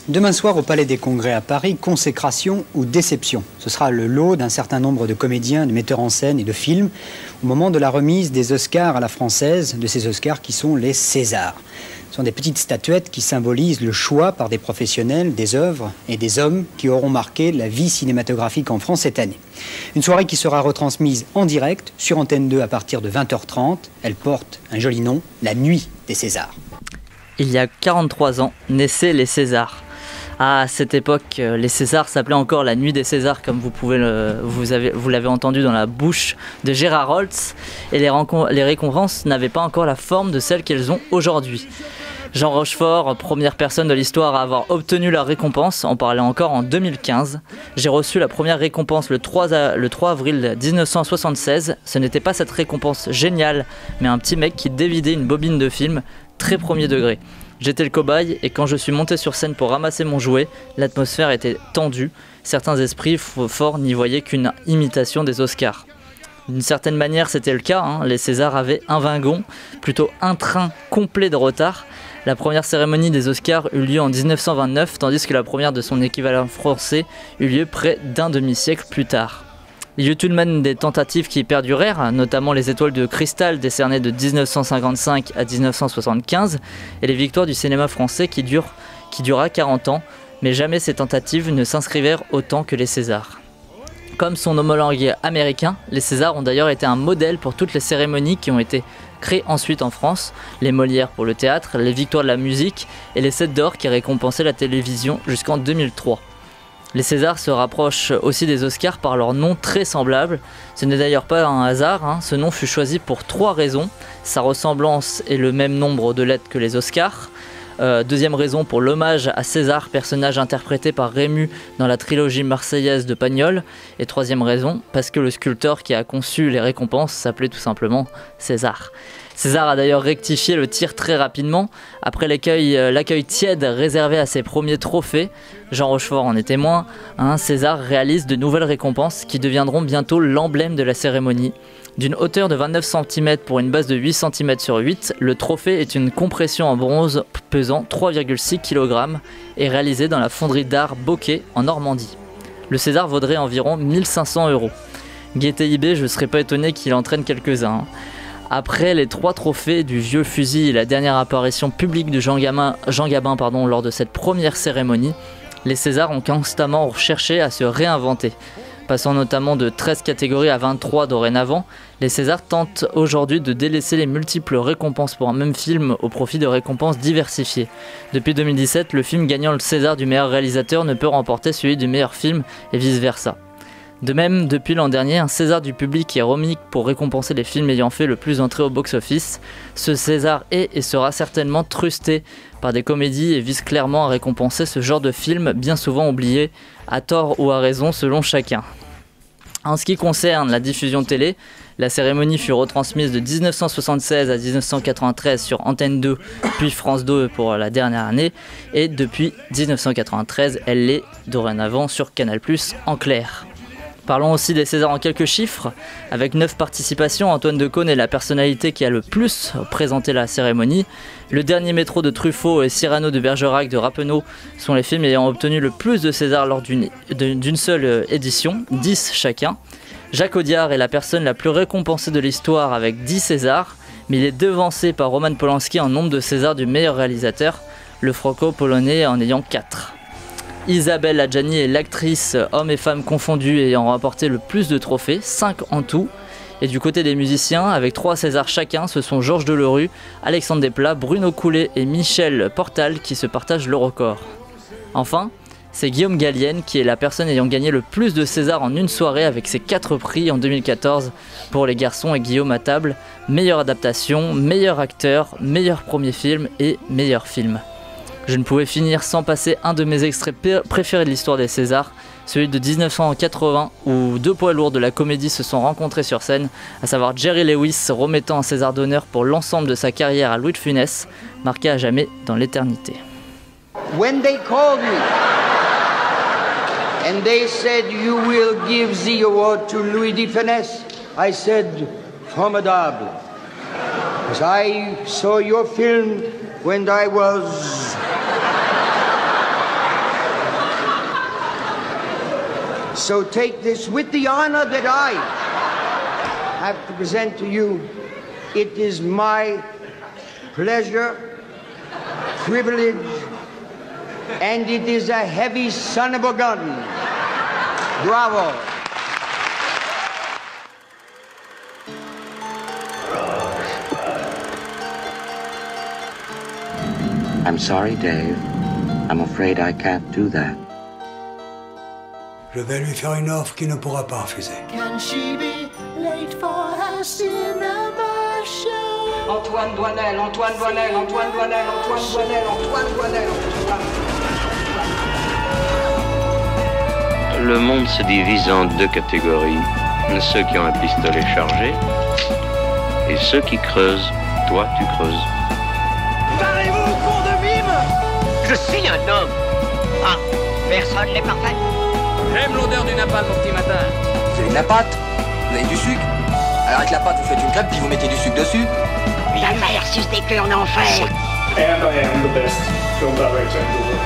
Demain soir au Palais des Congrès à Paris, consécration ou déception. Ce sera le lot d'un certain nombre de comédiens, de metteurs en scène et de films au moment de la remise des Oscars à la française, de ces Oscars qui sont les Césars. Ce sont des petites statuettes qui symbolisent le choix par des professionnels, des œuvres et des hommes qui auront marqué la vie cinématographique en France cette année. Une soirée qui sera retransmise en direct sur Antenne 2 à partir de 20h30. Elle porte un joli nom, la Nuit des Césars. Il y a 43 ans, naissaient les Césars. À cette époque, les Césars s'appelaient encore la Nuit des Césars, comme vous l'avez entendu dans la bouche de Gérard Holtz, et les récompenses n'avaient pas encore la forme de celles qu'elles ont aujourd'hui. Jean Rochefort, première personne de l'histoire à avoir obtenu la récompense, en parlait encore en 2015. J'ai reçu la première récompense le 3 avril 1976. Ce n'était pas cette récompense géniale, mais un petit mec qui dévidait une bobine de film, très premier degré. J'étais le cobaye et quand je suis monté sur scène pour ramasser mon jouet, l'atmosphère était tendue. Certains esprits forts n'y voyaient qu'une imitation des Oscars. D'une certaine manière, c'était le cas. Les Césars avaient un wagon, plutôt un train complet de retard. La première cérémonie des Oscars eut lieu en 1929, tandis que la première de son équivalent français eut lieu près d'un demi-siècle plus tard. Il y eut tout de même des tentatives qui perdurèrent, notamment les étoiles de cristal décernées de 1955 à 1975 et les victoires du cinéma français qui dura 40 ans, mais jamais ces tentatives ne s'inscrivèrent autant que les Césars. Comme son homologue américain, les Césars ont d'ailleurs été un modèle pour toutes les cérémonies qui ont été créées ensuite en France, les Molières pour le théâtre, les victoires de la musique et les 7 d'or qui récompensaient la télévision jusqu'en 2003. Les Césars se rapprochent aussi des Oscars par leur nom très semblable. Ce n'est d'ailleurs pas un hasard, ce nom fut choisi pour 3 raisons. Sa ressemblance est le même nombre de lettres que les Oscars. Deuxième raison pour l'hommage à César, personnage interprété par Rému dans la trilogie marseillaise de Pagnol. Et troisième raison, parce que le sculpteur qui a conçu les récompenses s'appelait tout simplement César. César a d'ailleurs rectifié le tir très rapidement. Après l'accueil tiède réservé à ses premiers trophées, Jean Rochefort en est témoin, César réalise de nouvelles récompenses qui deviendront bientôt l'emblème de la cérémonie. D'une hauteur de 29 cm pour une base de 8 cm sur 8, le trophée est une compression en bronze pesant 3,6 kg et réalisée dans la fonderie d'art Bocquet en Normandie. Le César vaudrait environ 1500 €. Gaieté IB, je ne serais pas étonné qu'il entraîne quelques-uns. Après les 3 trophées du vieux fusil et la dernière apparition publique de Jean Gabin lors de cette première cérémonie, les Césars ont constamment cherché à se réinventer. Passant notamment de 13 catégories à 23 dorénavant, les Césars tentent aujourd'hui de délaisser les multiples récompenses pour un même film au profit de récompenses diversifiées. Depuis 2017, le film gagnant le César du meilleur réalisateur ne peut remporter celui du meilleur film et vice-versa. De même, depuis l'an dernier, un César du public est remis pour récompenser les films ayant fait le plus d'entrées au box-office. Ce César est et sera certainement trusté par des comédies et vise clairement à récompenser ce genre de film bien souvent oublié, à tort ou à raison selon chacun. En ce qui concerne la diffusion télé, la cérémonie fut retransmise de 1976 à 1993 sur Antenne 2, puis France 2 pour la dernière année, et depuis 1993, elle l'est dorénavant sur Canal+ en clair. Parlons aussi des Césars en quelques chiffres. Avec 9 participations, Antoine Decaune est la personnalité qui a le plus présenté la cérémonie. Le dernier métro de Truffaut et Cyrano de Bergerac de Rappeneau sont les films ayant obtenu le plus de Césars lors d'une seule édition, 10 chacun. Jacques Audiard est la personne la plus récompensée de l'histoire avec 10 Césars, mais il est devancé par Roman Polanski en nombre de Césars du meilleur réalisateur, le franco-polonais en ayant 4. Isabelle Adjani est l'actrice, hommes et femmes confondus, ayant remporté le plus de trophées, 5 en tout. Et du côté des musiciens, avec 3 Césars chacun, ce sont Georges Delerue, Alexandre Desplat, Bruno Coulet et Michel Portal qui se partagent le record. Enfin, c'est Guillaume Gallienne qui est la personne ayant gagné le plus de Césars en une soirée avec ses 4 prix en 2014 pour Les Garçons et Guillaume à table, meilleure adaptation, meilleur acteur, meilleur premier film et meilleur film. Je ne pouvais finir sans passer un de mes extraits préférés de l'histoire des Césars, celui de 1980 où 2 poids lourds de la comédie se sont rencontrés sur scène, à savoir Jerry Lewis remettant un César d'honneur pour l'ensemble de sa carrière à Louis de Funès, marqué à jamais dans l'éternité. When they called me and they said you will give the award to Louis de Funès, I said formidable. Because I saw your film when I was So take this with the honor that I have to present to you. It is my pleasure, privilege, and it is a heavy son of a gun. Bravo. I'm sorry, Dave. I'm afraid I can't do that. Je vais lui faire une offre qu'il ne pourra pas refuser. Can she be late for her cinema show? Antoine Doinel, Antoine Doinel, Antoine Doinel, Antoine Doinel, Antoine Doinel, Antoine Doinel. Le monde se divise en deux catégories. Ceux qui ont un pistolet chargé et ceux qui creusent. Toi, tu creuses. Parlez-vous, con de mime! Je suis un homme. Ah, personne n'est parfait. J'aime l'odeur du napalm au petit matin. Vous avez de la pâte? Vous avez du sucre? Alors avec la pâte, vous faites une crêpe puis vous mettez du sucre dessus? Ta mère suce des queues en enfer. And I am the best film director in the world.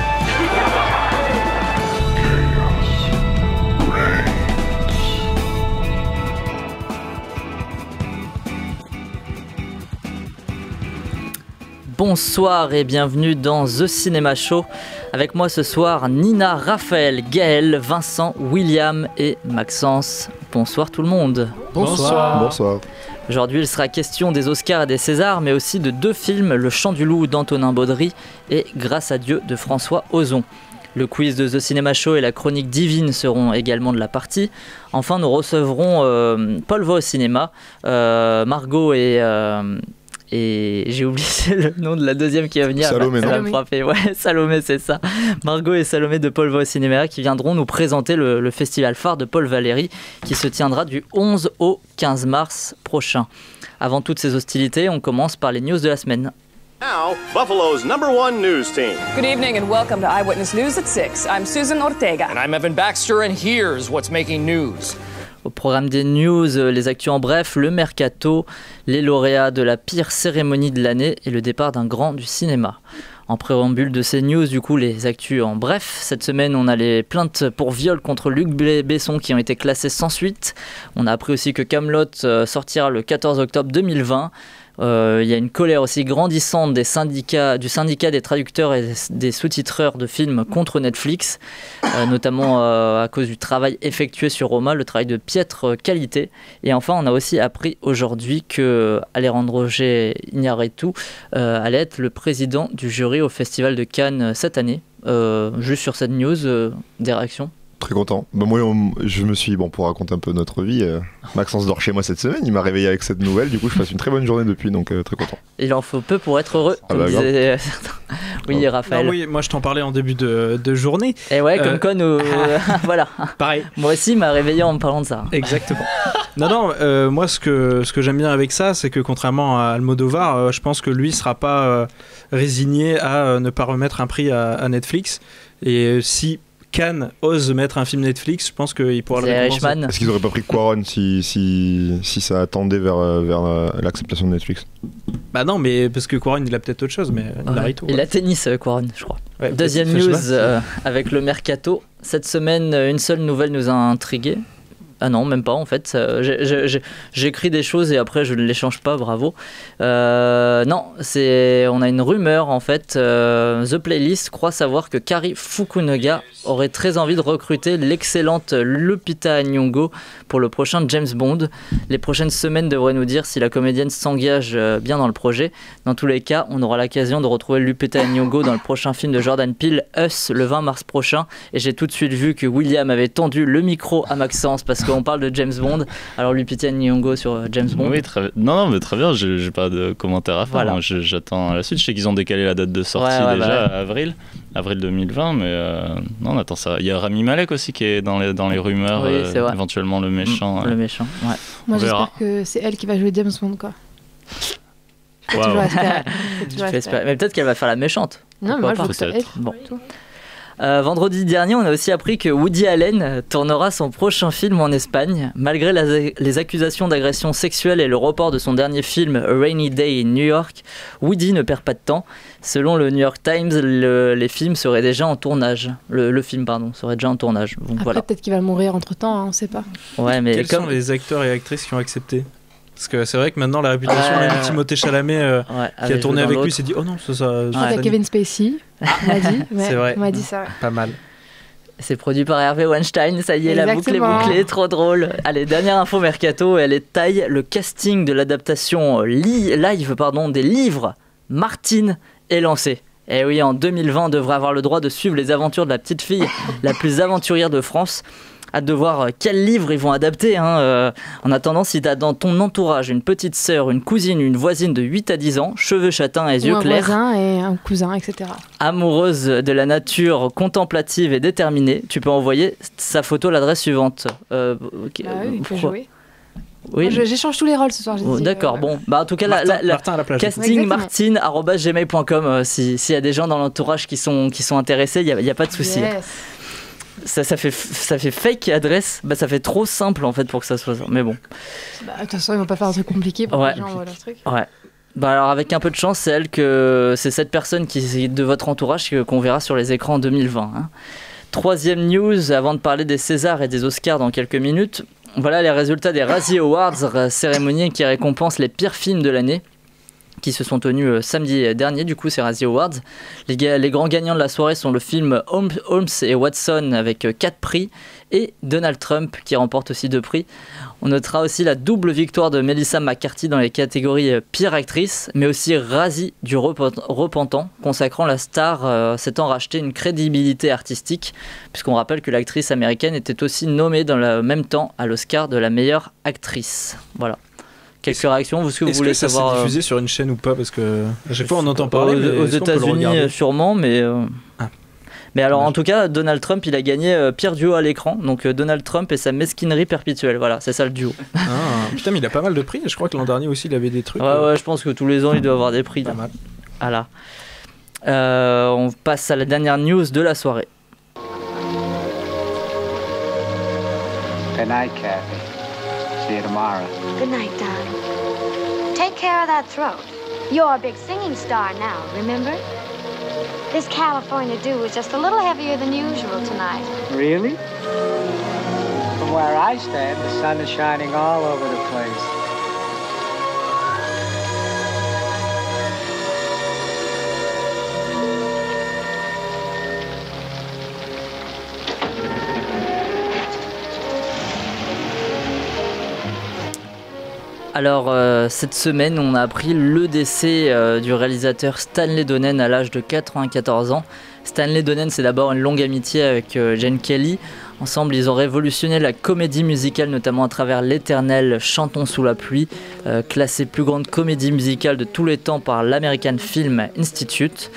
Bonsoir et bienvenue dans The Cinema Show. Avec moi ce soir, Nina, Raphaël, Gaël, Vincent, William et Maxence. Bonsoir tout le monde. Bonsoir. Bonsoir. Aujourd'hui, il sera question des Oscars et des Césars, mais aussi de deux films, Le Chant du Loup d'Antonin Baudry et Grâce à Dieu de François Ozon. Le quiz de The Cinema Show et la chronique divine seront également de la partie. Enfin, nous recevrons Paul va au cinéma, Margot et j'ai oublié le nom de la deuxième qui va venir. Salomé, non ? Ouais, Salomé, c'est ça. Margot et Salomé de Paul va au cinéma qui viendront nous présenter le festival phare de Paul Valéry qui se tiendra du 11 au 15 mars prochain. Avant toutes ces hostilités, on commence par les news de la semaine. Now, Buffalo's #1 news team. Good evening and welcome to Eyewitness News at 6. I'm Susan Ortega. And I'm Evan Baxter and here's what's making news. Au programme des news, les actus en bref, le mercato, les lauréats de la pire cérémonie de l'année et le départ d'un grand du cinéma. En préambule de ces news, du coup, les actus en bref. Cette semaine, on a les plaintes pour viol contre Luc Besson qui ont été classées sans suite. On a appris aussi que Kaamelott sortira le 14 octobre 2020. Il y a une colère aussi grandissante du syndicat des traducteurs et des sous-titreurs de films contre Netflix, notamment à cause du travail effectué sur Roma, le travail de piètre qualité. Et enfin, on a aussi appris aujourd'hui que Alejandro G. Iñárritu allait être le président du jury au Festival de Cannes cette année. Juste sur cette news, des réactions? Très content. Moi, je me suis, pour raconter un peu notre vie, Maxence dort chez moi cette semaine, il m'a réveillé avec cette nouvelle, du coup je passe une très bonne journée depuis, donc très content. Il en faut peu pour être heureux, comme disaient certains. Oui, Raphaël. Non, oui, moi je t'en parlais en début de journée. Et ouais, comme quoi nous... voilà. Pareil. Moi aussi, il m'a réveillé en me parlant de ça. Exactement. Non, moi ce que j'aime bien avec ça, c'est que contrairement à Almodovar, je pense que lui ne sera pas résigné à ne pas remettre un prix à Netflix. Et si Cannes ose mettre un film Netflix, je pense qu'il pourra le récompenser. Est-ce qu'ils n'auraient pas pris Quaron si ça attendait vers l'acceptation de Netflix? Bah non, mais parce que Quaron il a peut-être autre chose, mais il a tennis Quaron, je crois. Ouais, deuxième news avec le mercato. Cette semaine, une seule nouvelle nous a intrigués. Ah non, même pas en fait. J'écris des choses et après je ne les change pas, bravo. Non, on a une rumeur en fait. The Playlist croit savoir que Kari Fukunaga aurait très envie de recruter l'excellente Lupita Nyong'o pour le prochain James Bond. Les prochaines semaines devraient nous dire si la comédienne s'engage bien dans le projet. Dans tous les cas, on aura l'occasion de retrouver Lupita Nyong'o dans le prochain film de Jordan Peele, Us, le 20 mars prochain. Et j'ai tout de suite vu que William avait tendu le micro à Maxence parce qu'on parle de James Bond. Alors Lupita Nyong'o sur James Bond. Oui, mais très bien, j'ai pas de commentaires à faire. Voilà. J'attends la suite. Je sais qu'ils ont décalé la date de sortie déjà à avril 2020, mais non, on attend ça. Il y a Rami Malek aussi qui est dans les rumeurs, éventuellement le méchant. Le méchant, ouais. Moi j'espère que c'est elle qui va jouer James Bond, quoi. Faut toujours espérer. Mais peut-être qu'elle va faire la méchante. Non, mais moi je veux que ça bon. Vendredi dernier, on a aussi appris que Woody Allen tournera son prochain film en Espagne. Malgré les accusations d'agression sexuelle et le report de son dernier film A Rainy Day in New York, Woody ne perd pas de temps. Selon le New York Times, les films seraient déjà en tournage. Le film, serait déjà en tournage. Donc, après, voilà. Peut-être qu'il va mourir entre-temps, on ne sait pas. Ouais, mais quels sont les acteurs et actrices qui ont accepté ? Parce que c'est vrai que maintenant la réputation, même Timothée Chalamet qui a tourné avec lui s'est dit oh non, ça. Il y a Kevin Spacey, on m'a dit. C'est vrai. On m'a dit ça. Ouais. Pas mal. C'est produit par Hervé Weinstein, ça y est, Exactement. la boucle est bouclée, trop drôle. Allez, dernière info mercato, elle est taille. Le casting de l'adaptation live des livres Martine est lancé. Et oui, en 2020, on devrait avoir le droit de suivre les aventures de la petite fille la plus aventurière de France. Hâte de voir quels livres ils vont adapter. En attendant, si tu as dans ton entourage une petite sœur, une cousine, une voisine de 8 à 10 ans, cheveux châtains et yeux clairs, un voisin et un cousin, etc. amoureuse de la nature contemplative et déterminée, tu peux envoyer sa photo à l'adresse suivante. Oui, il peut jouer. Oui. Moi, j'échange tous les rôles ce soir. D'accord, bon. En tout cas, Martin à la plage. castingmartine@gmail.com s'il y a des gens dans l'entourage qui sont intéressés, il n'y a pas de souci. Yes. Ça fait fake adresse, ça fait trop simple en fait pour que ça soit ça. Mais bon. De toute façon, ils vont pas faire un truc compliqué pour que les gens voient leur truc. Ouais. Alors avec un peu de chance, c'est cette personne qui est de votre entourage qu'on verra sur les écrans en 2020. Troisième news, avant de parler des Césars et des Oscars dans quelques minutes. Voilà les résultats des Razzie Awards, cérémonie qui récompense les pires films de l'année, qui se sont tenus samedi dernier, du coup c'est Razzie Awards. Les grands gagnants de la soirée sont le film Holmes et Watson avec 4 prix et Donald Trump qui remporte aussi 2 prix. On notera aussi la double victoire de Melissa McCarthy dans les catégories pire actrice, mais aussi Razzie du repentant, consacrant la star s'étant racheté une crédibilité artistique, puisqu'on rappelle que l'actrice américaine était aussi nommée dans le même temps à l'Oscar de la meilleure actrice. Voilà. Quelques réactions, est-ce que vous voulez savoir ça s'est diffusé sur une chaîne ou pas, parce que à chaque fois on entend parler aux États-Unis sûrement, mais mais alors en tout cas Donald Trump il a gagné pire duo à l'écran, donc Donald Trump et sa mesquinerie perpétuelle, voilà, c'est ça le duo. Putain, mais il a pas mal de prix, je crois que l'an dernier aussi il avait des trucs. Ouais, je pense que tous les ans il doit avoir des prix. Pas mal. Voilà. On passe à la dernière news de la soirée. Good night, Kathy. See you tomorrow. Good night, darling. Take care of that throat. You're a big singing star now, remember? This California dew is just a little heavier than usual tonight. Really? From where I stand, the sun is shining all over the place. Alors cette semaine on a appris le décès du réalisateur Stanley Donen à l'âge de 94 ans. Stanley Donen, c'est d'abord une longue amitié avec Gene Kelly. Ensemble ils ont révolutionné la comédie musicale, notamment à travers l'éternel Chantons sous la pluie, classée plus grande comédie musicale de tous les temps par l'American Film Institute.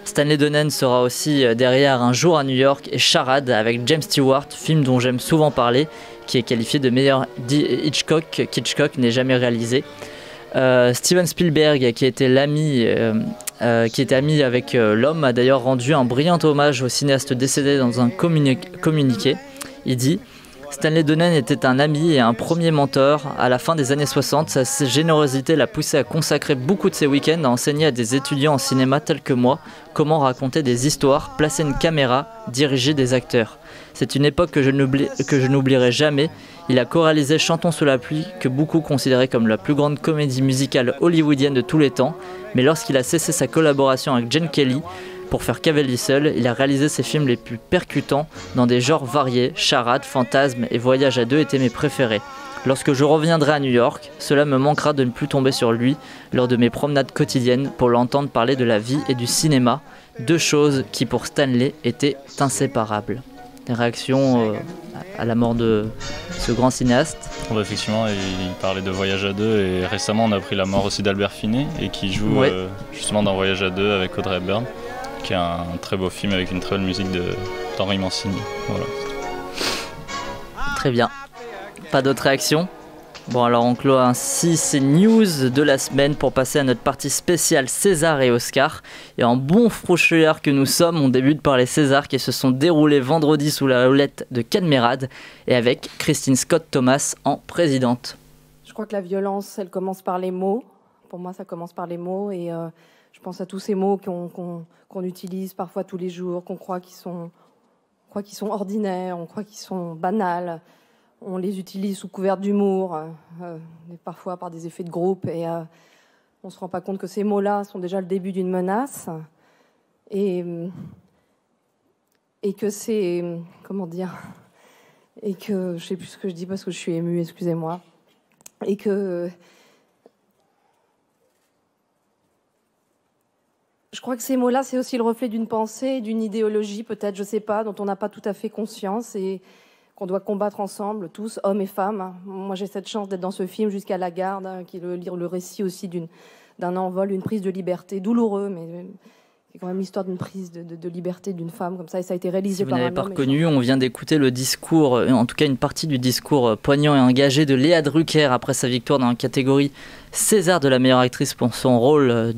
Stanley Donen sera aussi derrière Un jour à New York et Charade avec James Stewart, film dont j'aime souvent parler, qui est qualifié de meilleur Hitchcock n'est jamais réalisé. Steven Spielberg, qui était ami avec l'homme, a d'ailleurs rendu un brillant hommage au cinéaste décédé dans un communiqué. Il dit « Stanley Donen était un ami et un premier mentor. À la fin des années 60, sa générosité l'a poussé à consacrer beaucoup de ses week-ends à enseigner à des étudiants en cinéma tels que moi comment raconter des histoires, placer une caméra, diriger des acteurs. C'est une époque que je n'oublierai jamais. Il a co-réalisé Chantons sous la pluie, que beaucoup considéraient comme la plus grande comédie musicale hollywoodienne de tous les temps. Mais lorsqu'il a cessé sa collaboration avec Gene Kelly pour faire Cavalier seul, il a réalisé ses films les plus percutants dans des genres variés. Charade, Fantasme et Voyage à deux étaient mes préférés. Lorsque je reviendrai à New York, cela me manquera de ne plus tomber sur lui lors de mes promenades quotidiennes pour l'entendre parler de la vie et du cinéma, deux choses qui pour Stanley étaient inséparables. Des réactions à la mort de ce grand cinéaste. Effectivement, il parlait de Voyage à deux et récemment on a appris la mort aussi d'Albert Finney et qui joue justement dans Voyage à deux avec Audrey Hepburn, qui est un très beau film avec une très belle musique d'Henri Mancini. Voilà. Très bien. Pas d'autres réactions ? Bon, alors on clôt ainsi ces news de la semaine pour passer à notre partie spéciale César et Oscar. Et en bon froucheur que nous sommes, on débute par les Césars qui se sont déroulés vendredi sous la houlette de Ken Merad et avec Christine Scott Thomas en présidente. Je crois que la violence, elle commence par les mots. Pour moi, ça commence par les mots et je pense à tous ces mots qu'on utilise parfois tous les jours, qu'on croit qu'ils sont ordinaires, on croit qu'ils sont banals. On les utilise sous couvert d'humour, parfois par des effets de groupe, et on ne se rend pas compte que ces mots-là sont déjà le début d'une menace, et que c'est... Comment dire ? Et que... Je ne sais plus ce que je dis parce que je suis émue, excusez-moi. Et que... Je crois que ces mots-là, c'est aussi le reflet d'une pensée, d'une idéologie, peut-être, je ne sais pas, dont on n'a pas tout à fait conscience, et qu'on doit combattre ensemble, tous, hommes et femmes. Moi, j'ai cette chance d'être dans ce film jusqu'à la garde, qui est le récit aussi d'un envol, une prise de liberté, douloureux, mais c'est quand même l'histoire d'une prise de liberté d'une femme, comme ça, et ça a été réalisé par un homme. Si vous n'avez pas reconnu, on vient d'écouter le discours, en tout cas une partie du discours poignant et engagé de Léa Drucker après sa victoire dans la catégorie César de la meilleure actrice pour son rôle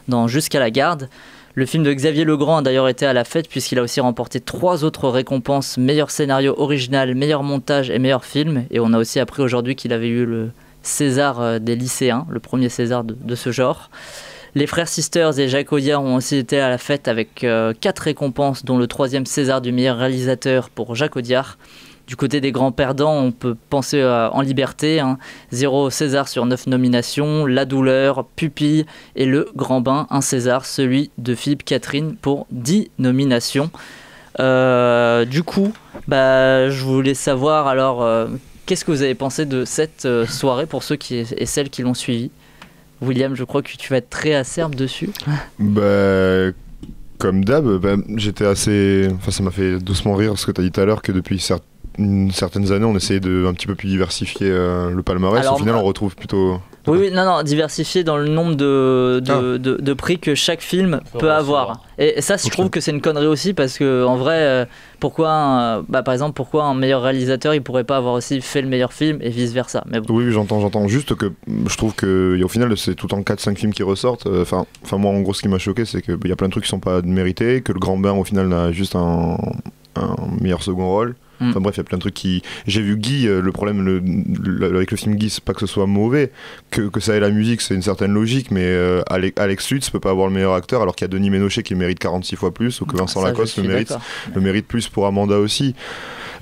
dans Jusqu'à la garde. Le film de Xavier Legrand a d'ailleurs été à la fête puisqu'il a aussi remporté 3 autres récompenses, meilleur scénario original, meilleur montage et meilleur film. Et on a aussi appris aujourd'hui qu'il avait eu le César des lycéens, le premier César de ce genre. Les frères Sisters et Jacques Audiard ont aussi été à la fête avec 4 récompenses, dont le 3e César du meilleur réalisateur pour Jacques Audiard. Du côté des grands perdants, on peut penser En Liberté, 0 César sur 9 nominations, La Douleur, Pupille et Le Grand Bain, 1 César, celui de Philippe Catherine pour 10 nominations. Du coup, je voulais savoir alors, qu'est-ce que vous avez pensé de cette soirée pour ceux et celles qui l'ont suivi. William, je crois que tu vas être très acerbe dessus. Comme d'hab, j'étais assez... Enfin, ça m'a fait doucement rire ce que tu as dit tout à l'heure, que depuis certaines années, on essayait de un petit peu plus diversifier le palmarès. Alors, au final, on retrouve plutôt... Oui, diversifier dans le nombre de prix que chaque film peut avoir. Et ça, je trouve que c'est une connerie aussi, parce que en vrai, pourquoi un meilleur réalisateur, il pourrait pas avoir aussi fait le meilleur film et vice versa. Mais bon. Oui, j'entends. Juste que je trouve que au final, c'est tout en 4-5 films qui ressortent. Enfin, moi, en gros, ce qui m'a choqué, c'est qu'il y a plein de trucs qui sont pas mérités, que Le Grand Bain, au final, n'a juste un meilleur second rôle. Enfin bref, il y a plein de trucs qui... J'ai vu Guy, le problème avec le film Guy, c'est pas que ce soit mauvais, que ça ait la musique, c'est une certaine logique, mais Alex Lutz peut pas avoir le meilleur acteur, alors qu'il y a Denis Ménochet qui le mérite 46 fois plus, ou que Vincent Lacoste le mérite plus pour Amanda aussi.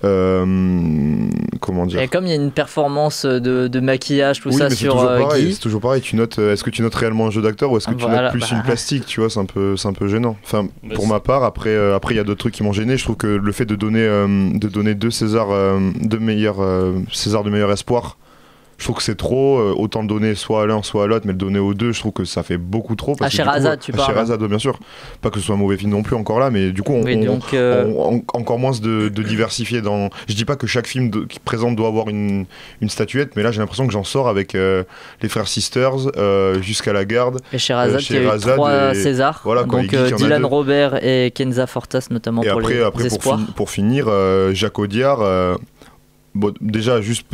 Comment dire ? Et comme il y a une performance de maquillage, tout ça sur Guy... C'est toujours pareil, est-ce que tu notes réellement un jeu d'acteur ou est-ce que tu notes plus une plastique, tu vois, c'est un peu gênant. Enfin, pour ma part, après il y a d'autres trucs qui m'ont gêné. Je trouve que le fait de donner 2 Césars, 2 meilleurs Césars de meilleur espoir, je trouve que c'est trop. Autant le donner soit à l'un soit à l'autre, mais le donner aux deux, je trouve que ça fait beaucoup trop. À Sherazade, tu parles. Sherazade, bien sûr. Pas que ce soit un mauvais film non plus encore là, mais du coup on encore moins de diversifier dans... Je dis pas que chaque film qui présente doit avoir une statuette, mais là j'ai l'impression que j'en sors avec les frères Sisters, Jusqu'à la garde, et Sherazade qui a eu 3 Césars, voilà, donc Dylan Robert et Kenza Fortas notamment, et pour les espoirs. Pour finir, Jacques Audiard... Bon, déjà, juste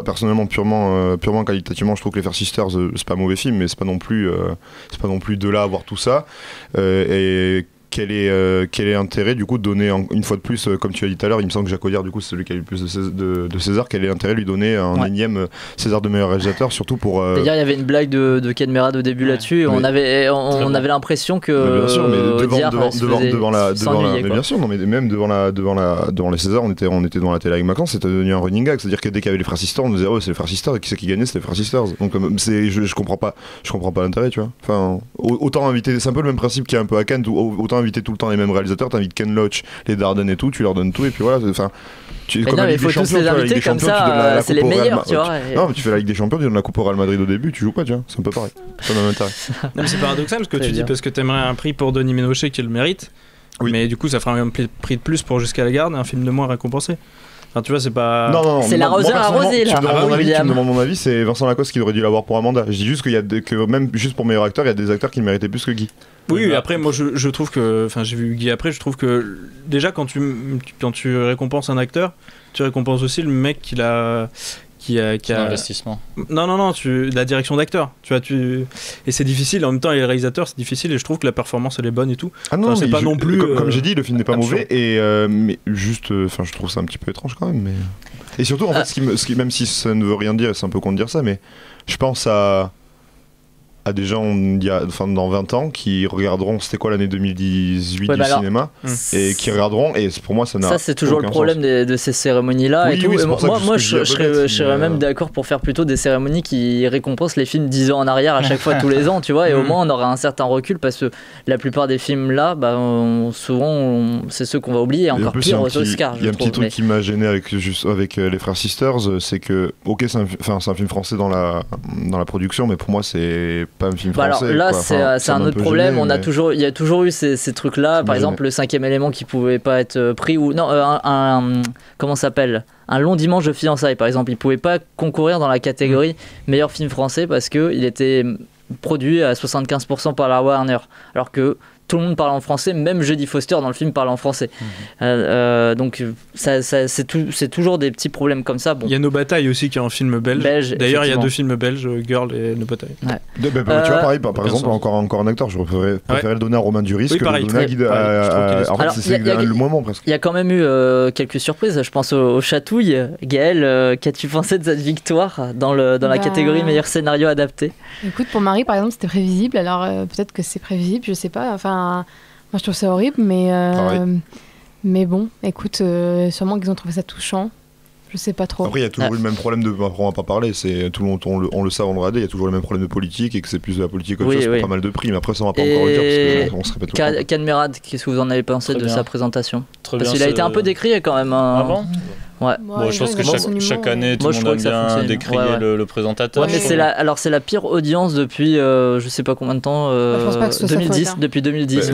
personnellement, purement qualitativement, je trouve que Les Frères Sisters, c'est pas un mauvais film, mais c'est pas non plus de là à voir tout ça. Et quel est l'intérêt du coup de donner une fois de plus, comme tu as dit tout à l'heure, il me semble que Jacques Audiard du coup c'est celui qui a eu le plus de César, quel est l'intérêt de lui donner un énième César de meilleur réalisateur, surtout pour... D'ailleurs il y avait une blague de Ken Merad au début là-dessus, et on avait l'impression que bien sûr, mais devant la mais bien sûr, non, mais même devant les Césars, on était devant la télé avec Maxence, c'était devenu un running gag, c'est-à-dire que dès qu'il y avait Les Frères Sisters, on nous disait c'est les Frères Sisters, et qui c'est qui gagnait, c'était Les Frères Sisters. Donc je comprends pas l'intérêt, tu vois. Enfin, autant inviter, c'est un peu le même principe qu'il y a un peu à Cannes, autant inviter tout le temps les mêmes réalisateurs, t'invites Ken Loach, les Darden et tout, tu leur donnes tout et puis voilà, enfin il faut tous les inviter comme ça, c'est les meilleurs, tu vois. Non, mais tu fais la Ligue des Champions, tu donnes la coupe au Real Madrid au début, tu joues pas, tu vois, c'est un peu pareil. Ça n'a même intérêt. Non, mais c'est paradoxal ce que tu dis, parce que t'aimerais un prix pour Denis Ménochet qui le mérite, mais du coup ça fera un prix de plus pour Jusqu'à la garde, un film de moins récompensé. Enfin, tu vois, c'est pas... Non, c'est l'arroseur arrosé, là. Tu me demandes mon avis, c'est Vincent Lacoste qui aurait dû l'avoir pour Amanda. Je dis juste que même juste pour meilleur acteur, il y a des acteurs qui le méritaient plus que Guy. Oui, après, moi, je trouve que... Enfin, j'ai vu Guy après, je trouve que... Déjà, quand tu récompenses un acteur, tu récompenses aussi le mec qui qui a investissement. Non, la direction d'acteur. Et c'est difficile. En même temps, les réalisateurs, c'est difficile. Et je trouve que la performance, elle est bonne et tout. Ah non, c'est pas non plus. Comme j'ai dit, le film n'est pas mauvais. Et mais juste, je trouve ça un petit peu étrange quand même. Mais et surtout, en fait, même si ça ne veut rien dire, c'est un peu con de dire ça, mais je pense à des gens dans 20 ans qui regarderont c'était quoi l'année 2018 du cinéma et qui regarderont, et pour moi ça c'est toujours le problème de ces cérémonies là et tout. Et moi je serais même d'accord pour faire plutôt des cérémonies qui récompensent les films 10 ans en arrière à chaque fois tous les ans, tu vois, et au moins on aura un certain recul, parce que la plupart des films là souvent c'est ceux qu'on va oublier, encore pire aux Oscars. Il y a un petit truc qui m'a gêné avec les frères Sisters, c'est que ok c'est un film français dans la production, mais pour moi c'est pas un film français. Alors là, c'est un autre problème. Il y a toujours eu ces trucs-là. Par exemple, le 5e élément qui pouvait pas être pris, ou non, comment ça s'appelle, un long dimanche de fiançailles, par exemple, il pouvait pas concourir dans la catégorie meilleur film français parce que il était produit à 75% par la Warner, alors que tout le monde parle en français, même Jodie Foster dans le film parle en français. Donc c'est toujours des petits problèmes comme ça. Bon. Il y a Nos Batailles aussi qui est un film belge. D'ailleurs, il y a 2 films belges, Girl et Nos Batailles. Ouais. Tu vois, pareil, par exemple, encore un acteur, je préférais le donner à Romain Duris que le donner en fait, c'est le moment presque. Il y a quand même eu quelques surprises. Je pense aux Chatouilles. Gaëlle, qu'as-tu pensé de cette victoire dans la catégorie meilleur scénario adapté? Écoute, pour Marie, par exemple, c'était prévisible. Alors peut-être que c'est prévisible, je sais pas. Enfin, moi je trouve ça horrible, mais bon, écoute, sûrement qu'ils ont trouvé ça touchant. Je sais pas trop. Après, il y a toujours eu le même problème on va pas parler, c'est tout le monde, on le sait avant de regarder, il y a toujours le même problème de politique, et que c'est plus de la politique qu'autre chose pour pas mal de prix, mais après ça on va pas encore le dire parce qu'on se répète tout le temps. Cadmerad, qu'est-ce que vous en avez pensé de sa présentation? Parce qu'il a été un peu décrié quand même. Avant. Ouais. Bon, je pense que chaque année, tout le monde aime bien décrier le présentateur. Ouais, mais c'est la pire audience depuis je sais pas combien de temps. Je pense pas que ce 2010, faute, depuis 2010.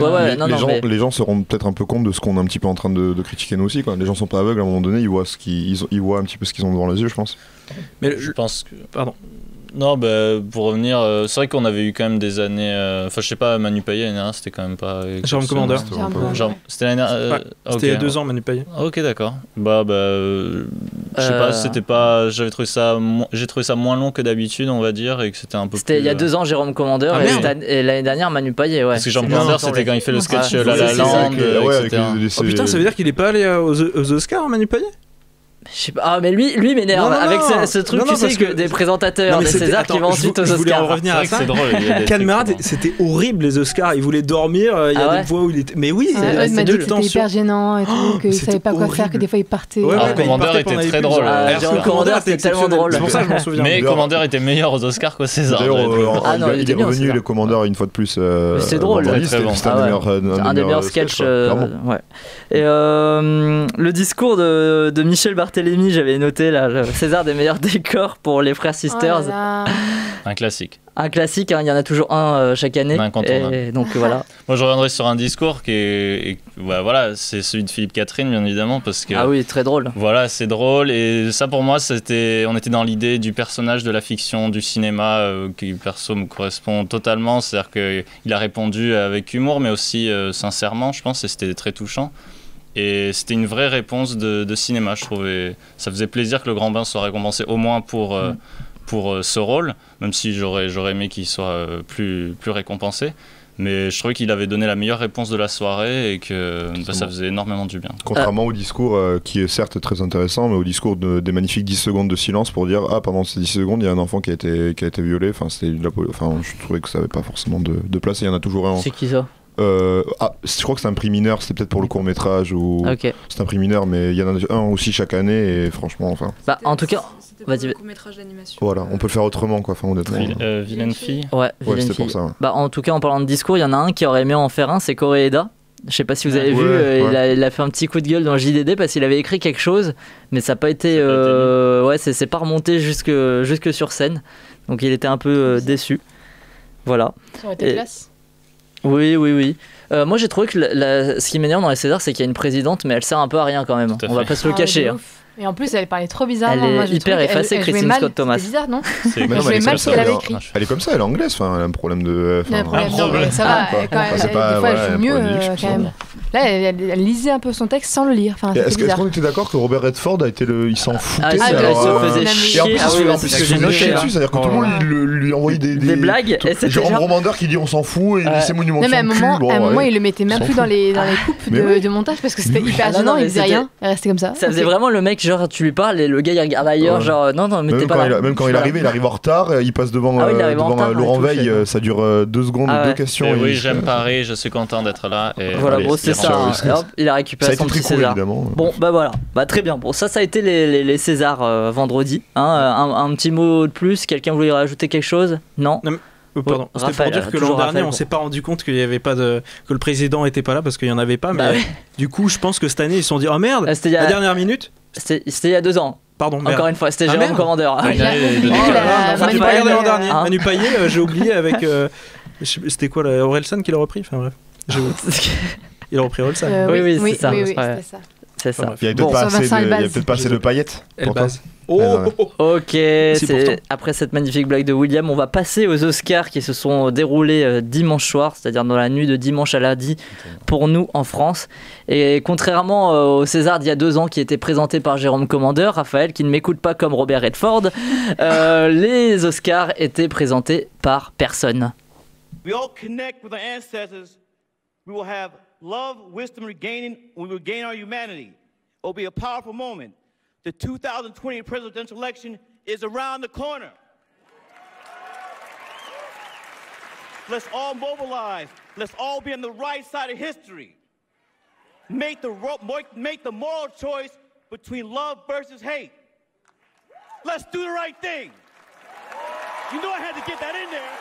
Les gens se rendent peut-être un peu compte de ce qu'on est un petit peu en train de critiquer nous aussi, quoi. Les gens sont pas aveugles, à un moment donné, ils voient un petit peu ce qu'ils ont devant les yeux, je pense. Mais je pense que. Pardon. Non, pour revenir, c'est vrai qu'on avait eu quand même des années. Enfin, je sais pas, Manu Payet, c'était quand même pas. Jérôme Commandeur. C'était l'année dernière. C'était il y a 2 ans, Manu Payet. Ok, d'accord. Je sais pas, c'était pas. J'ai trouvé ça moins long que d'habitude, on va dire, et que c'était un peu. C'était il y a 2 ans, Jérôme Commandeur, et l'année dernière, Manu Payet, ouais. Parce que Jérôme Commandeur, c'était quand il fait le sketch La La Land. Oh putain, ça veut dire qu'il est pas allé aux Oscars, Manu Payet? Je sais pas. Ah, mais lui m'énerve avec ce truc, tu sais, que des présentateurs des Césars qui vont ensuite aux Oscars. Je voulais en revenir à ça. C'est drôle. Cadmerad, c'était horrible les Oscars. Il voulait dormir. Il y a des fois où il était. Mais oui, il m'a dit que c'était hyper gênant et tout, qu'il savait pas quoi faire, que des fois il partait. Commandeur était très drôle. Commandeur était tellement drôle. C'est pour ça que je m'en souviens. Mais Commandeur était meilleur aux Oscars qu'aux Césars. Il est revenu, le Commandeur, une fois de plus. C'est drôle. C'était un des meilleurs sketchs. Et le discours de Michel Barthélémy, j'avais noté là, le César des meilleurs décors pour les frères Sisters. Un classique. Un classique, il y en a toujours un chaque année. Et donc voilà. Moi je reviendrai sur un discours c'est celui de Philippe Catherine, bien évidemment, parce que. Ah oui, très drôle. Voilà, c'est drôle, et ça pour moi on était dans l'idée du personnage de la fiction, du cinéma, qui perso me correspond totalement. C'est-à-dire qu'il a répondu avec humour, mais aussi sincèrement, je pense, et c'était très touchant. Et c'était une vraie réponse de cinéma, je trouvais. Ça faisait plaisir que Le Grand Bain soit récompensé au moins pour ce rôle, même si j'aurais aimé qu'il soit plus récompensé. Mais je trouvais qu'il avait donné la meilleure réponse de la soirée et que ça faisait énormément du bien. Contrairement au discours qui est certes très intéressant, mais au discours des magnifiques 10 secondes de silence pour dire pendant ces 10 secondes il y a un enfant qui a été violé. Je trouvais que ça n'avait pas forcément de place, et il y en a toujours un. C'est qui ça? Je crois que c'est un prix mineur, c'était peut-être pour le court-métrage ou c'est un prix mineur, mais il y en a un aussi chaque année, et franchement en tout cas c'était un court-métrage d'animation. Voilà, on peut le faire autrement, quoi, honnêtement. Vilaine fille. Ouais, c'était pour ça. En tout cas, en parlant de discours, il y en a un qui aurait aimé en faire un, c'est Koreeda. Je sais pas si vous avez vu, il a fait un petit coup de gueule dans JDD parce qu'il avait écrit quelque chose, mais ça n'a pas été c'est pas remonté jusque sur scène, donc il était un peu déçu. Voilà. Ça aurait été classe. Oui. Moi j'ai trouvé que ce qui m'énerve dans les Césars, c'est qu'il y a une présidente, mais elle sert un peu à rien quand même. On va pas se le cacher. Et en plus, elle parlait trop bizarrement. Elle est Moi, je hyper trouvais qu'elle- effacée, elle jouait Christine mal. Scott Thomas. C'est bizarre, non Mais non, jouait mais mal ce qu'elle avait écrit. Elle est comme ça, elle est anglaise, enfin, elle a un problème de. Il y a un problème, non, mais ça va, quand même, c'est des pas- fois elle voilà, joue mieux prolifique, quand même. Là, elle lisait un peu son texte sans le lire. Enfin, Est-ce c'était bizarre. qu'on était d'accord que Robert Redford a été il s'en foutait Ah, alors, il se faisait chier. Et en plus, Ah oui, en bah, plus, c'est ce il que se j'ai faisait noté, chier hein. dessus, c'est-à-dire que tout le monde lui envoyait des blagues. Et c'était Jérôme genre- Romandeur qui dit on s'en fout et c'est monument Non, mais à un de son moment, cul. Bon, à un moment, ouais. il le mettait même S'en plus fout. dans les coupes Mais oui. de montage parce que c'était hyper Ah non, gênant, mais il faisait c'était- rien, il restait comme ça. Ça faisait vraiment le mec, genre tu lui parles et le gars il regarde ailleurs, Ouais. genre non, mais t'es pas là. Même quand il arrive, il arrive en retard, il passe devant, Ah oui, il arrive en devant retard, Laurent ouais, tout Veil, fait. ça dure 2 secondes, Ah ouais. 2 questions. Et et oui, il- j'aime Paris, je suis content d'être là. Et Voilà, allez, bon, c'est il ça. rentre. Et hop, il a Ça récupéré a été son très petit court, César. évidemment. Bon, bah voilà. Bah très bien. Bon, ça a été les Césars vendredi. Hein, un petit mot de plus. Quelqu'un voulait rajouter quelque chose? Non. Pardon, c'était Raphaël, pour dire que l'an toujours dernier, Raphaël, on s'est pas rendu compte qu'il y avait pas que le président était pas là parce qu'il y en avait pas. Mais Bah ouais. du coup, je pense que cette année, ils se sont dit oh merde, C'était il y a- la dernière minute. C'était il y a 2 ans. Pardon. merde. Encore une fois, c'était Ah, Jérôme merde. Commandeur. Ah, Il a- il Oh a- là là, Enfin, Manu j'ai pas regardé Payet, l'an dernier. hein. Manu Payet, j'ai oublié avec. C'était quoi, Orelsan qui l'a repris. Enfin bref. J'ai oublié. Il a repris Orelsan. Oui, c'est ça. Oui, Ouais. c'était ça. C'est ça. Il y avait peut-être Bon. pas Sur assez Vincent de- il y avait Elbaz. peut-être pas assez de paillettes. pour toi. Elbaz. Oh, Ok, pourtant. après cette magnifique blague de William, on va passer aux Oscars qui se sont déroulés dimanche soir, c'est-à-dire dans la nuit de dimanche à lundi pour nous en France. Et contrairement au César d'il y a 2 ans qui était présenté par Jérôme Commandeur, Raphaël qui ne m'écoute pas comme Robert Redford, les Oscars étaient présentés par personne. We all connect with our ancestors. We will have love, wisdom, regaining. We will gain our humanity. It will be a powerful moment. The 2020 presidential election is around the corner. Let's all mobilize. Let's all be on the right side of history. Make the moral choice between love versus hate. Let's do the right thing. You know I had to get that in there.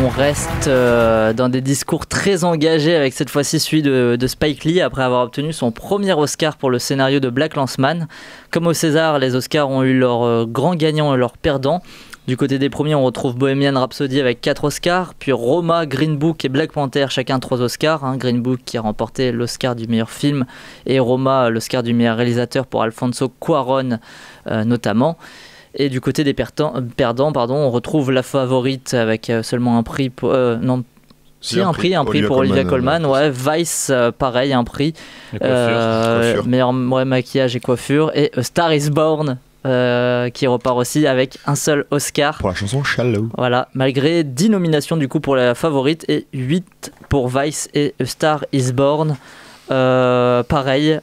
On reste dans des discours très engagés avec cette fois-ci celui de Spike Lee après avoir obtenu son premier Oscar pour le scénario de Black Landsman. Comme au César, les Oscars ont eu leurs grands gagnants et leurs perdants. Du côté des premiers, on retrouve Bohemian Rhapsody avec 4 Oscars, puis Roma, Green Book et Black Panther, chacun 3 Oscars. Green Book qui a remporté l'Oscar du meilleur film et Roma l'Oscar du meilleur réalisateur pour Alfonso Cuarón notamment. Et du côté des perdants, on retrouve La Favorite avec seulement un prix pour... un prix pour Olivia Colman. Ouais, Vice, pareil, un prix. Coiffure. Meilleur maquillage et coiffure. Et A Star is Born, qui repart aussi avec un seul Oscar. Pour la chanson Shallow. Voilà, malgré 10 nominations du coup pour La Favorite et 8 pour Vice et A Star is Born. Pareil.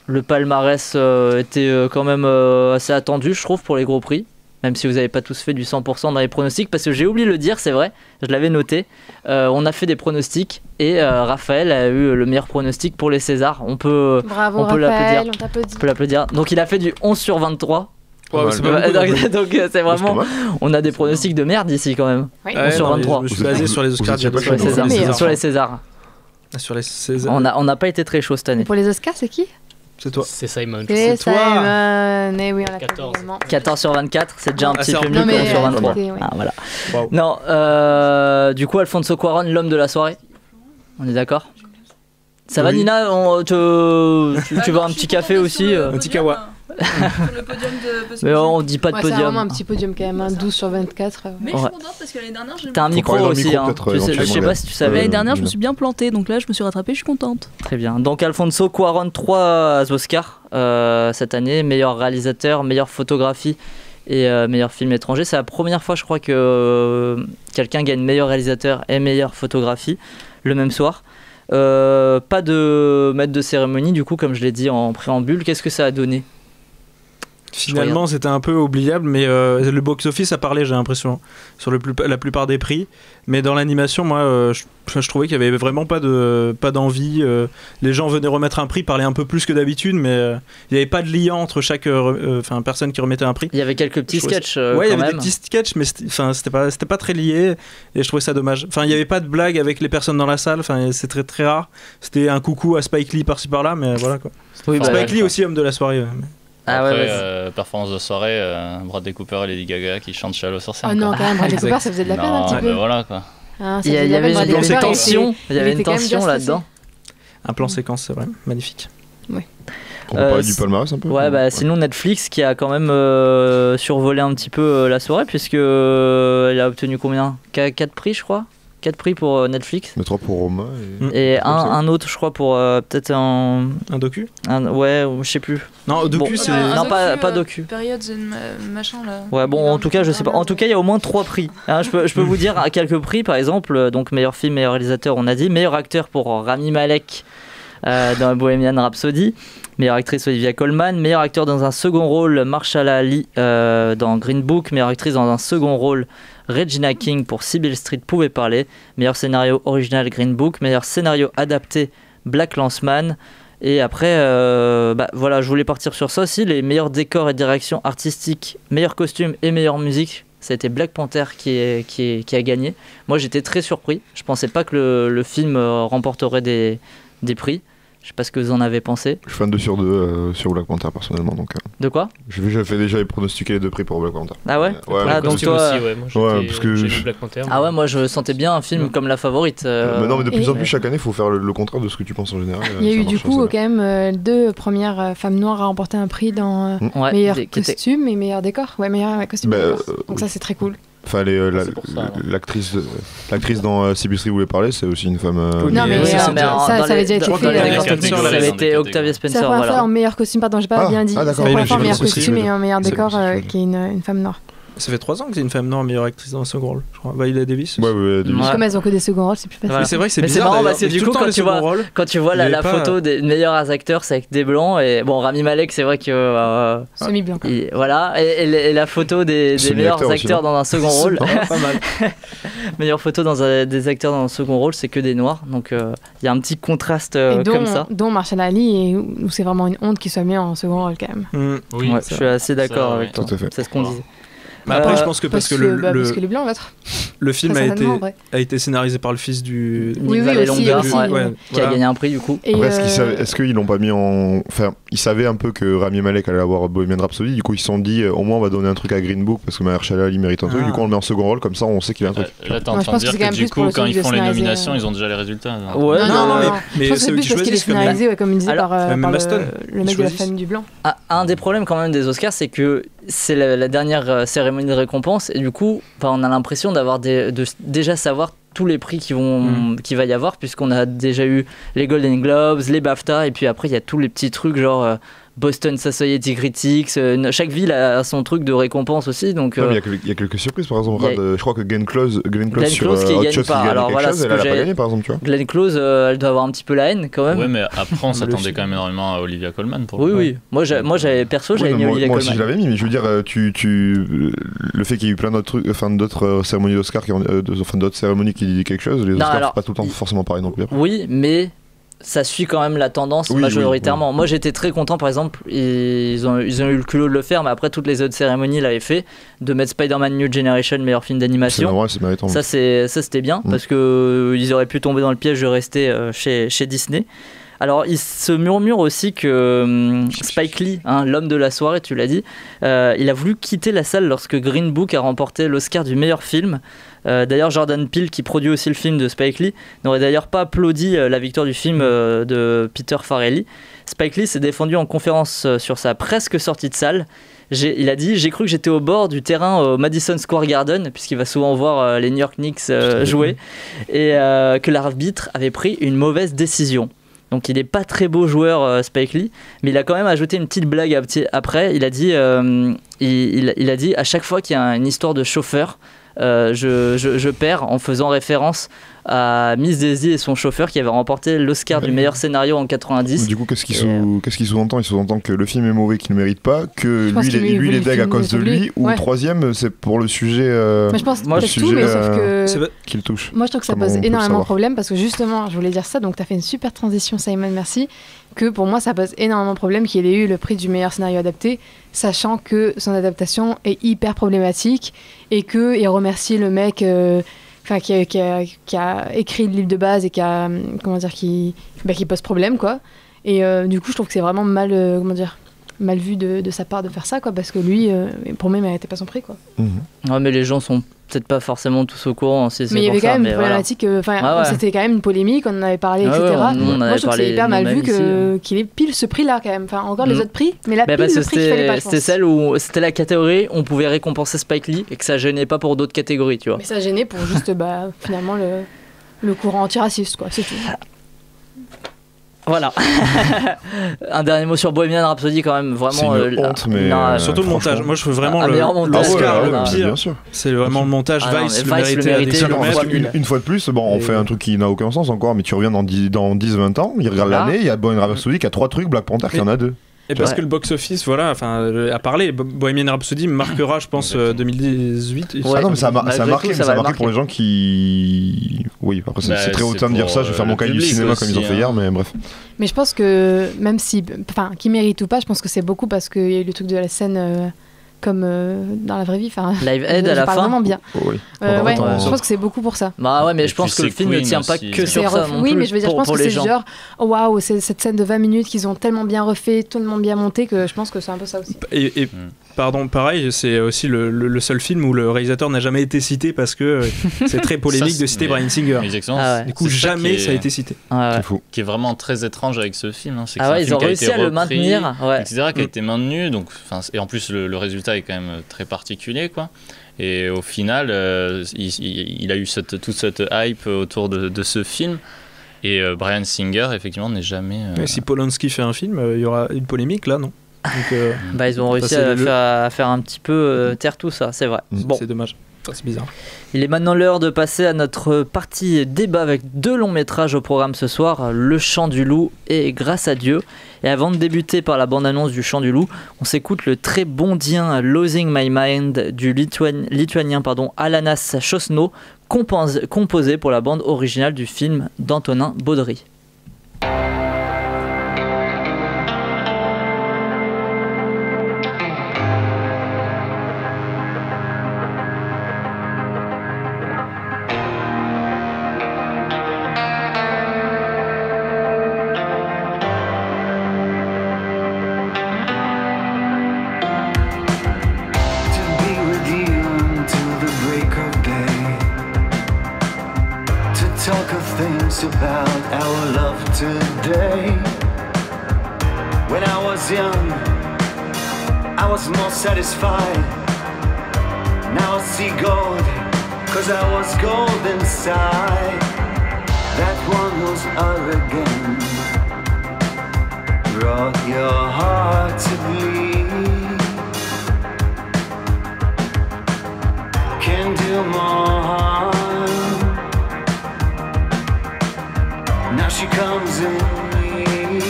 Le palmarès était quand même assez attendu, je trouve, pour les gros prix. Même si vous n'avez pas tous fait du 100% dans les pronostics. Parce que j'ai oublié de le dire, c'est vrai. Je l'avais noté. On a fait des pronostics. Et Raphaël a eu le meilleur pronostic pour les Césars. Bravo, Raphaël, on t'applaudit. On peut l'applaudir. Donc il a fait du 11 sur 23. Ouais, c'est pas beaucoup, donc c'est vraiment... On a des pronostics de merde ici quand même. Oui. 11 sur 23. Je me suis basé sur les Oscars. Sur les Césars. Sur les Césars. On n'a pas été très chaud cette année. Pour les Oscars, c'est qui? C'est toi. C'est Simon. C'est toi. Simon. Eh oui, on l'a 14. 14 sur 24, c'est déjà un petit peu mieux Non, que mais 11 sur 23. oui. Ah, voilà. Wow. Non, du coup, Alfonso Cuarón, l'homme de la soirée. On est d'accord? Ça va, Oui. Nina? Tu veux un petit café aussi? Un petit kawa. Sur le podium de... Mais on dit pas de Ouais, c'est podium. vraiment un petit podium quand même, 12 sur 24. Mais je suis contente parce que l'année dernière, j'ai... T'as un micro parler dans le aussi, micro, hein. peut-être, Je sais pas si tu savais. L'année dernière, je me suis bien plantée, donc là, je me suis rattrapée, je suis contente. Très bien. Donc Alfonso Cuarón, 3 Oscars cette année, meilleur réalisateur, meilleure photographie et meilleur film étranger. C'est la première fois, je crois, que quelqu'un gagne meilleur réalisateur et meilleure photographie le même soir. Pas de maître de cérémonie, du coup, comme je l'ai dit en préambule. Qu'est-ce que ça a donné? Finalement, c'était un peu oubliable, mais le box-office a parlé, j'ai l'impression, sur la plupart des prix. Mais dans l'animation, moi, je trouvais qu'il n'y avait vraiment pas d'envie. Les gens venaient remettre un prix, parlaient un peu plus que d'habitude, mais il n'y avait pas de lien entre chaque personne qui remettait un prix. Il y avait quelques petits sketchs. Ouais, il y avait des petits sketchs, mais c'était pas très lié, et je trouvais ça dommage. Enfin, il n'y avait pas de blague avec les personnes dans la salle, c'est très très rare. C'était un coucou à Spike Lee par-ci par-là, mais voilà quoi. Oui, Spike Lee aussi, homme de la soirée. Après, performance de soirée, Bradley Cooper et Lady Gaga qui chantent Shallow sur scène. Oh non, quand même, Bradley Cooper, ça faisait de la peine un petit peu. Mais voilà quoi. Il y avait une tension, il y avait une tension là-dedans. Un plan séquence, c'est vrai, magnifique. Oui. On peut parler du palmarès un peu. Ouais, bah sinon Netflix qui a quand même survolé un petit peu la soirée, puisque il a obtenu combien 4 prix, je crois. 4 prix pour Netflix. Mais 3 pour Roma. Et un autre, je crois, pour peut-être un docu. Ouais, je sais plus. Non, docu, c'est. Non, pas docu. Période, machin là. Ouais, bon, en tout cas, je sais pas. En tout cas, il y a au moins 3 prix. Hein, je peux vous dire quelques prix, par exemple. Donc, meilleur film, meilleur réalisateur, on a dit. Meilleur acteur pour Rami Malek dans Bohemian Rhapsody. Meilleure actrice Olivia Colman. Meilleur acteur dans un second rôle, Mahershala Ali dans Green Book. Meilleure actrice dans un second rôle, Regina King pour Sybil Street pouvait parler. Meilleur scénario original, Green Book. Meilleur scénario adapté, Black Landsman. Et après, voilà, je voulais partir sur ça aussi. Les meilleurs décors et direction artistique, meilleur costume et meilleure musique, ça a été Black Panther qui a gagné. Moi, j'étais très surpris. Je pensais pas que le film remporterait des prix. Je sais pas ce que vous en avez pensé. Je suis fan 2 sur 2 sur Black Panther personnellement. Donc, de quoi ? J'ai fait déjà pronostiquer les 2 prix pour Black Panther. Ah ouais, donc toi aussi, moi parce que j'ai vu Black Panther. Ah ouais, moi je sentais bien un film comme La Favorite. Mais non, mais de plus en plus chaque année, il faut faire le contraire de ce que tu penses en général. Il y a eu du coup quand même 2 premières femmes noires à remporter un prix dans meilleur costume et meilleur décor. Ouais, meilleur costume. Donc ça c'est très cool. Enfin, l'actrice dans Sybil Street voulait parler, c'est aussi une femme. Non, mais ça avait déjà été fait. Ça avait été Octavia Spencer. C'est la première fois en meilleur costume, pardon, j'ai pas bien dit. C'est la première fois en meilleur costume et en meilleur décor qui est une femme noire. Ça fait 3 ans que c'est une femme noire meilleure actrice dans un second rôle, je crois. Viola Davis. Ouais, Davis. Comme elles ont que des seconds rôles, c'est plus facile. Mais c'est vrai que c'est bizarre. C'est marrant parce que du coup, quand tu vois la photo des meilleurs acteurs, c'est avec des blancs. Et bon, Rami Malek, c'est vrai que. Semi-blanc. Voilà. Et la photo des meilleurs acteurs dans un second rôle. Pas mal. Meilleure photo des acteurs dans un second rôle, c'est que des noirs. Donc il y a un petit contraste comme ça. Dont Mahershala Ali, où c'est vraiment une honte qu'il soit mis en second rôle quand même. Oui, je suis assez d'accord avec toi. C'est ce qu'on disait. Mais après, je pense que parce que les blancs, l'autre. Le film a été scénarisé par le fils du Nick Vallelonga, qui a gagné un prix du coup. Après, est-ce qu'ils l'ont pas mis en. Enfin, ils savaient un peu que Rami Malek allait avoir Bohemian Rhapsody, du coup ils se sont dit au moins on va donner un truc à Green Book parce que Mahershala Ali mérite un truc, du coup on le met en second rôle, comme ça on sait qu'il a un truc. Là, t'es en train de dire que du coup, quand ils font les nominations, ils ont déjà les résultats. Ouais, non, mais je pense que c'est plus parce qu'il est scénarisé, comme il disait, par le mec de la famille du blanc. Un des problèmes quand même des Oscars, c'est que c'est la dernière cérémonie de récompense et du coup on a l'impression de déjà savoir tous les prix qu'il va y avoir, puisqu'on a déjà eu les Golden Globes, les BAFTA, et puis après il y a tous les petits trucs genre Boston Society Critics, chaque ville a son truc de récompense aussi. Donc il y a quelques surprises, par exemple. Je crois que Glenn Close sur qui Hot gagne Shots, pas. Alors voilà, elle a pas gagné, par exemple, tu vois. Glenn Close, elle doit avoir un petit peu la haine quand même. Ouais, mais après on s'attendait quand même énormément à Olivia Colman pour oui. Moi j'avais mis Olivia Colman. Moi aussi je l'avais mis, mais je veux dire, le fait qu'il y ait eu plein d'autres trucs, d'autres cérémonies d'Oscar, d'autres cérémonies qui disent quelque chose, les Oscars c'est pas tout le temps forcément pareil non plus. Oui, mais ça suit quand même la tendance majoritairement. Oui. Moi j'étais très content, par exemple, ils ont eu le culot de le faire, mais après toutes les autres cérémonies l'avaient fait, de mettre Spider-Man New Generation meilleur film d'animation. C'est normal, c'est méritant. Ça c'était bien, parce que ils auraient pu tomber dans le piège de rester chez Disney. Alors, il se murmure aussi que Spike Lee, l'homme de la soirée, tu l'as dit, il a voulu quitter la salle lorsque Green Book a remporté l'Oscar du meilleur film. D'ailleurs, Jordan Peele, qui produit aussi le film de Spike Lee, n'aurait d'ailleurs pas applaudi la victoire du film de Peter Farrelly. Spike Lee s'est défendu en conférence sur sa presque sortie de salle. Il a dit « J'ai cru que j'étais au bord du terrain au Madison Square Garden », puisqu'il va souvent voir les New York Knicks jouer, et que l'arbitre avait pris une mauvaise décision. Donc il n'est pas très beau joueur, Spike Lee, mais il a quand même ajouté une petite blague après. Il a dit, il a dit à chaque fois qu'il y a une histoire de chauffeur, je perds, en faisant référence à Miss Daisy et son chauffeur qui avait remporté l'Oscar du meilleur scénario en 90. Du coup, qu'est-ce qu'il sous-entend ? Il sous-entend que le film est mauvais, qu'il ne mérite pas, que lui il est deg à cause de lui, ou troisième, c'est pour le sujet. Mais je pense le sujet, mais sauf que qu'il touche. Moi, je trouve que ça pose énormément de problèmes parce que justement, je voulais dire ça, donc tu as fait une super transition, Simon, merci. Que pour moi, ça pose énormément de problèmes qu'il ait eu le prix du meilleur scénario adapté, sachant que son adaptation est hyper problématique et qu'il remercie le mec. Qui a écrit le livre de base et qui pose problème, quoi. Et du coup, je trouve que c'est vraiment mal mal vu de sa part de faire ça, quoi, parce que lui, pour moi, il méritait pas son prix, quoi. Ouais, mais les gens sont peut-être pas forcément tous au courant. Mais il y avait quand même une problématique, c'était quand même une polémique, on en avait parlé, etc. Moi, je trouve que c'est hyper mal vu qu'il ait pile ce prix-là, quand même. Enfin, encore les autres prix, mais là, pile le prix qu'il fallait pas, je pense. C'était celle où c'était la catégorie, on pouvait récompenser Spike Lee et que ça gênait pas pour d'autres catégories, tu vois. Mais ça gênait pour juste, finalement, le courant antiraciste, quoi, c'est tout. Voilà. Un dernier mot sur Bohemian Rhapsody, quand même, vraiment. C'est une honte, mais surtout le montage. Moi, je veux vraiment l'Oscar, le pire. Bien sûr. C'est vraiment le montage. Vice le méritait. Une fois de plus, on fait un truc qui n'a aucun sens encore, mais tu reviens dans 10-20 ans, il regarde l'année, il y a Bohemian Rhapsody qui a 3 trucs, Black Panther qui en a 2. Et parce que le box-office, a parlé. Bohemian Rhapsody marquera, je pense, 2018. Ah non, mais ça a marqué, ça a marqué pour les gens qui. Oui, après, c'est très hautain de dire ça. Je vais faire mon cahier du cinéma comme ils ont fait hier, mais bref. Mais je pense que, même si. Enfin, qui mérite ou pas, je pense que c'est beaucoup parce qu'il y a eu le truc de la scène. Comme dans la vraie vie, Live Aid à la fin. Vraiment bien. Oui. Je pense que c'est beaucoup pour ça. Bah ouais, mais je pense que le film ne tient pas que sur ça. Oui, mais je veux dire, je pense que c'est genre, waouh, c'est cette scène de 20 minutes qu'ils ont tellement bien refait, tellement bien monté que je pense que c'est un peu ça aussi. Et pardon, pareil, c'est aussi le seul film où le réalisateur n'a jamais été cité parce que c'est très polémique de citer Bryan Singer. Du coup, jamais ça a été cité. C'est fou. Qui est vraiment très étrange avec ce film. C'est que ils ont réussi à le maintenir, etc., qui a été maintenu. Et en plus, le résultat est quand même très particulier, quoi. Et au final il a eu toute cette hype autour de ce film, et Bryan Singer effectivement n'est jamais si Polanski fait un film, il y aura une polémique là, non? Donc, ils ont réussi à faire un petit peu taire tout ça, c'est vrai. Bon. C'est dommage. C'est bizarre. Il est maintenant l'heure de passer à notre partie débat avec 2 longs métrages au programme ce soir, Le Chant du Loup et Grâce à Dieu. Et avant de débuter par la bande-annonce du Chant du Loup, on s'écoute le très bondien Losing My Mind du lituanien Alanas Chosno, composé pour la bande originale du film d'Antonin Baudry. About our love today. When I was young, I was more satisfied. Now I see gold, 'cause I was gold inside. That one who's arrogant brought your heart to bleed. Can do more harm. Now she comes in me.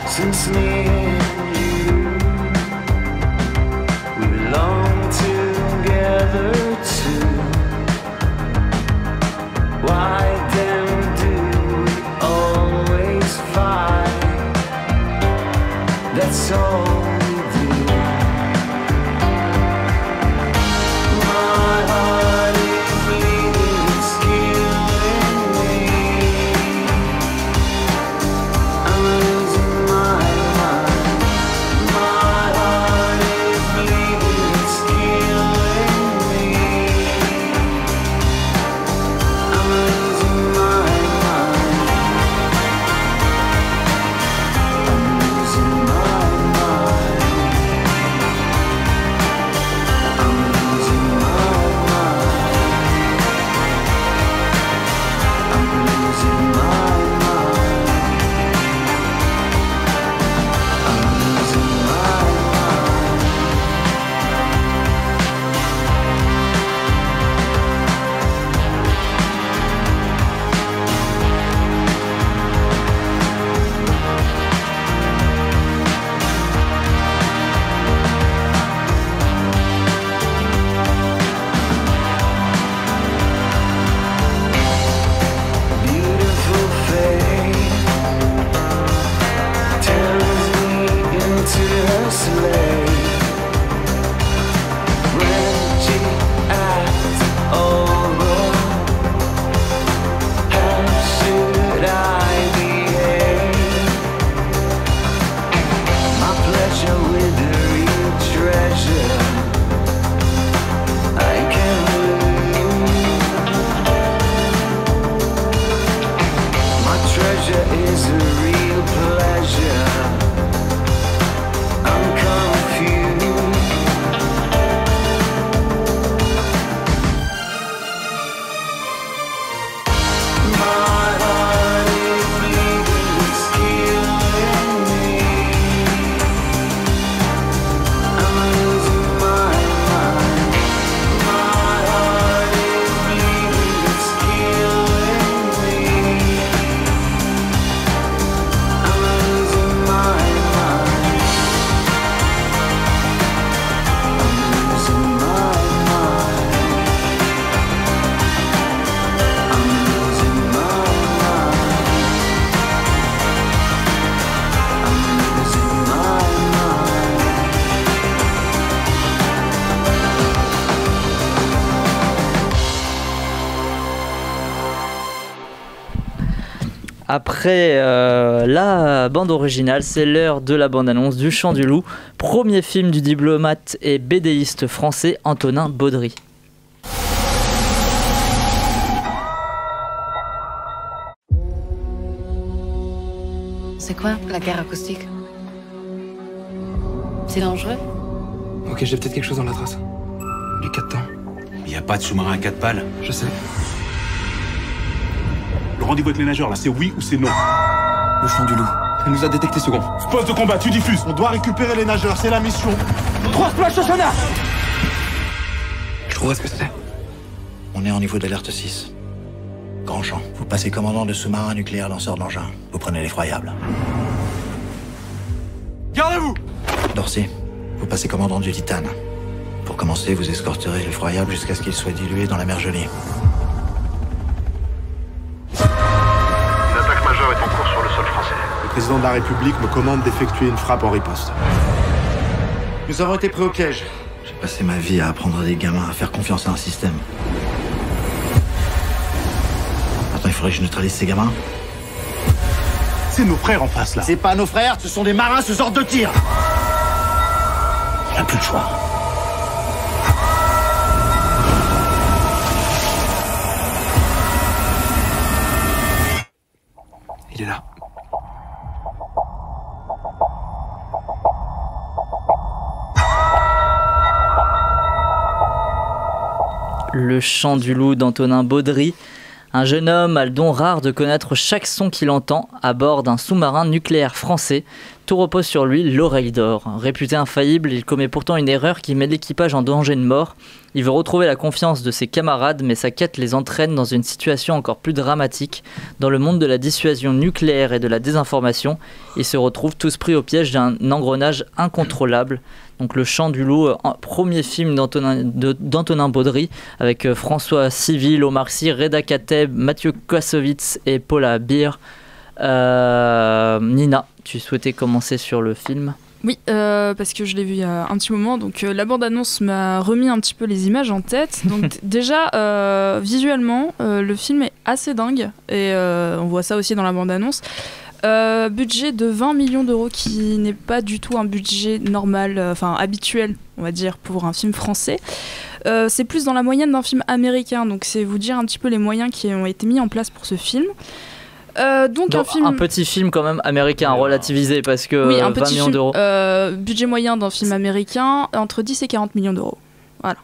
Since me and you, we belong together too. Why then do we always fight? That's all we do. My heart is bleeding, it's killing Après la bande originale, c'est l'heure de la bande-annonce du Chant du Loup, premier film du diplomate et bédéiste français Antonin Baudry. C'est quoi la guerre acoustique? C'est dangereux? Ok, j'ai peut-être quelque chose dans la trace. Du 4 temps. Il n'y a pas de sous-marin à 4 pales. Je sais. Le rendez-vous avec les nageurs, là, c'est oui ou c'est non? Le Chant du Loup. Elle nous a détecté second. Poste de combat, tu diffuses. On doit récupérer les nageurs, c'est la mission. 3 splash au sonar. Je vois ce que c'est. On est en niveau d'alerte 6. Grand champ. Vous passez commandant de sous-marin nucléaire lanceur d'engin. Vous prenez l'effroyable. Gardez-vous! Dorsey, vous passez commandant du Titane. Pour commencer, vous escorterez l'effroyable jusqu'à ce qu'il soit dilué dans la mer gelée. Une attaque majeure est en cours sur le sol français. Le président de la République me commande d'effectuer une frappe en riposte. Nous avons été pris au piège. J'ai passé ma vie à apprendre à des gamins à faire confiance à un système. Maintenant, il faudrait que je neutralise ces gamins. C'est nos frères en face, là. C'est pas nos frères, ce sont des marins sous ordre de tir. Il n'y a plus de choix. Il est là. Le Chant du Loup d'Antonin Baudry. Un jeune homme a le don rare de connaître chaque son qu'il entend à bord d'un sous-marin nucléaire français. Tout repose sur lui, l'oreille d'or. Réputé infaillible, il commet pourtant une erreur qui met l'équipage en danger de mort. Il veut retrouver la confiance de ses camarades, mais sa quête les entraîne dans une situation encore plus dramatique. Dans le monde de la dissuasion nucléaire et de la désinformation, ils se retrouvent tous pris au piège d'un engrenage incontrôlable. Donc Le Chant du Loup, premier film d'Antonin Baudry, avec François Civil, Omar Sy, Reda Kateb, Mathieu Kassovitz et Paula Beer. Nina, tu souhaitais commencer sur le film ? Oui, parce que je l'ai vu il y a un petit moment, donc la bande-annonce m'a remis un petit peu les images en tête. Donc déjà, visuellement, le film est assez dingue, et on voit ça aussi dans la bande-annonce. Budget de 20 millions d'euros, qui n'est pas du tout un budget normal, enfin habituel, on va dire, pour un film français. C'est plus dans la moyenne d'un film américain, donc c'est vous dire un petit peu les moyens qui ont été mis en place pour ce film. Donc un petit film quand même américain, relativisé, parce que oui, 20 millions d'euros. Budget moyen d'un film américain, entre 10 et 40 millions d'euros. Voilà.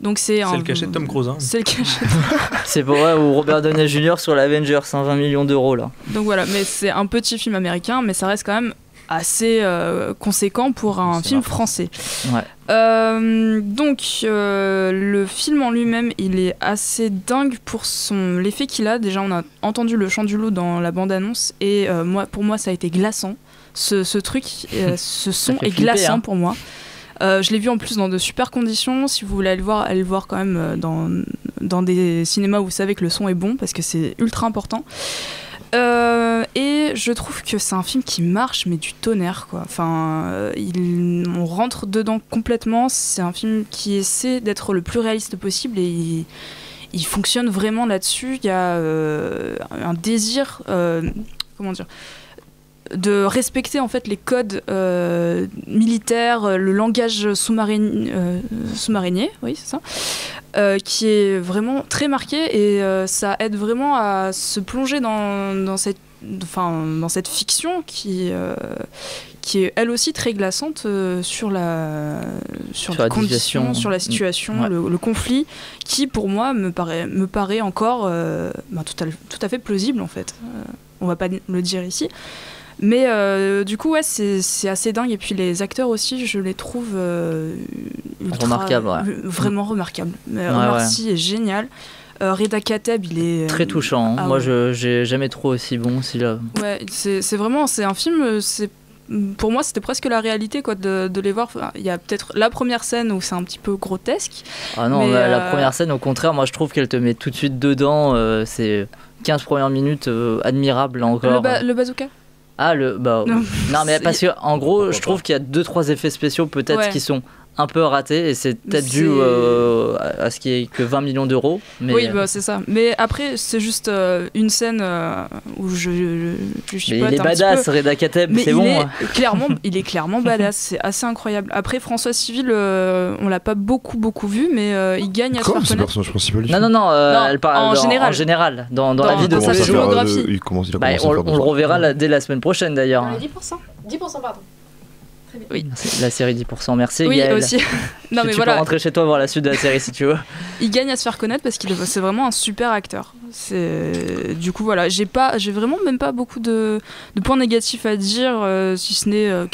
Donc c'est le cachet de Tom Cruise. Hein. C'est le cachet. C'est pour vrai, ou Robert Downey Jr. sur l'Avengers, 20 millions d'euros là. Donc voilà, mais c'est un petit film américain, mais ça reste quand même assez conséquent pour un film français. Ouais. Donc le film en lui-même, il est assez dingue pour l'effet qu'il a. Déjà, on a entendu Le Chant du Loup dans la bande-annonce, et pour moi, ça a été glaçant. Ce truc, ce son est glaçant pour moi. Je l'ai vu en plus dans de super conditions. Si vous voulez aller le voir quand même dans des cinémas où vous savez que le son est bon, parce que c'est ultra important. Et je trouve que c'est un film qui marche, mais du tonnerre, quoi. Enfin, on rentre dedans complètement. C'est un film qui essaie d'être le plus réaliste possible, et il fonctionne vraiment là-dessus. Il y a un désir, comment dire, de respecter en fait les codes militaires, le langage sous-marinier, oui c'est ça, qui est vraiment très marqué, et ça aide vraiment à se plonger dans cette fiction qui est elle aussi très glaçante sur les conditions, sur la situation, ouais. le conflit, qui pour moi me paraît encore tout à fait plausible en fait. On va pas le dire ici. Mais du coup, ouais, c'est assez dingue. Et puis les acteurs aussi, je les trouve remarquables. Ouais. Vraiment remarquables. Omar Sy est génial. Reda Kateb, il est très touchant. Moi, j'ai jamais trouvé aussi bon. Ouais, c'est vraiment, c'est un film. Pour moi, c'était presque la réalité, quoi, de les voir. Il y a peut-être la première scène où c'est un petit peu grotesque. Ah non, mais la première scène, au contraire, moi je trouve qu'elle te met tout de suite dedans. C'est 15 premières minutes admirables encore. Le bazooka. Non mais parce que en gros je trouve qu'il y a 2-3 effets spéciaux peut-être qui sont un peu raté et c'est peut-être dû à ce qu'il n'y ait que 20 millions d'euros. Mais... Oui, c'est ça. Mais après, c'est juste une scène où je chipote mais il est badass, Reda Kateb, c'est bon. Il est clairement badass, c'est assez incroyable. Après, François Civil, on l'a pas beaucoup vu, mais il gagne à se faire connaître. C'est le personnage principal du film. Non, elle parle en général, dans la vie de sa filmographie. On le reverra dès la semaine prochaine d'ailleurs. 10%, pardon. Oui, la série 10%, merci oui, Gaël. Aussi. Non, mais tu peux rentrer chez toi voir la suite de la série si tu veux. Il gagne à se faire connaître parce qu'il c'est vraiment un super acteur. Du coup voilà, j'ai vraiment même pas beaucoup de points négatifs à dire, si ce n'est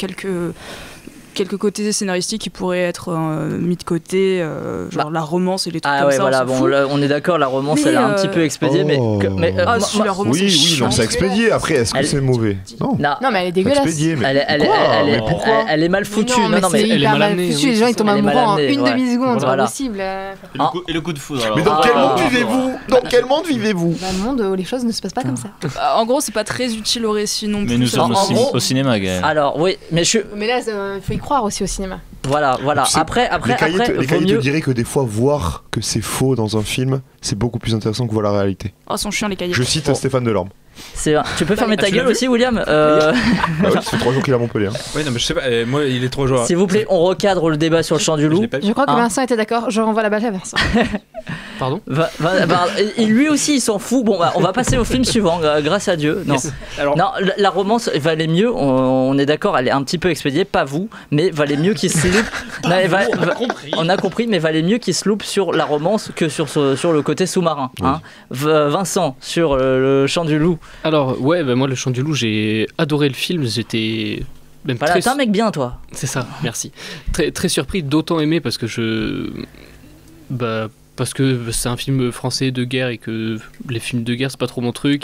quelques côtés scénaristiques qui pourraient être mis de côté, genre la romance et les trucs comme ça. Voilà, là, on est d'accord, la romance elle est un petit peu expédiée, la romance oui, non, c'est expédié. Après, est-ce que c'est mauvais? Non, mais elle est dégueulasse. Expédié, mais elle est mal foutue. Non, mais elle est mal amenée. Les gens ils tombent amoureux en une demi-seconde, c'est pas possible. Et le coup de foudre. Mais dans quel monde vivez-vous? Dans quel monde vivez-vous? Un monde où les choses ne se passent pas comme ça. En gros, c'est pas très utile au récit non plus. Mais nous sommes au cinéma, Gaël. Alors oui, mais là, il faut y croire aussi au cinéma. Voilà. Après, les cahiers te diraient que des fois, voir que c'est faux dans un film, c'est beaucoup plus intéressant que voir la réalité. Oh, sont chiants les cahiers. Je cite Stéphane Delorme. Tu peux fermer ta gueule aussi, William. Ça fait 3 jours qu'il est à Montpellier. Oui, non, mais je sais pas, moi il est trop joueur. S'il vous plaît, on recadre le débat sur le chant du loup. Je crois que Vincent était d'accord, je renvoie la balle à Vincent. Pardon et lui aussi, il s'en fout. Bon, on va passer au film suivant, grâce à Dieu. Non, yes. Alors... non, la romance valait mieux, on est d'accord, elle est un petit peu expédiée, pas vous, mais valait mieux qu'il se loupe. On a compris, mais valait mieux qu'il se loupe sur la romance que sur le côté sous-marin. Oui. Hein. Vincent, sur le chant du loup. Alors, ouais, moi, le chant du loup, j'ai adoré le film, j'étais... Même voilà, t'es un mec bien, toi. C'est ça, merci. Très, très surpris d'autant aimer parce que parce que c'est un film français de guerre et que les films de guerre c'est pas trop mon truc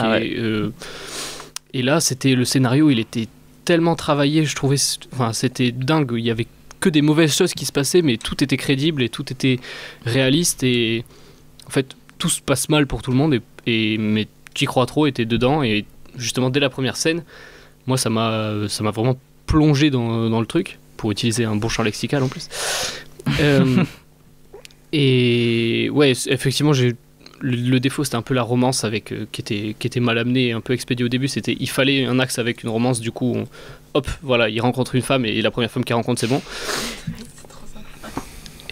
et là le scénario il était tellement travaillé, je trouvais, c'était dingue, il y avait que des mauvaises choses qui se passaient mais tout était crédible et tout était réaliste et en fait tout se passe mal pour tout le monde mais t'y crois trop et t'es dedans et justement dès la première scène moi ça m'a vraiment plongé dans le truc pour utiliser un bon champ lexical en plus. Et ouais, effectivement, le défaut c'était un peu la romance avec qui était mal amenée et un peu expédiée au début. Il fallait un axe avec une romance, du coup, voilà, il rencontre une femme et la première femme qu'il rencontre c'est bon.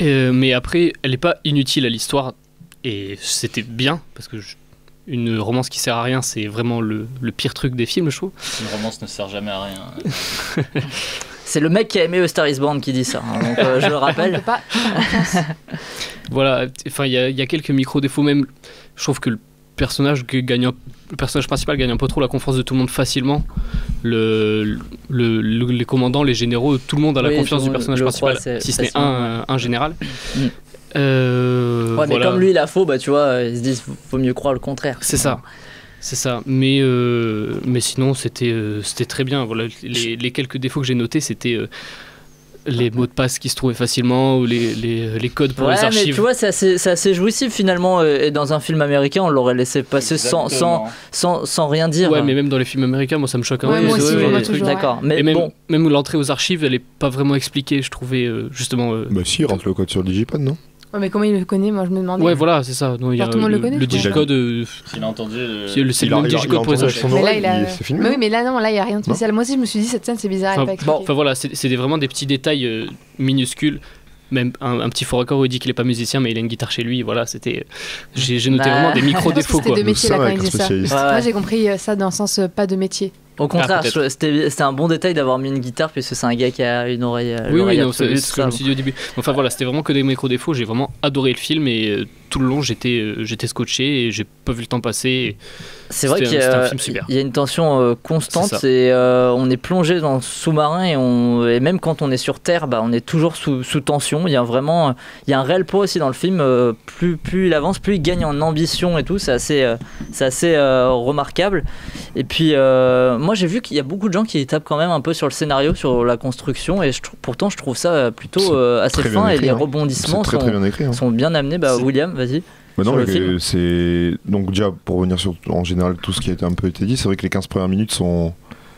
Mais après, elle n'est pas inutile à l'histoire et c'était bien parce que une romance qui sert à rien, c'est vraiment le pire truc des films, je trouve. Une romance ne sert jamais à rien. C'est le mec qui a aimé A Star Is Born qui dit ça, hein, donc je le rappelle. Voilà, enfin il y a quelques micro-défauts même. Je trouve que le personnage principal gagne un peu trop la confiance de tout le monde facilement. Les commandants, les généraux, tout le monde a la confiance du personnage principal, si ce n'est un général. Ouais, mais comme lui il a faux, tu vois, ils se disent faut mieux croire le contraire. C'est ça, mais sinon c'était très bien. Voilà, les quelques défauts que j'ai notés, c'était les mots de passe qui se trouvaient facilement ou les codes pour les archives. Mais tu vois, c'est assez jouissif finalement. Et dans un film américain, on l'aurait laissé passer sans rien dire. Ouais, mais même dans les films américains, moi ça me choque un peu. Moi aussi, d'accord. Mais même l'entrée aux archives, elle est pas vraiment expliquée, je trouvais justement. Bah si, il rentre le code sur le digipad, non? Ouais, mais comment il le connaît, moi je me demandais. Ouais, voilà, c'est ça. Tout le monde le connaît. Le digicode. S'il a entendu. C'est le même digicode pour les archives. Mais là, oui, mais là, non, là, il n'y a rien de spécial. Moi aussi, je me suis dit, cette scène, c'est bizarre. Enfin voilà, c'est vraiment des petits détails minuscules. Même un petit faux raccord où il dit qu'il est pas musicien, mais il a une guitare chez lui. Voilà, j'ai noté vraiment des micro-défauts. C'était de métier là quand il disait ça. Moi, j'ai compris ça dans le sens pas de métier. Au contraire, c'était un bon détail d'avoir mis une guitare puisque c'est un gars qui a une oreille. Oui, non, c'est ce que je me suis dit au début. Enfin voilà, c'était vraiment que des micro-défauts. J'ai vraiment adoré le film et tout le long j'étais scotché et j'ai pas vu le temps passer. C'est vrai qu'il y a une tension constante et on est plongé dans le sous-marin et même quand on est sur Terre, on est toujours sous tension. Il y a un réel poids aussi dans le film. Plus il avance, plus il gagne en ambition et tout. C'est assez remarquable. Et puis moi j'ai vu qu'il y a beaucoup de gens qui tapent quand même un peu sur le scénario, sur la construction et pourtant je trouve ça plutôt assez fin et les rebondissements sont bien amenés. William, vas-y. Non, mais c'est donc déjà pour revenir sur en général tout ce qui a été un peu été dit, c'est vrai que les 15 premières minutes sont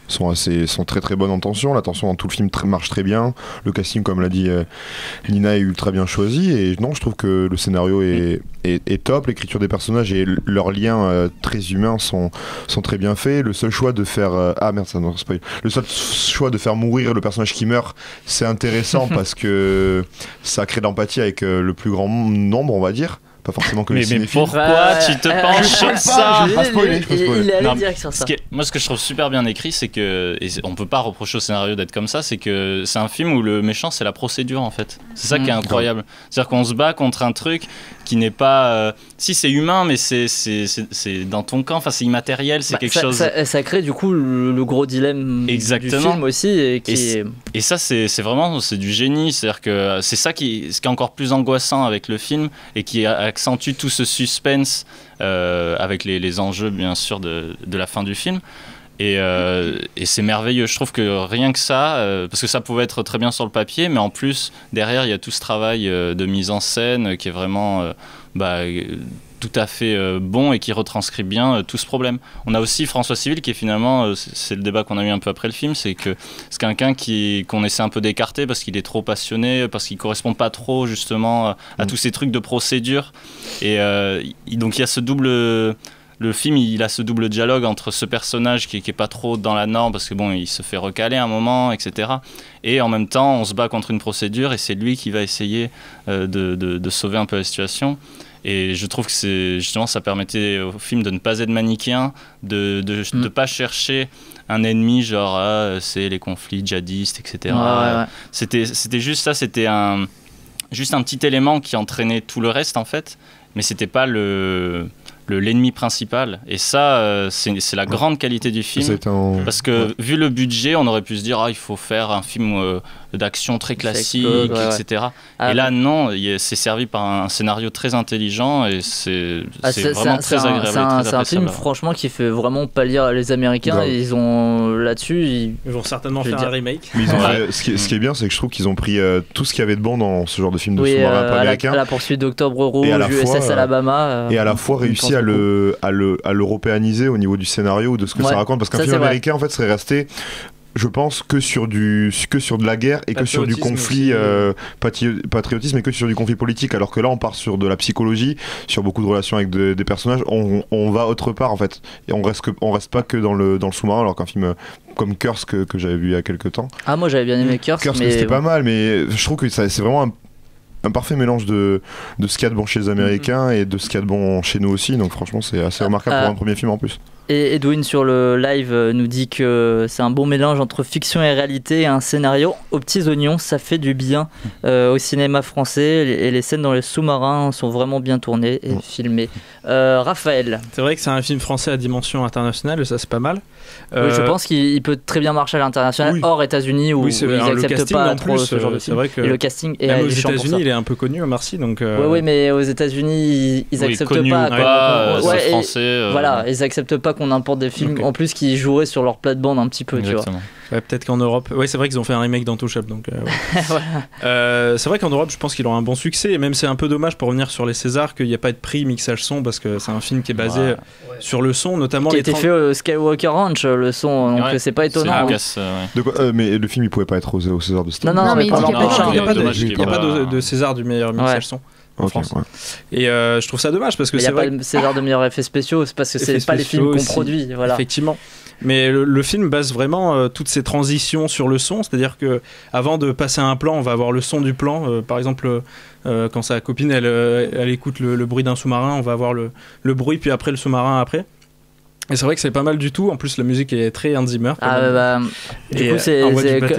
sont très très bonnes en tension. La tension dans tout le film marche très bien. Le casting, comme l'a dit Nina, est ultra bien choisi. Et non, je trouve que le scénario est top. L'écriture des personnages et leurs liens très humains sont très bien faits. Le seul choix de faire le seul choix de faire mourir le personnage qui meurt, c'est intéressant parce que ça crée de l'empathie avec le plus grand nombre, on va dire. Pas forcément que les cinéphiles. Mais pourquoi tu te penches sur ça? Il est allé direct sur ça. Moi, ce que je trouve super bien écrit, c'est que, et on peut pas reprocher au scénario d'être comme ça, c'est que c'est un film où le méchant, c'est la procédure, en fait. C'est ça qui est incroyable. C'est-à-dire qu'on se bat contre un truc qui n'est pas... si, c'est humain, mais c'est dans ton camp, enfin, c'est immatériel, c'est quelque chose... Ça crée, du coup, le gros dilemme du film aussi. Et ça, c'est vraiment du génie. C'est-à-dire que c'est ça ce qui est encore plus angoissant avec le film et qui accentue tout ce suspense avec les enjeux, bien sûr, de la fin du film. Et c'est merveilleux. Je trouve que rien que ça, parce que ça pouvait être très bien sur le papier, mais en plus, derrière, il y a tout ce travail de mise en scène qui est vraiment tout à fait bon et qui retranscrit bien tout ce problème. On a aussi François Civil qui est finalement, c'est le débat qu'on a eu un peu après le film, c'est que c'est quelqu'un qu'on essaie un peu d'écarter parce qu'il est trop passionné, parce qu'il correspond pas trop justement à tous ces trucs de procédure. Et donc il y a ce double... Le film, il a ce double dialogue entre ce personnage qui est pas trop dans la norme parce que bon, il se fait recaler à un moment, etc. Et en même temps, on se bat contre une procédure et c'est lui qui va essayer de sauver un peu la situation. Et je trouve que justement, ça permettait au film de ne pas être manichéen, de pas chercher un ennemi genre c'est les conflits djihadistes, etc. Ouais. C'était juste ça, c'était juste un petit élément qui entraînait tout le reste en fait, mais c'était pas l'ennemi principal. Et ça, c'est la grande qualité du film. Parce que vu le budget, on aurait pu se dire il faut faire un film d'action très classique, etc. Et là, non, c'est servi par un scénario très intelligent et c'est vraiment très agréable. C'est un film, franchement, qui fait vraiment pâlir les Américains. Et ils ont là-dessus, ils vont certainement faire un remake. Mais ce qui est bien, c'est que je trouve qu'ils ont pris tout ce qu'il y avait de bon dans ce genre de film de sous-marin américain. À la poursuite d'Octobre Rouge, USS Alabama. Et à la fois réussi à l'européaniser au niveau du scénario ou de ce que ça raconte, parce qu'un film américain en fait serait resté, je pense, que sur de la guerre et que sur du conflit patriotisme et que sur du conflit politique, alors que là on part sur de la psychologie, sur beaucoup de relations avec des personnages, on va autre part en fait, et on reste pas que dans le sous-marin, alors qu'un film comme Curse que j'avais vu il y a quelques temps. Moi j'avais bien aimé Curse, mais c'était pas mal, mais je trouve que c'est vraiment un parfait mélange de ce qu'il y a de bon chez les Américains et de ce qu'il y a de bon chez nous aussi, donc franchement c'est assez remarquable pour un premier film en plus. Et Edwin sur le live nous dit que c'est un bon mélange entre fiction et réalité, et un scénario aux petits oignons, ça fait du bien au cinéma français, et les scènes dans les sous-marins sont vraiment bien tournées et filmées. Raphaël. C'est vrai que c'est un film français à dimension internationale, et ça c'est pas mal. Oui, je pense qu'il peut très bien marcher à l'international, hors États-Unis où ils n'acceptent pas trop ce genre de film. Vrai que et le casting est même aux États-Unis, il est un peu connu, merci. Donc oui, mais aux États-Unis, ils acceptent pas. C'est français. Voilà, ils acceptent pas qu'on importe des films en plus qui joueraient sur leur plate-bande un petit peu, tu vois. Peut-être qu'en Europe, c'est vrai qu'ils ont fait un remake d'Intouchable, donc voilà. C'est vrai qu'en Europe, je pense qu'ils auront un bon succès, et même c'est un peu dommage, pour revenir sur les Césars, qu'il n'y a pas de prix mixage son, parce que c'est un film qui est basé sur le son, notamment qui a été fait au Skywalker Ranch, le son, donc c'est pas étonnant. Mais le film il pouvait pas être au César de Star. Non, mais il n'y a pas de César du meilleur mixage son en France. Et je trouve ça dommage, parce que c'est vrai. Il n'y a pas le César de meilleurs effets spéciaux, c'est parce que c'est pas les films qu'on produit. Voilà. Effectivement. Mais le film base vraiment toutes ces transitions sur le son, c'est-à-dire que avant de passer à un plan, on va avoir le son du plan. Par exemple, quand sa copine elle écoute le bruit d'un sous-marin, on va avoir le bruit, puis après le sous-marin après. Et c'est vrai que c'est pas mal du tout. En plus, la musique est très Hans Zimmer. Du coup,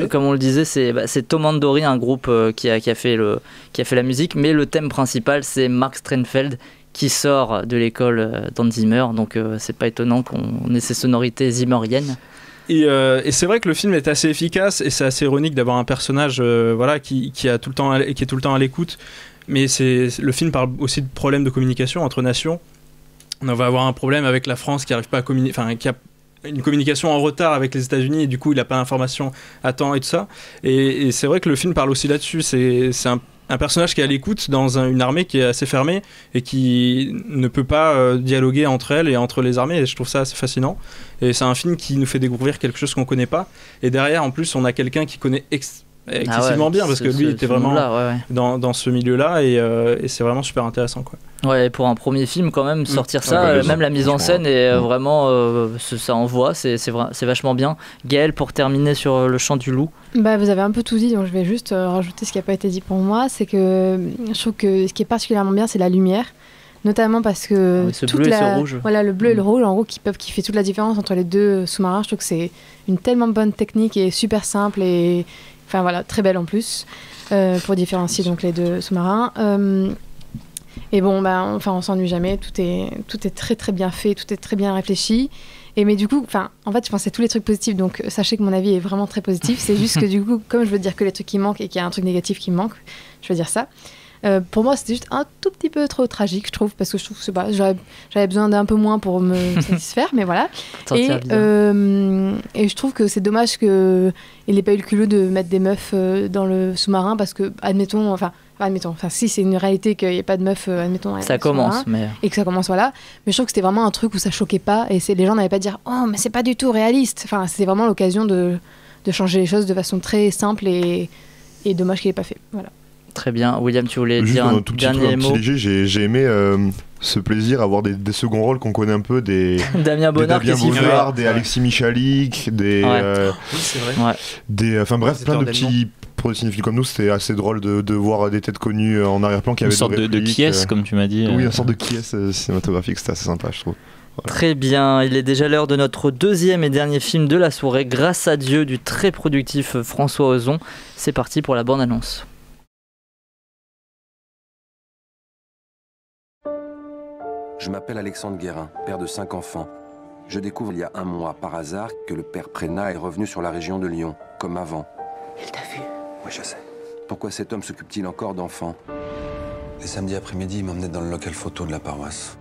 comme on le disait, c'est Tom Andori, un groupe qui a fait la musique, mais le thème principal, c'est Mark Strenfeld, qui sort de l'école d'Hans Zimmer, donc c'est pas étonnant qu'on ait ces sonorités zimmeriennes. Et c'est vrai que le film est assez efficace, et c'est assez ironique d'avoir un personnage qui est tout le temps à l'écoute, mais le film parle aussi de problèmes de communication entre nations. On va avoir un problème avec la France qui n'arrive pas à communiquer, qui a une communication en retard avec les États-Unis, et du coup il n'a pas l'information à temps et tout ça. Et c'est vrai que le film parle aussi là-dessus. C'est un personnage qui est à l'écoute dans une armée qui est assez fermée et qui ne peut pas dialoguer entre elle et entre les armées, et je trouve ça assez fascinant. Et c'est un film qui nous fait découvrir quelque chose qu'on connaît pas, et derrière en plus on a quelqu'un qui connaît excessivement bien, parce que lui était vraiment dans ce milieu-là, et c'est vraiment super intéressant, quoi. Ouais, pour un premier film quand même, sortir ça, même la mise en scène est vraiment, ça envoie, c'est vachement bien. Gaëlle, pour terminer sur Le Chant du Loup. Vous avez un peu tout dit, donc je vais juste rajouter ce qui n'a pas été dit pour moi, c'est que je trouve que ce qui est particulièrement bien, c'est la lumière. Notamment parce que le bleu et le rouge, en gros, qui fait toute la différence entre les deux sous-marins. Je trouve que c'est une tellement bonne technique et super simple, et enfin voilà, très belle en plus, pour différencier donc les deux sous-marins. Et bon, on s'ennuie jamais, tout est très très bien fait, tout est très bien réfléchi. Mais du coup, en fait, je pensais tous les trucs positifs, donc sachez que mon avis est vraiment très positif. C'est juste que du coup, comme je veux dire que les trucs qui manquent et qu'il y a un truc négatif qui me manque, je veux dire ça. Pour moi, c'était juste un tout petit peu trop tragique, je trouve, parce que je trouve que j'avais besoin d'un peu moins pour me satisfaire, mais voilà. Et je trouve que c'est dommage qu'il n'ait pas eu le culot de mettre des meufs dans le sous-marin, parce que, admettons, si c'est une réalité qu'il n'y ait pas de meufs, admettons, ça commence, et que ça commence, voilà. Mais je trouve que c'était vraiment un truc où ça choquait pas, et les gens n'avaient pas à dire « Oh, mais c'est pas du tout réaliste !» Enfin, c'était vraiment l'occasion de changer les choses de façon très simple, et dommage qu'il n'ait pas fait, voilà. Très bien. William, tu voulais dire un dernier mot? J'ai aimé ce plaisir à voir des seconds rôles qu'on connaît un peu, des Damien Bonnard, des Alexis Michalik, des oui, c'est vrai. Enfin bref, plein de petits, pour des cinéphiles comme nous, c'était assez drôle de voir des têtes connues en arrière-plan qui avaient une sorte de qui-est, comme tu m'as dit. Oui, une sorte de qui-est cinématographique, c'était assez sympa, je trouve. Voilà. Très bien, il est déjà l'heure de notre deuxième et dernier film de la soirée, Grâce à Dieu, du très productif François Ozon. C'est parti pour la bande-annonce. Je m'appelle Alexandre Guérin, père de 5 enfants. Je découvre il y a un mois, par hasard, que le père Prénat est revenu sur la région de Lyon, comme avant. Il t'a vu? Oui, je sais. Pourquoi cet homme s'occupe-t-il encore d'enfants? Les samedis après-midi, il m'emmenait dans le local photo de la paroisse.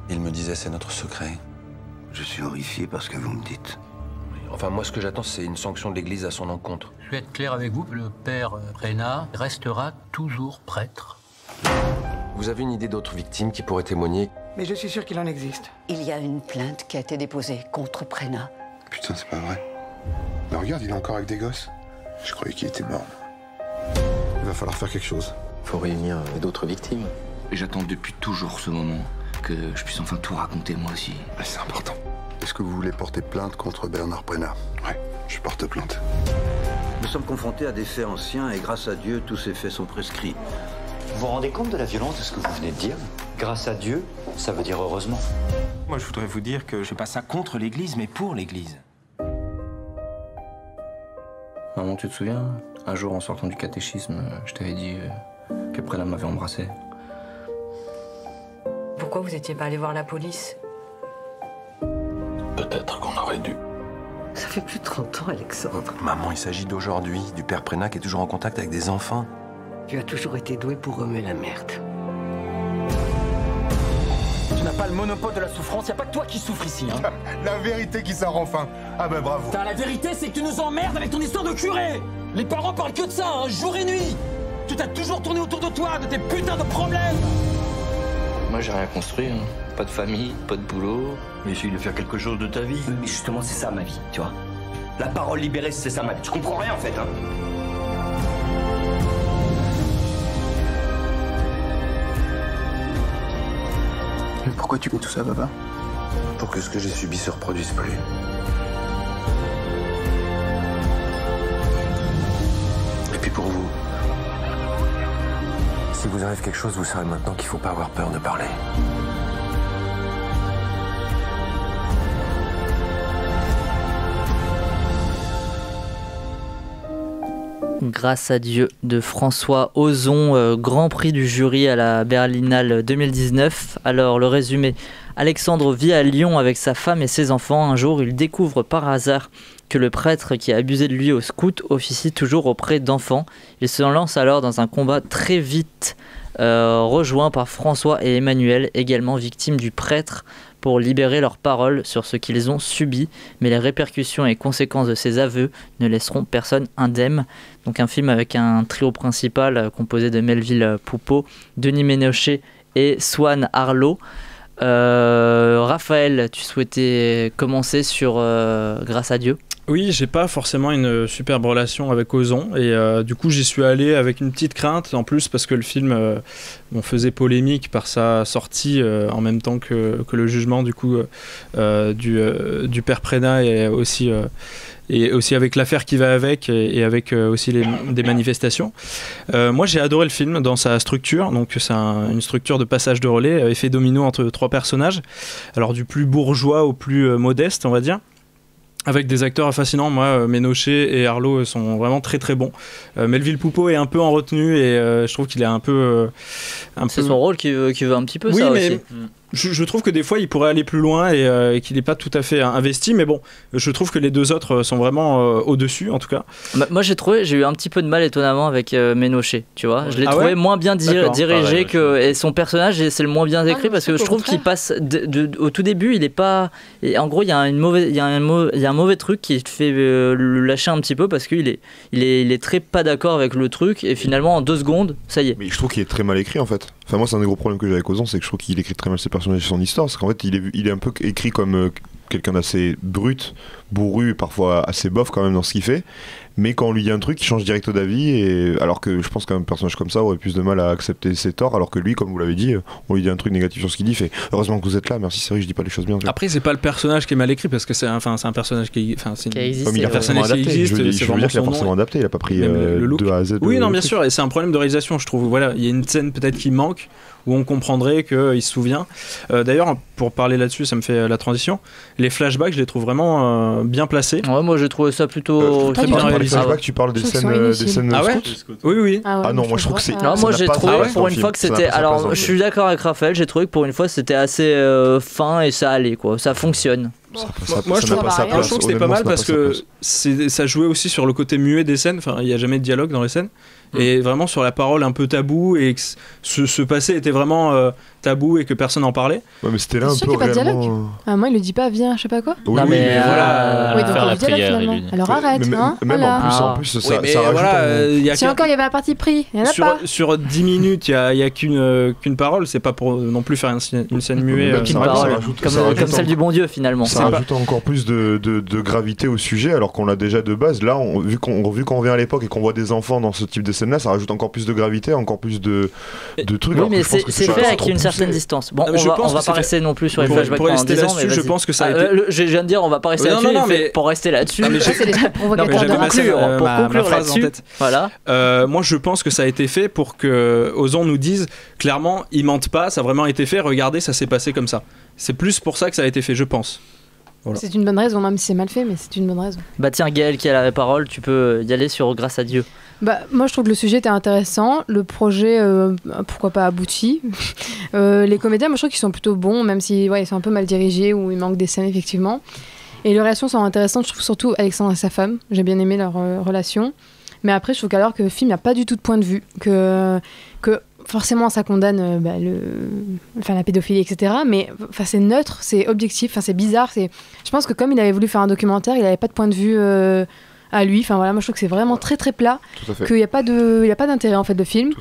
Il me disait, c'est notre secret. Je suis horrifié par ce que vous me dites. Enfin, moi, ce que j'attends, c'est une sanction de l'Église à son encontre. Je vais être clair avec vous, le père Prénat restera toujours prêtre. Vous avez une idée d'autres victimes qui pourraient témoigner? Mais je suis sûr qu'il en existe. Il y a une plainte qui a été déposée contre Prénat. Putain, c'est pas vrai. Mais regarde, il est encore avec des gosses. Je croyais qu'il était mort. Il va falloir faire quelque chose. Faut réunir d'autres victimes. Et j'attends depuis toujours ce moment, que je puisse enfin tout raconter moi aussi. Mais c'est important. Est-ce que vous voulez porter plainte contre Bernard Prénat? Ouais, je porte plainte. Nous sommes confrontés à des faits anciens et grâce à Dieu, tous ces faits sont prescrits. Vous vous rendez compte de la violence de ce que vous venez de dire? Grâce à Dieu, ça veut dire heureusement. Moi, je voudrais vous dire que je fais pas ça contre l'Église, mais pour l'Église. Maman, tu te souviens? Un jour, en sortant du catéchisme, je t'avais dit que Prénat m'avait embrassé. Pourquoi vous étiez pas allé voir la police? Peut-être qu'on aurait dû. Ça fait plus de 30 ans, Alexandre. Maman, il s'agit d'aujourd'hui, du père Prénat qui est toujours en contact avec des enfants. Tu as toujours été doué pour remuer la merde. Tu n'as pas le monopole de la souffrance, y a pas que toi qui souffres ici, hein. La vérité qui sort enfin. Ah ben bravo. La vérité, c'est que tu nous emmerdes avec ton histoire de curé. Les parents parlent que de ça, hein, jour et nuit. Tu t'as toujours tourné autour de toi, de tes putains de problèmes. Moi, j'ai rien construit, hein. Pas de famille, pas de boulot. Mais essaye de faire quelque chose de ta vie. Mais justement, c'est ça ma vie, tu vois. La parole libérée, c'est ça ma vie. Tu comprends rien en fait, hein. Mais pourquoi tu fais tout ça, papa? Pour que ce que j'ai subi se reproduise plus. Et puis pour vous. Si vous arrive quelque chose, vous saurez maintenant qu'il faut pas avoir peur de parler. Grâce à Dieu de François Ozon, grand prix du jury à la Berlinale 2019. Alors le résumé, Alexandre vit à Lyon avec sa femme et ses enfants. Un jour, il découvre par hasard que le prêtre qui a abusé de lui au scout officie toujours auprès d'enfants. Il se lance alors dans un combat très vite rejoints par François et Emmanuel, également victimes du prêtre, pour libérer leurs paroles sur ce qu'ils ont subi, mais les répercussions et conséquences de ces aveux ne laisseront personne indemne. Donc un film avec un trio principal composé de Melville Poupeau, Denis Ménochet et Swan Arlo. Raphaël, tu souhaitais commencer sur Grâce à Dieu? Oui, j'ai pas forcément une superbe relation avec Ozon et du coup j'y suis allé avec une petite crainte en plus parce que le film faisait polémique par sa sortie en même temps que le jugement du coup du père Prénat et aussi avec l'affaire qui va avec et avec aussi des manifestations. Moi j'ai adoré le film dans sa structure, donc c'est une structure de passage de relais, effet domino entre 3 personnages, alors du plus bourgeois au plus modeste on va dire, avec des acteurs fascinants. Moi, Ménochet et Arlo sont vraiment très très bons. Melville Poupeau est un peu en retenue et je trouve qu'il est un peu... C'est son rôle qui veut un petit peu oui, ça mais aussi. Je trouve que des fois il pourrait aller plus loin et qu'il n'est pas tout à fait investi, mais bon, je trouve que les 2 autres sont vraiment au-dessus en tout cas. Moi j'ai eu un petit peu de mal étonnamment avec Ménochet, tu vois. Je l'ai trouvé moins bien dirigé et son personnage c'est le moins bien écrit parce que je trouve qu'il passe au tout début il est pas... Et en gros il y a un mauvais truc qui te fait le lâcher un petit peu parce qu'il est très pas d'accord avec le truc et finalement en 2 secondes ça y est. Mais je trouve qu'il est très mal écrit en fait. Enfin moi c'est un des gros problèmes que j'ai avec Ozon, c'est que je trouve qu'il écrit très mal ses personnages et son histoire, parce qu'en fait il est un peu écrit comme quelqu'un d'assez brut, bourru, parfois assez bof quand même dans ce qu'il fait, mais quand on lui dit un truc il change direct d'avis, et alors que je pense qu'un personnage comme ça aurait plus de mal à accepter ses torts, alors que lui, comme vous l'avez dit, on lui dit un truc négatif sur ce qu'il dit, il fait heureusement que vous êtes là, merci, c'est vrai que je dis pas les choses bien. Après c'est pas le personnage qui est mal écrit parce que c'est un personnage qui existe, il a forcément adapté, je veux dire qu'il a forcément adapté, il a pas pris le look de A à Z. Oui non bien sûr, et c'est un problème de réalisation je trouve, voilà, il y a une scène peut-être qui manque où on comprendrait qu'il se souvient. D'ailleurs, pour parler là-dessus, ça me fait la transition. Les flashbacks, je les trouve vraiment bien placés. Ouais, moi j'ai trouvé ça plutôt très bien réalisé. Tu parles des scènes scouts. Oui. Ah non, moi je trouve que c'est... Non, moi j'ai trouvé pour une fois que c'était... Alors, je suis d'accord avec Raphaël, j'ai trouvé que pour une fois c'était assez fin et ça allait, quoi. Ça fonctionne. Moi je trouve que c'était pas mal parce que ça jouait aussi sur le côté muet des scènes, enfin il n'y a jamais de dialogue dans les scènes, et vraiment sur la parole un peu tabou, et que ce passé était vraiment tabou et que personne n'en parlait. Ouais mais c'était là un peu réellement... Pas de dialogue. Moi il le dit pas, viens, je sais pas quoi. Oui, non, mais voilà. Oui, donc faire la prière, finalement. Alors arrête, hein. Même voilà. en plus ça rajoute... Si encore il y avait la partie prix, il y en a pas. Sur 10 minutes, il y a qu'une parole, c'est pas pour non plus faire une scène muette. Comme celle du bon Dieu finalement. Ça rajoute encore plus de gravité au sujet, alors qu'on l'a déjà de base. Là, vu qu'on revient à l'époque et qu'on voit des enfants dans ce type de scène-là, ça rajoute encore plus de gravité, encore plus de trucs. Oui, mais c'est fait avec une certaine distance. Bon, on va pas rester non plus sur les flashbacks pendant 10 ans, mais je pense que ça a été... Je viens de dire, on va pas rester là-dessus, mais pour rester là-dessus. Pour conclure là-dessus, voilà. Moi, je pense que ça a été fait pour que Ozon nous dise clairement, ils mentent pas, ça a vraiment été fait, regardez, ça s'est passé comme ça. C'est plus pour ça que ça a été fait, je pense. Voilà. C'est une bonne raison, même si c'est mal fait, mais c'est une bonne raison. Bah tiens, Gaël qui a la parole, tu peux y aller sur Grâce à Dieu. Bah, moi je trouve que le sujet était intéressant, le projet pourquoi pas abouti. Les comédiens, moi je trouve qu'ils sont plutôt bons, même si ils sont un peu mal dirigés ou il manque des scènes effectivement. Et les relations sont intéressantes, je trouve surtout Alexandre et sa femme, j'ai bien aimé leur relation. Mais après je trouve qu'alors que le film n'a pas du tout de point de vue, que forcément ça condamne la pédophilie, etc. Mais c'est neutre, c'est objectif, c'est bizarre. Je pense que comme il avait voulu faire un documentaire, il n'avait pas de point de vue à lui. Enfin voilà, moi je trouve que c'est vraiment très très plat, qu'il n'y a pas d'intérêt en fait de film,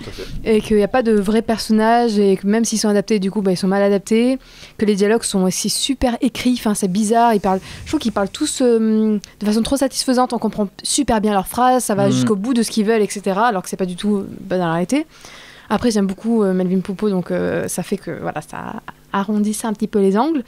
et qu'il n'y a pas de vrais personnages, et que même s'ils sont adaptés, du coup ils sont mal adaptés, que les dialogues sont aussi super écrits. Enfin c'est bizarre, je trouve qu'ils parlent tous de façon trop satisfaisante, on comprend super bien leurs phrases, ça va jusqu'au bout de ce qu'ils veulent, etc. Alors que c'est pas du tout dans la réalité. Après, j'aime beaucoup Melville Poupeau, donc ça fait que voilà, ça arrondit ça un petit peu les angles.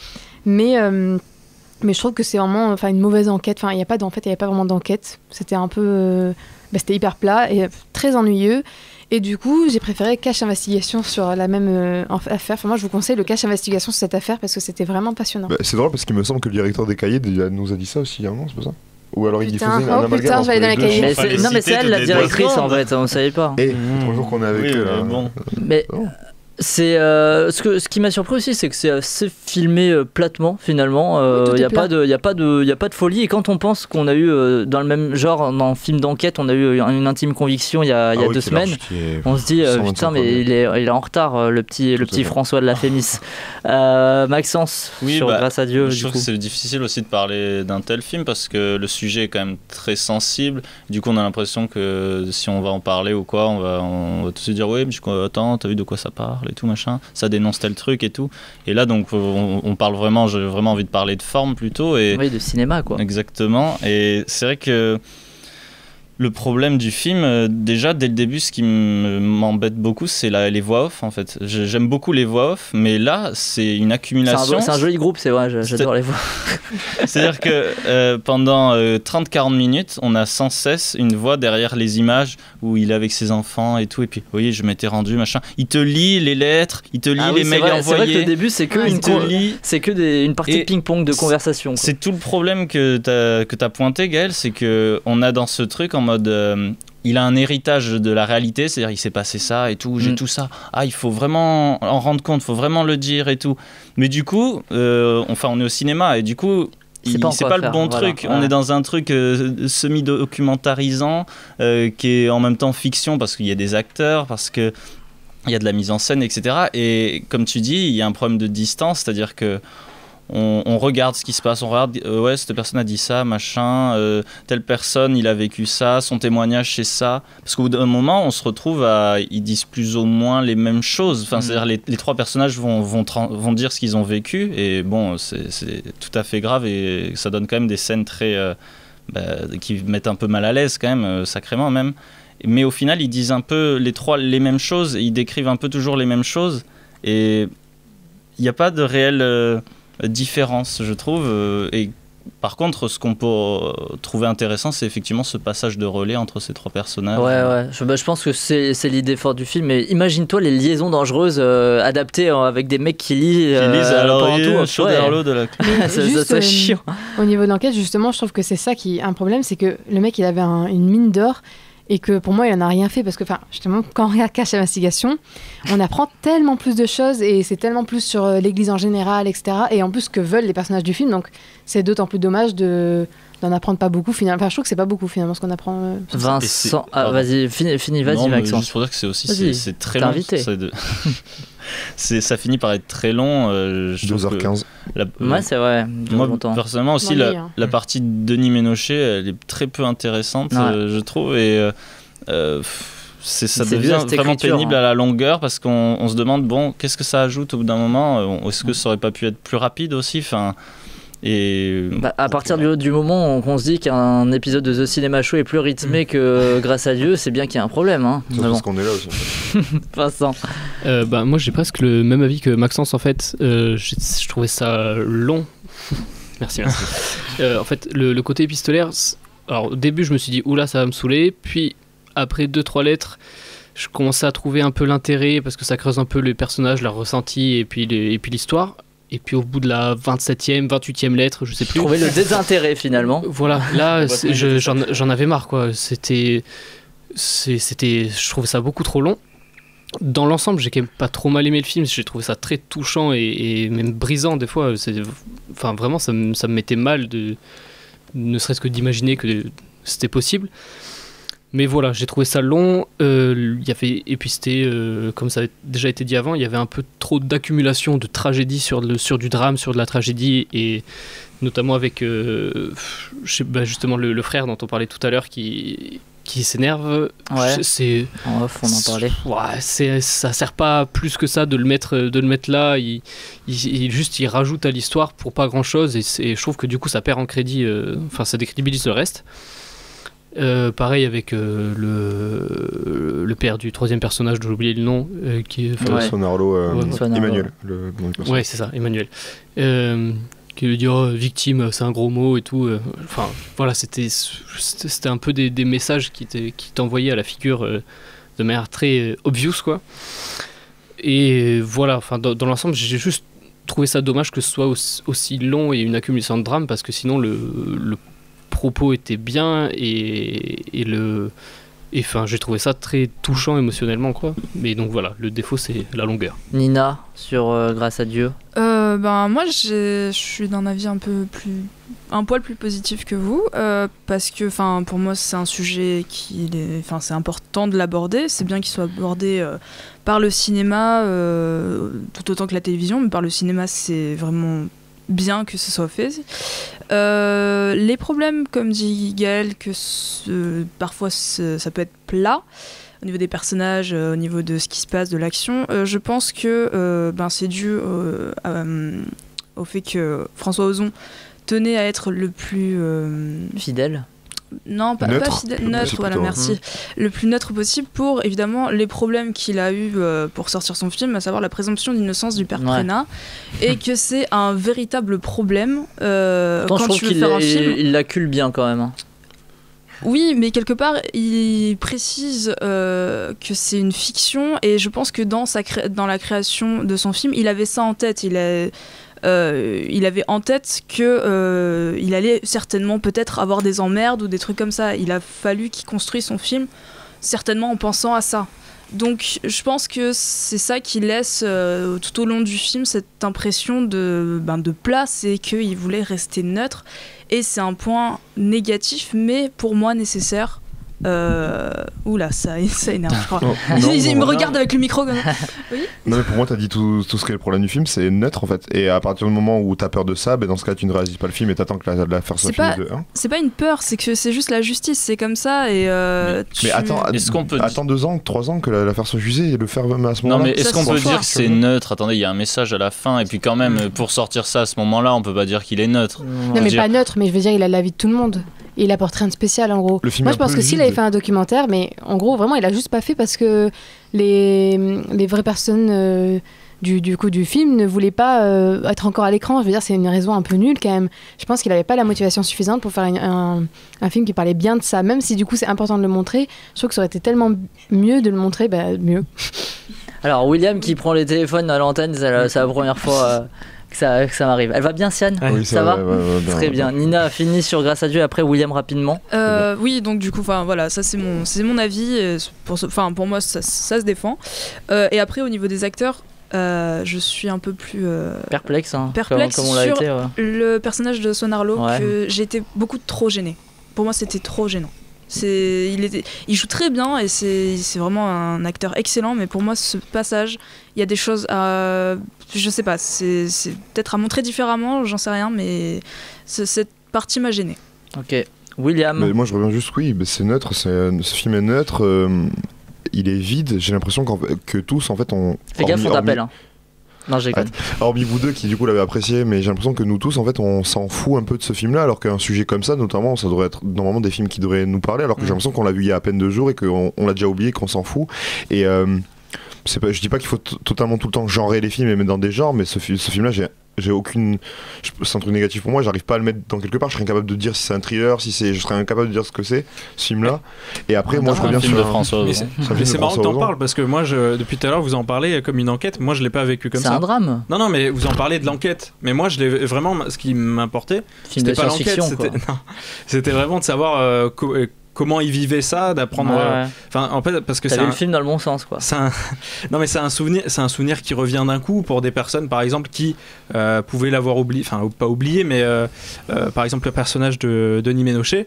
Mais je trouve que c'est vraiment une mauvaise enquête. Enfin, il n'y avait pas vraiment d'enquête. C'était un peu... c'était hyper plat et très ennuyeux. Et du coup, j'ai préféré Cache Investigation sur la même affaire. Enfin, moi, je vous conseille le Cache Investigation sur cette affaire parce que c'était vraiment passionnant. C'est drôle parce qu'il me semble que le directeur des cahiers nous a dit ça aussi, hein, c'est pas ça? Ou alors il faisait un amalgame. Putain, je vais aller dans la cahier. Non, mais c'est elle la directrice en fait, on savait pas. Et toujours qu'on est avec eux là. Mais Ce qui m'a surpris aussi, c'est que c'est assez filmé platement finalement. Il n'y a pas de folie. Et quand on pense qu'on a eu dans le même genre, dans un film d'enquête, on a eu une intime conviction il y a 2 semaines, on se dit putain, mais il est en retard, le petit François de la Fémis. Maxence, Grâce à Dieu. Je trouve que c'est difficile aussi de parler d'un tel film parce que le sujet est quand même très sensible. Du coup, on a l'impression que si on va en parler ou quoi, on va tout de suite dire oui, mais attends, t'as vu de quoi ça parle et tout machin, ça dénonce tel truc et tout. Et là, donc, on parle vraiment, j'ai vraiment envie de parler de forme plutôt. Oui, de cinéma, quoi. Exactement. Et c'est vrai que le problème du film, déjà dès le début, ce qui m'embête beaucoup, c'est les voix off en fait. J'aime beaucoup les voix off, mais là, c'est une accumulation. C'est un joli groupe, c'est vrai, j'adore les voix. C'est-à-dire que pendant 30-40 minutes, on a sans cesse une voix derrière les images où il est avec ses enfants et tout. Et puis, vous voyez, je m'étais rendu, machin. Il te lit les lettres, il te lit les mails envoyés. C'est vrai que le début, c'est que une partie de ping-pong de conversation. C'est tout le problème que t'as pointé, Gaël, c'est qu'on a dans ce truc en mode il a un héritage de la réalité, c'est-à-dire il s'est passé ça et tout, j'ai tout ça, il faut vraiment en rendre compte, il faut vraiment le dire et tout, mais du coup on est au cinéma et du coup c'est pas le bon truc, on est dans un truc semi-documentarisant qui est en même temps fiction parce qu'il y a des acteurs, parce que il y a de la mise en scène, etc. Et comme tu dis, il y a un problème de distance, c'est-à-dire que on regarde ce qui se passe, on regarde, cette personne a dit ça, machin, telle personne, il a vécu ça, son témoignage c'est ça. Parce qu'au bout d'un moment, on se retrouve ils disent plus ou moins les mêmes choses. Enfin, c'est-à-dire les 3 personnages vont dire ce qu'ils ont vécu, et bon, c'est tout à fait grave, et ça donne quand même des scènes très qui mettent un peu mal à l'aise quand même, sacrément même. Mais au final, ils disent un peu les 3 les mêmes choses, et ils décrivent un peu toujours les mêmes choses, et il n'y a pas de réelle différence, je trouve. Et par contre, ce qu'on peut trouver intéressant, c'est effectivement ce passage de relais entre ces 3 personnages. Ouais. Je pense que c'est l'idée forte du film. Mais imagine-toi les liaisons dangereuses adaptées avec des mecs qui lisent à l'oreiller chaud derrière l'eau de la ça serait chiant. Au niveau de l'enquête, justement, je trouve que c'est ça qui est un problème, c'est que le mec, il avait une mine d'or. Et que pour moi, il n'en a rien fait parce que, justement, quand on regarde Cache Investigation, on apprend tellement plus de choses et c'est tellement plus sur l'église en général, etc. Et en plus, ce que veulent les personnages du film. Donc, c'est d'autant plus dommage d'en apprendre pas beaucoup finalement. Enfin, je trouve que c'est pas beaucoup finalement ce qu'on apprend. Vincent, vas-y, fini, vas-y, Maxence. Juste pour dire que c'est aussi c'est très long. Ça finit par être très long. 2h15. Ouais, c'est vrai. Moi, personnellement aussi, la partie de Denis Ménochet, elle est très peu intéressante, je trouve. Et ça devient vraiment pénible à la longueur parce qu'on se demande, bon, qu'est-ce que ça ajoute au bout d'un moment ? Est-ce que ça aurait pas pu être plus rapide aussi ? Et à partir du moment où on se dit qu'un épisode de The Cinema Show est plus rythmé que Grâce à Dieu, c'est bien qu'il y a un problème. C'est parce qu'on est là aussi. Vincent. Moi j'ai presque le même avis que Maxence en fait. Je trouvais ça long. Merci. En fait, le côté épistolaire, alors au début je me suis dit oula ça va me saouler, puis après 2-3 lettres je commençais à trouver un peu l'intérêt parce que ça creuse un peu les personnages, leurs ressentis et puis l'histoire. Et puis au bout de la 27e, 28e lettre, je sais plus. Trouver le désintérêt finalement. Voilà, là j'en avais marre quoi. Je trouvais ça beaucoup trop long. Dans l'ensemble, j'ai quand même pas trop mal aimé le film. J'ai trouvé ça très touchant et même brisant des fois. Vraiment, ça me mettait mal ne serait-ce que d'imaginer que c'était possible. Mais voilà, j'ai trouvé ça long. Et puis c'était, comme ça a déjà été dit avant, il y avait un peu trop d'accumulation de tragédie sur du drame, sur de la tragédie, et notamment avec justement le frère dont on parlait tout à l'heure qui s'énerve. Ouais. En off, on en parlait. Ouais, ça sert pas plus que ça de le mettre là. Il rajoute à l'histoire pour pas grand chose, et je trouve que du coup ça perd en crédit. Ça décrédibilise le reste. Pareil avec le père du 3e personnage dont j'ai oublié le nom qui est Sonarlo, Emmanuel. Ouais, c'est ça, Emmanuel, qui lui dit victime, c'est un gros mot et tout. Voilà, c'était un peu des messages qui t'envoyaient à la figure de manière très obvious quoi. Et voilà, dans l'ensemble j'ai juste trouvé ça dommage que ce soit aussi long et une accumulation de drame, parce que sinon le propos était bien et Et enfin, j'ai trouvé ça très touchant émotionnellement, quoi. Mais donc voilà, le défaut, c'est la longueur. Nina, sur Grâce à Dieu. Moi, je suis d'un avis un poil plus positif que vous, parce que, pour moi, c'est un sujet c'est important de l'aborder. C'est bien qu'il soit abordé par le cinéma, tout autant que la télévision, mais par le cinéma, c'est vraiment bien que ce soit fait. Les problèmes, comme dit Gaël, que parfois ça peut être plat au niveau des personnages, au niveau de ce qui se passe, de l'action, je pense que c'est dû au fait que François Ozon tenait à être le plus fidèle. Non, pas fidèle, neutre, voilà, merci. Le plus neutre possible pour, évidemment, les problèmes qu'il a eu pour sortir son film, à savoir la présomption d'innocence du père Prénat, et que c'est un véritable problème quand tu veux faire un film. Il l'accule bien quand même. Oui, mais quelque part, il précise que c'est une fiction, et je pense que dans la création de son film, il avait ça en tête. Il avait en tête que il allait certainement peut-être avoir des emmerdes ou des trucs comme ça. Il a fallu qu'il construise son film certainement en pensant à ça. Donc je pense que c'est ça qui laisse tout au long du film cette impression de place, et qu'il voulait rester neutre. Et c'est un point négatif, mais pour moi nécessaire. Oula, ça énerve, je crois. Il me regarde avec le micro. Oui. Non, mais pour moi, t'as dit tout ce qui est le problème du film, c'est neutre en fait. Et à partir du moment où t'as peur de ça, dans ce cas, tu ne réalises pas le film et t'attends que l'affaire soit finie de 1. C'est pas une peur, c'est que c'est juste la justice, c'est comme ça. Et mais attends, attends 2 ans, 3 ans que l'affaire soit jugée et le faire même à ce moment-là. Non, mais est-ce qu'on peut dire que c'est neutre? Attendez, il y a un message à la fin, et puis quand même, pour sortir ça à ce moment-là, on peut pas dire qu'il est neutre. Non, mais pas neutre, mais je veux dire, il a l'avis de tout le monde. Et il apporte rien de spécial en gros. Moi je pense que s'il avait fait un documentaire, mais en gros vraiment il a juste pas fait parce que les vraies personnes du coup du film ne voulaient pas être encore à l'écran. Je veux dire, c'est une raison un peu nulle quand même. Je pense qu'il avait pas la motivation suffisante pour faire un film qui parlait bien de ça, même si du coup c'est important de le montrer. Je trouve que ça aurait été tellement mieux de le montrer, mieux. Alors William qui prend les téléphones à l'antenne, c'est la première fois que ça m'arrive. Elle va bien, Siane? Oui, ça va bien, très bien. Nina a fini sur Grâce à Dieu, après William rapidement. Oui, donc du coup, voilà, ça c'est mon avis. Pour moi, ça se défend. Et après, au niveau des acteurs, je suis un peu plus perplexe comme on l'a sur été, le personnage de Swan Arlo, que j'ai été beaucoup trop gênée. Pour moi, c'était trop gênant. Il joue très bien et c'est vraiment un acteur excellent, mais pour moi ce passage, il y a des choses à, je sais pas, c'est peut-être à montrer différemment, j'en sais rien, mais cette partie m'a gênée. Ok, William. Mais moi je reviens juste, oui, c'est neutre, ce film est neutre, il est vide, j'ai l'impression que tous en fait on... Fais gaffe, on t'appelle hein. Non, j'ai connu. Hormis vous deux qui du coup l'avaient apprécié, mais j'ai l'impression que nous tous en fait on s'en fout un peu de ce film là, alors qu'un sujet comme ça notamment ça devrait être normalement des films qui devraient nous parler, alors que j'ai l'impression qu'on l'a vu il y a à peine 2 jours et qu'on l'a déjà oublié, qu'on s'en fout. Et je dis pas qu'il faut totalement tout le temps genrer les films et mettre dans des genres, mais ce film là j'ai aucune, c'est un truc négatif pour moi, j'arrive pas à le mettre dans quelque part, je serais incapable de dire si c'est un thriller, je serais incapable de dire ce que c'est ce film là. Et après moi je reviens sur de François. Mais c'est marrant que t'en parles parce que moi depuis tout à l'heure vous en parlez comme une enquête, moi je l'ai pas vécu comme ça. C'est un drame. Non mais vous en parlez de l'enquête, mais moi je l'ai vraiment, ce qui m'importait c'était pas l'enquête, c'était vraiment de savoir comment ils vivaient ça, d'apprendre. Enfin, en fait, parce que t'as vu le film dans le bon sens, quoi. Non, mais c'est un souvenir qui revient d'un coup pour des personnes, par exemple, qui pouvaient l'avoir oublié, enfin pas oublié, mais par exemple le personnage de Denis Ménochet.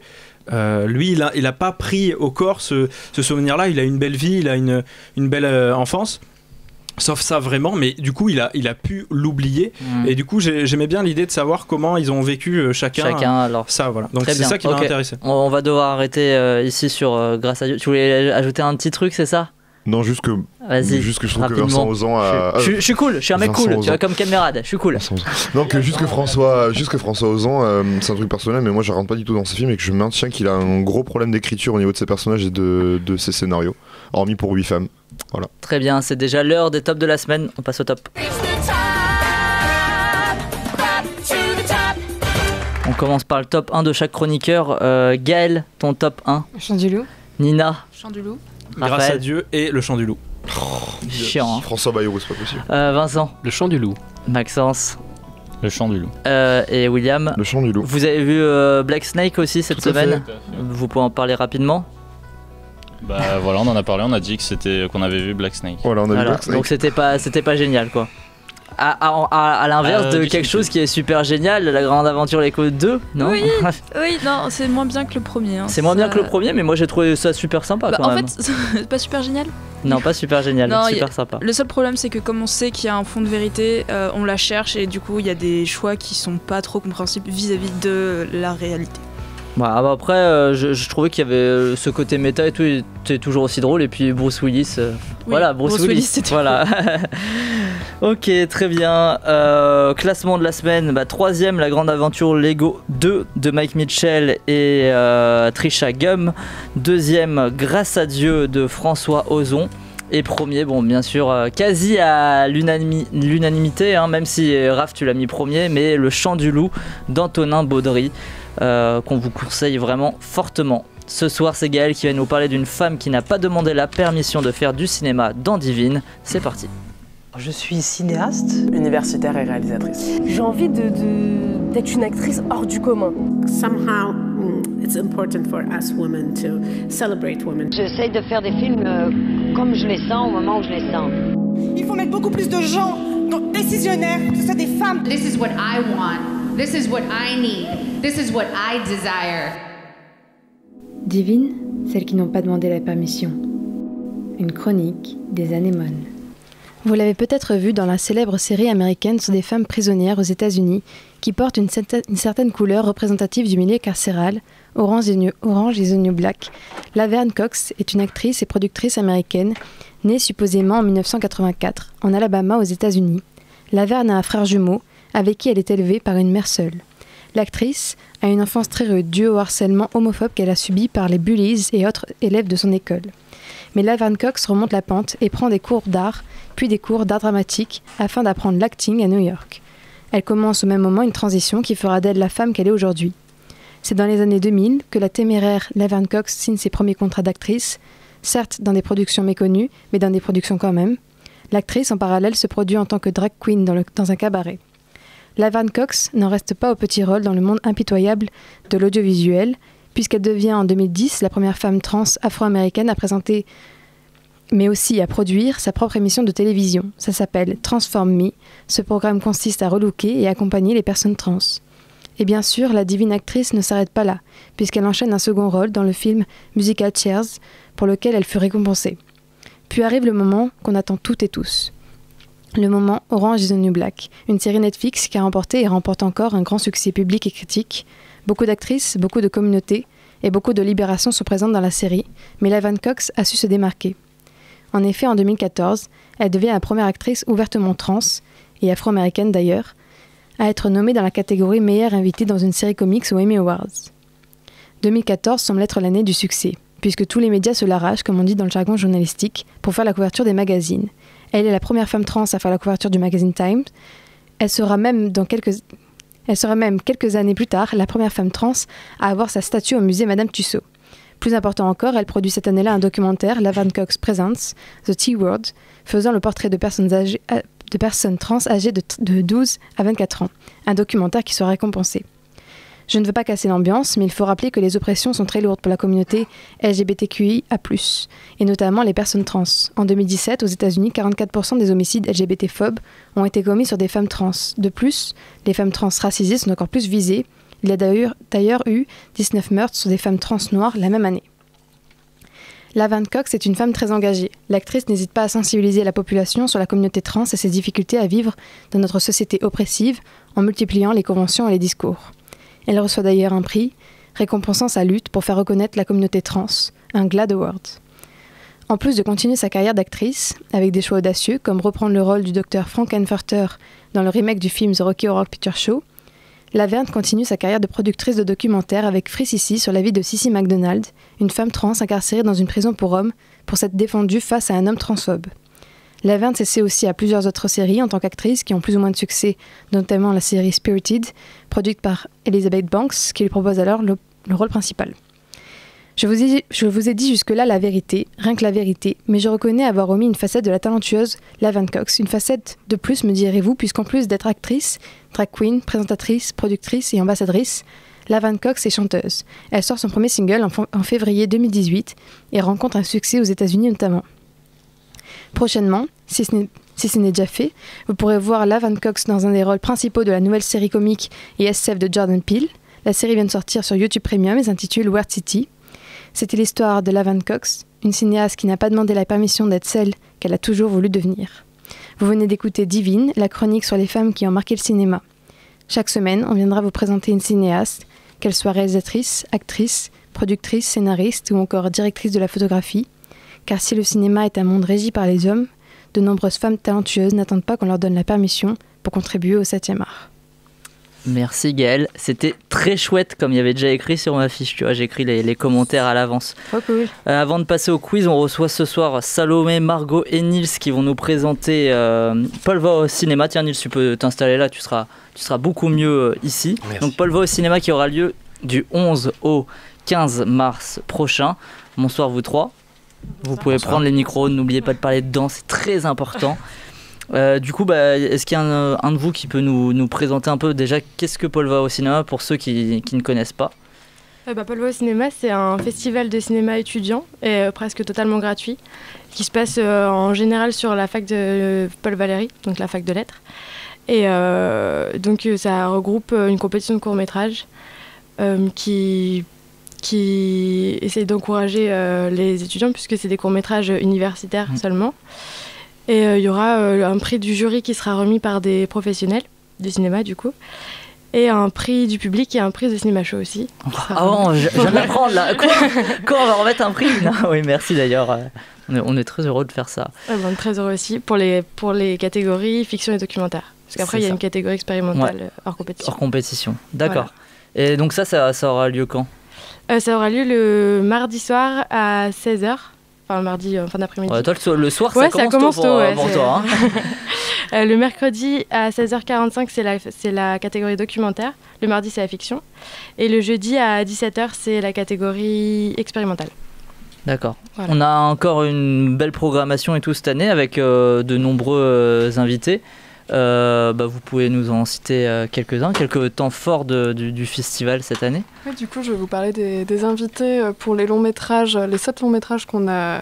Lui, il a pas pris au corps ce souvenir-là. Il a une belle vie, il a une belle enfance. Sauf ça vraiment, mais du coup il a pu l'oublier et du coup j'aimais bien l'idée de savoir comment ils ont vécu chacun alors. Ça voilà, donc c'est ça qui m'a intéressé. On va devoir arrêter ici sur Grâce à Dieu. Tu voulais ajouter un petit truc, c'est ça? Non, juste que je trouve que Vincent Ozon je suis cool, je suis un mec cool, tu vois, comme Camerade, je suis cool. Non, que juste que François Ozon, c'est un truc personnel, mais moi je rentre pas du tout dans ce film et que je maintiens qu'il a un gros problème d'écriture au niveau de ses personnages et de ses scénarios, hormis pour 8 femmes. Voilà. Très bien, c'est déjà l'heure des tops de la semaine, on passe au top. On commence par le top 1 de chaque chroniqueur. Gaël, ton top 1. Chant du loup. Nina. Chant du loup. Grâce à Dieu et le chant du loup. Chiant. Hein. François Bayrou, c'est pas possible. Vincent. Le chant du loup. Maxence. Le chant du loup. Et William. Le chant du loup. Vous avez vu Black Snake aussi cette semaine. Vous pouvez en parler rapidement. Bah voilà, on en a parlé, on a dit qu'on avait vu Black Snake. Voilà, on a vu Black Snake. Donc c'était pas génial quoi. À l'inverse de quelque chose qui est super génial, La Grande Aventure Lego 2, non? Oui, non, c'est moins bien que le premier. C'est moins bien que le premier, mais moi j'ai trouvé ça super sympa quand même. En fait, c'est pas super génial. Non, pas super génial, non, super sympa. Le seul problème, c'est que comme on sait qu'il y a un fond de vérité, on la cherche et du coup, il y a des choix qui sont pas trop compréhensibles vis-à-vis de la réalité. Bah, après, je trouvais qu'il y avait ce côté méta et tout, était toujours aussi drôle. Et puis Bruce Willis, voilà, Bruce Willis, c'était voilà. Ok, très bien. Classement de la semaine, 3ème, La Grande Aventure Lego 2 de Mike Mitchell et Trisha Gum. 2ème, Grâce à Dieu de François Ozon. Et premier, bon, bien sûr, quasi à l'unanimité, hein, même si Raph, tu l'as mis premier, mais Le Chant du Loup d'Antonin Baudry. Qu'on vous conseille vraiment fortement. Ce soir, c'est Gaëlle qui va nous parler d'une femme qui n'a pas demandé la permission de faire du cinéma dans Divine. C'est parti. Je suis cinéaste, universitaire et réalisatrice. J'ai envie d'être une actrice hors du commun. Somehow, it's important for us women to celebrate women. J'essaye de faire des films comme je les sens au moment où je les sens. Il faut mettre beaucoup plus de gens décisionnaires, que ce soit des femmes. This is what I want. This is what I need. This is what I desire. Divine, celles qui n'ont pas demandé la permission. Une chronique des anémones. Vous l'avez peut-être vu dans la célèbre série américaine sur des femmes prisonnières aux États-Unis qui portent une certaine couleur représentative du milieu carcéral, Orange is the New Black. Laverne Cox est une actrice et productrice américaine née supposément en 1984 en Alabama aux États-Unis. Laverne a un frère jumeau avec qui elle est élevée par une mère seule. L'actrice a une enfance très rude due au harcèlement homophobe qu'elle a subi par les bullies et autres élèves de son école. Mais Laverne Cox remonte la pente et prend des cours d'art, puis des cours d'art dramatique afin d'apprendre l'acting à New York. Elle commence au même moment une transition qui fera d'elle la femme qu'elle est aujourd'hui. C'est dans les années 2000 que la téméraire Laverne Cox signe ses premiers contrats d'actrice, certes dans des productions méconnues, mais dans des productions quand même. L'actrice en parallèle se produit en tant que drag queen dans un cabaret. Laverne Cox n'en reste pas au petit rôle dans le monde impitoyable de l'audiovisuel, puisqu'elle devient en 2010 la première femme trans afro-américaine à présenter, mais aussi à produire, sa propre émission de télévision. Ça s'appelle Transform Me. Ce programme consiste à relooker et accompagner les personnes trans. Et bien sûr, la divine actrice ne s'arrête pas là, puisqu'elle enchaîne un second rôle dans le film Musical Chairs, pour lequel elle fut récompensée. Puis arrive le moment qu'on attend toutes et tous. Le moment Orange is the New Black, une série Netflix qui a remporté et remporte encore un grand succès public et critique. Beaucoup d'actrices, beaucoup de communautés et beaucoup de libérations sont présentes dans la série, mais Laverne Cox a su se démarquer. En effet, en 2014, elle devient la première actrice ouvertement trans, et afro-américaine d'ailleurs, à être nommée dans la catégorie meilleure invitée dans une série comics aux Emmy Awards. 2014 semble être l'année du succès, puisque tous les médias se l'arrachent, comme on dit dans le jargon journalistique, pour faire la couverture des magazines. Elle est la première femme trans à faire la couverture du magazine Time. Elle sera même quelques années plus tard la première femme trans à avoir sa statue au musée Madame Tussauds. Plus important encore, elle produit cette année-là un documentaire, Laverne Cox Presents, The T-Word, faisant le portrait de personnes trans âgées de 12 à 24 ans. Un documentaire qui sera récompensé. Je ne veux pas casser l'ambiance, mais il faut rappeler que les oppressions sont très lourdes pour la communauté LGBTQIA+, et notamment les personnes trans. En 2017, aux États-Unis, 44% des homicides LGBT-phobes ont été commis sur des femmes trans. De plus, les femmes trans racisées sont encore plus visées. Il y a d'ailleurs eu 19 meurtres sur des femmes trans noires la même année. Laverne Cox est une femme très engagée. L'actrice n'hésite pas à sensibiliser la population sur la communauté trans et ses difficultés à vivre dans notre société oppressive en multipliant les conventions et les discours. Elle reçoit d'ailleurs un prix récompensant sa lutte pour faire reconnaître la communauté trans, un GLAAD Award. En plus de continuer sa carrière d'actrice, avec des choix audacieux comme reprendre le rôle du docteur Frank-N-Furter dans le remake du film The Rocky Horror Picture Show, Laverne continue sa carrière de productrice de documentaires avec Free Sissy sur la vie de Sissy MacDonald, une femme trans incarcérée dans une prison pour hommes pour s'être défendue face à un homme transphobe. Laverne s'essaie aussi à plusieurs autres séries en tant qu'actrice qui ont plus ou moins de succès, notamment la série Spirited, produite par Elizabeth Banks, qui lui propose alors le rôle principal. Je vous ai dit jusque-là la vérité, rien que la vérité, mais je reconnais avoir omis une facette de la talentueuse Laverne Cox, une facette de plus me direz-vous, puisqu'en plus d'être actrice, drag queen, présentatrice, productrice et ambassadrice, Laverne Cox est chanteuse. Elle sort son premier single en février 2018 et rencontre un succès aux États-Unis notamment. Prochainement, si ce n'est déjà fait, vous pourrez voir Laverne Cox dans un des rôles principaux de la nouvelle série comique et SF de Jordan Peele. La série vient de sortir sur YouTube Premium et s'intitule Weird City. C'était l'histoire de Laverne Cox, une cinéaste qui n'a pas demandé la permission d'être celle qu'elle a toujours voulu devenir. Vous venez d'écouter Divine, la chronique sur les femmes qui ont marqué le cinéma. Chaque semaine, on viendra vous présenter une cinéaste, qu'elle soit réalisatrice, actrice, productrice, scénariste ou encore directrice de la photographie. Car si le cinéma est un monde régi par les hommes, de nombreuses femmes talentueuses n'attendent pas qu'on leur donne la permission pour contribuer au 7e art. Merci Gaëlle, c'était très chouette comme il y avait déjà écrit sur ma fiche, tu vois, j'ai écrit les commentaires à l'avance. Trop cool. Avant de passer au quiz, on reçoit ce soir Salomé, Margot et Nils qui vont nous présenter Paul va au cinéma. Tiens Nils, tu peux t'installer là, tu seras beaucoup mieux ici. Merci. Donc Paul va au cinéma qui aura lieu du 11 au 15 mars prochain. Bonsoir vous trois. Vous pouvez prendre les micros, n'oubliez pas de parler dedans, c'est très important. Du coup, est-ce qu'il y a un de vous qui peut nous présenter un peu déjà qu'est-ce que Paul va au cinéma pour ceux qui ne connaissent pas? Paul va au cinéma, c'est un festival de cinéma étudiant et presque totalement gratuit qui se passe en général sur la fac de Paul Valéry, donc la fac de lettres. Et donc ça regroupe une compétition de court-métrage qui essaie d'encourager les étudiants puisque c'est des courts-métrages universitaires seulement. Et il y aura un prix du jury qui sera remis par des professionnels du cinéma du coup. Et un prix du public et un prix de cinéma show aussi. Je viens d'apprendre là. Quand on va remettre un prix là. Oui, merci d'ailleurs. On est très heureux de faire ça. On est très heureux aussi pour les catégories fiction et documentaire. Parce qu'après, il y a une catégorie expérimentale hors compétition. Hors compétition, d'accord. Voilà. Et donc ça aura lieu quand? Ça aura lieu le mardi soir à 16h. Enfin, le mardi, fin d'après-midi. Ouais, toi, le soir, ça commence tôt pour toi. Hein. Le mercredi, à 16h45, c'est la catégorie documentaire. Le mardi, c'est la fiction. Et le jeudi, à 17h, c'est la catégorie expérimentale. D'accord. Voilà. On a encore une belle programmation et tout cette année avec de nombreux invités. Vous pouvez nous en citer quelques-uns, quelques temps forts du festival cette année. Oui, du coup, je vais vous parler des invités pour les longs métrages, les 7 longs métrages qu'on a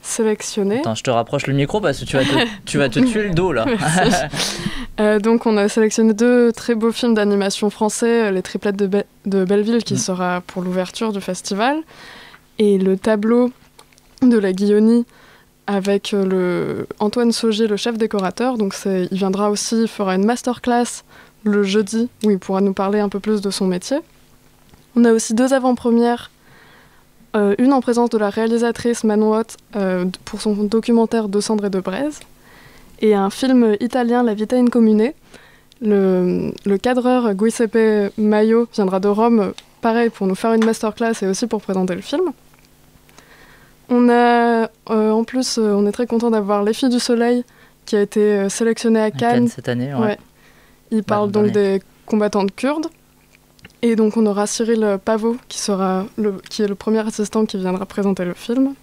sélectionnés. Attends, je te rapproche le micro parce que tu vas te tuer le dos là. Donc, on a sélectionné 2 très beaux films d'animation français, Les Triplettes de Belleville qui sera pour l'ouverture du festival, et Le Tableau de la Guillonie avec Antoine Saugier, le chef décorateur. Donc il viendra aussi, il fera une masterclass le jeudi où il pourra nous parler un peu plus de son métier. On a aussi 2 avant-premières, une en présence de la réalisatrice Manon Hott pour son documentaire De cendres et de braise, et un film italien, La Vita in Comune. Le cadreur Giuseppe Maio viendra de Rome, pareil, pour nous faire une masterclass et aussi pour présenter le film. On a, en plus, on est très content d'avoir Les Filles du Soleil qui a été sélectionné à Cannes cette année. Ouais. Il parle donc des combattantes kurdes. Et donc on aura Cyril Pavot qui est le premier assistant qui viendra présenter le film.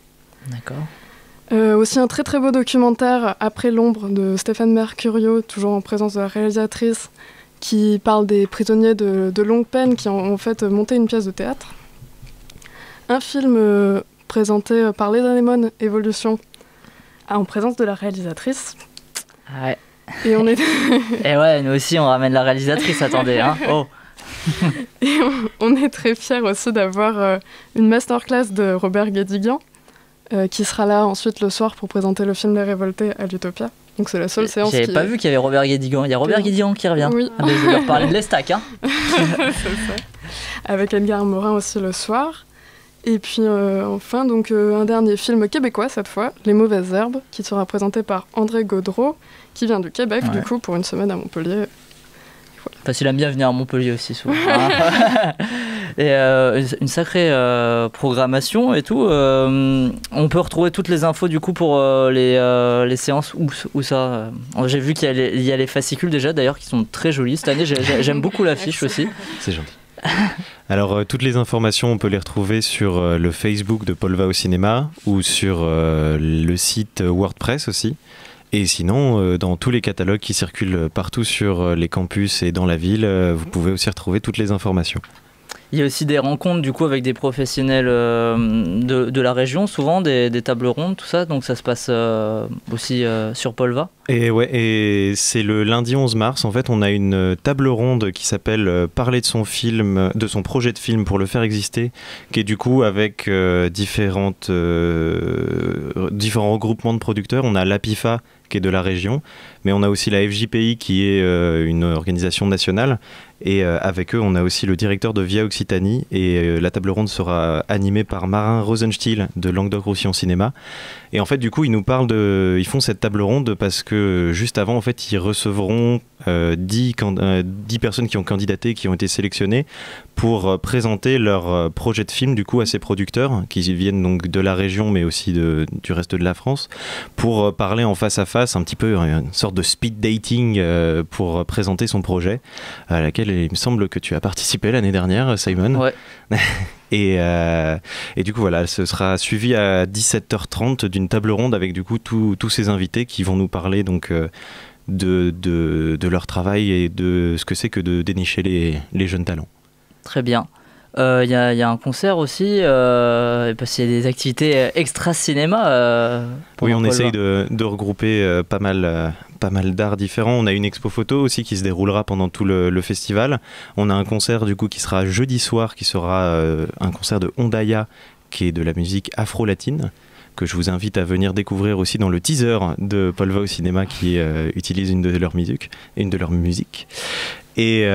D'accord. Aussi un très très beau documentaire Après l'ombre de Stéphane Mercurio, toujours en présence de la réalisatrice, qui parle des prisonniers de longue peine qui ont en fait monté une pièce de théâtre. Un film présenté par Les Anémones, Évolution, en présence de la réalisatrice. Ouais. Et on est... Et ouais, nous aussi on ramène la réalisatrice, attendez, hein. Oh. Et on est très fiers aussi d'avoir une masterclass de Robert Guédiguian, qui sera là ensuite le soir pour présenter le film Les Révoltés à l'Utopia. Donc c'est la seule séance. J'avais pas vu qu'il y avait Robert Guédiguian. Il y a Robert Guédiguian qui revient. Oui. Ah, mais je vais leur parler de l'Estac, hein. C'est ça. Avec Edgar Morin aussi le soir. Et puis enfin, donc, un dernier film québécois cette fois, Les Mauvaises Herbes, qui sera présenté par André Gaudreau, qui vient du Québec, du coup, pour une semaine à Montpellier. Voilà. Facile à bien venir à Montpellier aussi, souvent. Et une sacrée programmation et tout. On peut retrouver toutes les infos du coup pour les séances où ça. J'ai vu qu'il y a les fascicules déjà d'ailleurs qui sont très jolis cette année. J'aime beaucoup l'affiche aussi. C'est gentil. Alors toutes les informations on peut les retrouver sur le Facebook de Paul va au cinéma ou sur le site WordPress aussi, et sinon dans tous les catalogues qui circulent partout sur les campus et dans la ville, vous pouvez aussi retrouver toutes les informations. Il y a aussi des rencontres du coup avec des professionnels de la région, souvent des tables rondes, tout ça. Donc ça se passe aussi sur Polva. Et c'est le lundi 11 mars. En fait, on a une table ronde qui s'appelle Parler de son film, de son projet de film pour le faire exister, qui est du coup avec différents regroupements de producteurs. On a l'APIFA qui est de la région, mais on a aussi la FJPI qui est une organisation nationale. Et avec eux, on a aussi le directeur de Via Occitanie, et la table ronde sera animée par Marin Rosenstiel de Languedoc-Roussillon Cinéma. Et en fait, du coup, ils font cette table ronde parce que juste avant, en fait, ils recevront 10 personnes qui ont candidaté, qui ont été sélectionnées pour présenter leur projet de film du coup à ces producteurs qui viennent donc de la région, mais aussi du reste de la France, pour parler en face à face, un petit peu une sorte de speed dating pour présenter son projet, à laquelle il me semble que tu as participé l'année dernière, Simon. Ouais. Et du coup voilà, ce sera suivi à 17h30 d'une table ronde avec du coup tous ces invités qui vont nous parler donc de leur travail et de ce que c'est que de dénicher les jeunes talents. Très bien. Il y a un concert aussi, parce qu'il y a des activités extra-cinéma. Oui, on essaye de regrouper pas mal d'arts différents. On a une expo photo aussi qui se déroulera pendant tout le festival. On a un concert du coup qui sera jeudi soir, qui sera un concert de Ondaya, qui est de la musique afro-latine, que je vous invite à venir découvrir aussi dans le teaser de Polva au cinéma, qui utilise une de leurs musiques. Et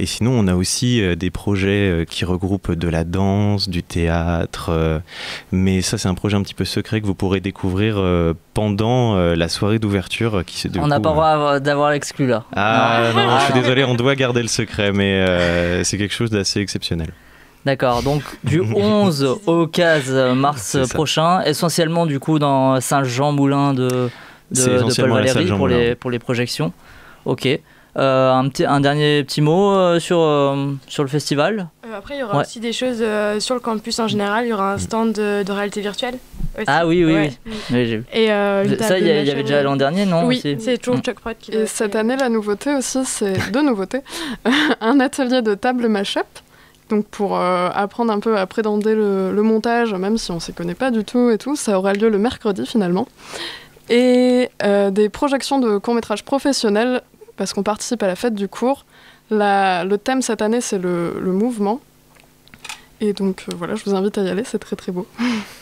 sinon, on a aussi des projets qui regroupent de la danse, du théâtre, mais ça c'est un projet un petit peu secret que vous pourrez découvrir pendant la soirée d'ouverture. On n'a pas le droit d'avoir l'exclu là. Non, je suis désolé, on doit garder le secret, mais c'est quelque chose d'assez exceptionnel. D'accord, donc du 11 au 15 mars prochain, essentiellement du coup dans Saint-Jean-Moulin de Paul Valéry pour les projections. Ok. Un dernier petit mot sur le festival. Après, il y aura aussi des choses sur le campus en général. Il y aura un stand de réalité virtuelle aussi. Ah oui. J'ai vu. Et ça, il y avait déjà l'an dernier, non? Oui, aussi. c'est toujours Chuck Pratt qui l'a fait. Et cette année, la nouveauté aussi, c'est deux nouveautés. Un atelier de table mash-up. Donc pour apprendre un peu à appréhender le montage, même si on ne s'y connaît pas du tout et tout, ça aura lieu le mercredi finalement. Et des projections de courts-métrages professionnels, parce qu'on participe à la fête du court. Le thème cette année, c'est le mouvement. Et donc voilà, je vous invite à y aller, c'est très très beau.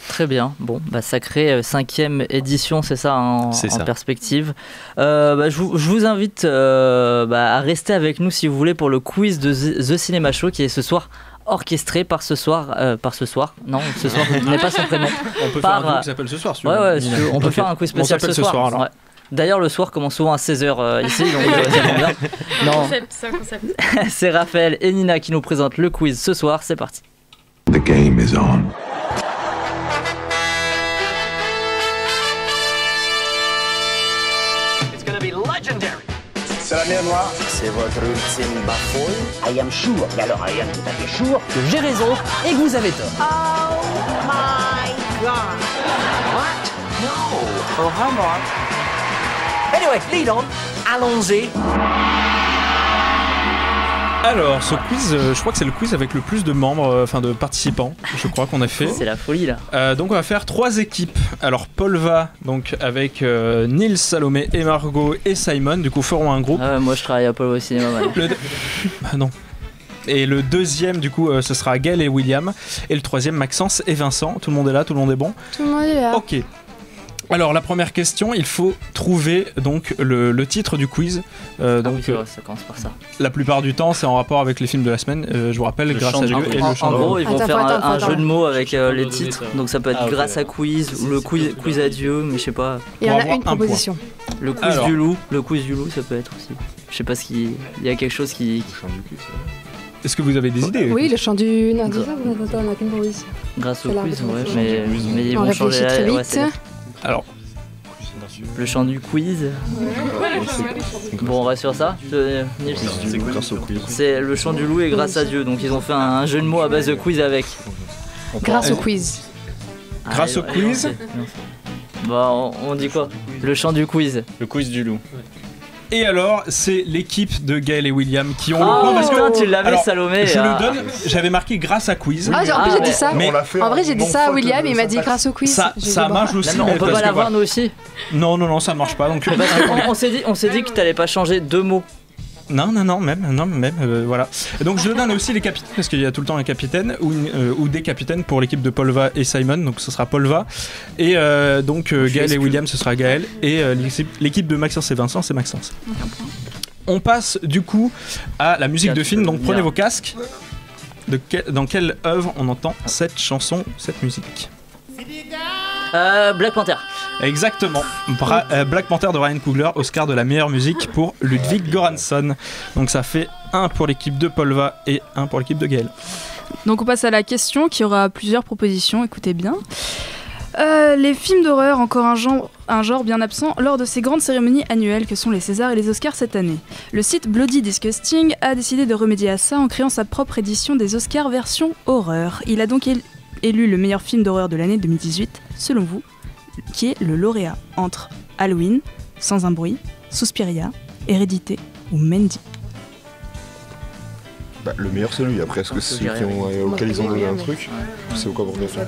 Très bien, bon, sacrée 5e édition, c'est ça, en perspective. Je vous invite à rester avec nous si vous voulez pour le quiz de The Cinema Show qui est ce soir orchestré par ce soir. Non, ce soir, je n'ai pas son prénom. On peut faire un quiz qui s'appelle ce soir, si tu veux. Ouais, on peut faire un quiz spécial ce soir. Alors. Ouais. D'ailleurs, le soir commence souvent à 16h ici, donc ça tombe bien. Non, c'est un concept. C'est Raphaël et Nina qui nous présentent le quiz ce soir, c'est parti. The game is on. It's gonna be legendary. C'est la mer noire. C'est votre ultime bafouille. I am sure, et alors I am tout à fait sure, que j'ai raison et que vous avez tort. Oh my God. What? No. Oh, how much? Anyway, lead on. Allons-y. Alors, ce quiz, je crois que c'est le quiz avec le plus de membres, de participants, je crois qu'on a fait. C'est la folie là. Donc on va faire 3 équipes. Alors Polva, donc avec Nils, Salomé et Margot et Simon, du coup feront un groupe. Moi je travaille à Polva au cinéma. Non. Et le deuxième, du coup, ce sera Gaël et William. Et le troisième, Maxence et Vincent. Tout le monde est là, tout le monde est bon? Tout le monde est là. Ok. Alors la première question, il faut trouver donc le titre du quiz. Oui, c'est vrai, ça commence par ça. La plupart du temps, c'est en rapport avec les films de la semaine. Je vous rappelle, Grâce à Dieu et le chant. En gros, ils vont faire un jeu de mots avec les titres. Donc ça peut être Grâce à quiz ou le quiz à Dieu, mais je sais pas. Et on a une proposition. Le quiz du loup, ça peut être aussi. Je sais pas il y a quelque chose qui. Est-ce que vous avez des idées? Oui, le chant du. Non, on n'a qu'une proposition. Grâce au quiz, ouais, mais ils vont changer très vite. Alors, le chant du quiz. Bon, on reste sur ça. C'est le chant du loup et Grâce à Dieu. Donc ils ont fait un jeu de mots à base de quiz avec. Grâce au quiz. Grâce au quiz. Bon, on dit quoi? Le chant du quiz. Le quiz du loup. Et alors, c'est l'équipe de Gaël et William qui ont le point. Parce que tu l'avais, Salomé. Je le donne, j'avais marqué grâce à quiz. Ah, en plus, j'ai dit ça. Mais en vrai, j'ai dit ça à William et il m'a dit grâce au quiz. Ça marche aussi. On peut pas l'avoir, nous aussi. Non, ça marche pas. Donc... on s'est dit que t'allais pas changer 2 mots. Non, même, voilà. Et donc je donne aussi les capitaines, parce qu'il y a tout le temps un capitaine ou des capitaines pour l'équipe de Polva et Simon, donc ce sera Polva. Et donc Gaël et William, ce sera Gaël. Et l'équipe de Maxence et Vincent, c'est Maxence. On passe du coup à la musique de film, donc prenez vos casques. Dans quelle œuvre on entend cette chanson, cette musique? Black Panther. Exactement. Black Panther de Ryan Coogler, Oscar de la meilleure musique pour Ludwig Göransson. Donc ça fait 1 pour l'équipe de Polva et 1 pour l'équipe de Gaël. Donc on passe à la question qui aura plusieurs propositions, écoutez bien. Les films d'horreur, encore un genre bien absent lors de ces grandes cérémonies annuelles que sont les Césars et les Oscars cette année. Le site Bloody Disgusting a décidé de remédier à ça en créant sa propre édition des Oscars version horreur. Il a donc élu le meilleur film d'horreur de l'année 2018, selon vous, qui est le lauréat entre Halloween, Sans un bruit, Suspiria, Hérédité ou Mandy. Le meilleur c'est lui, après est-ce que c'est ceux auxquels ils ont donné un truc? C'est au quoi pour faire.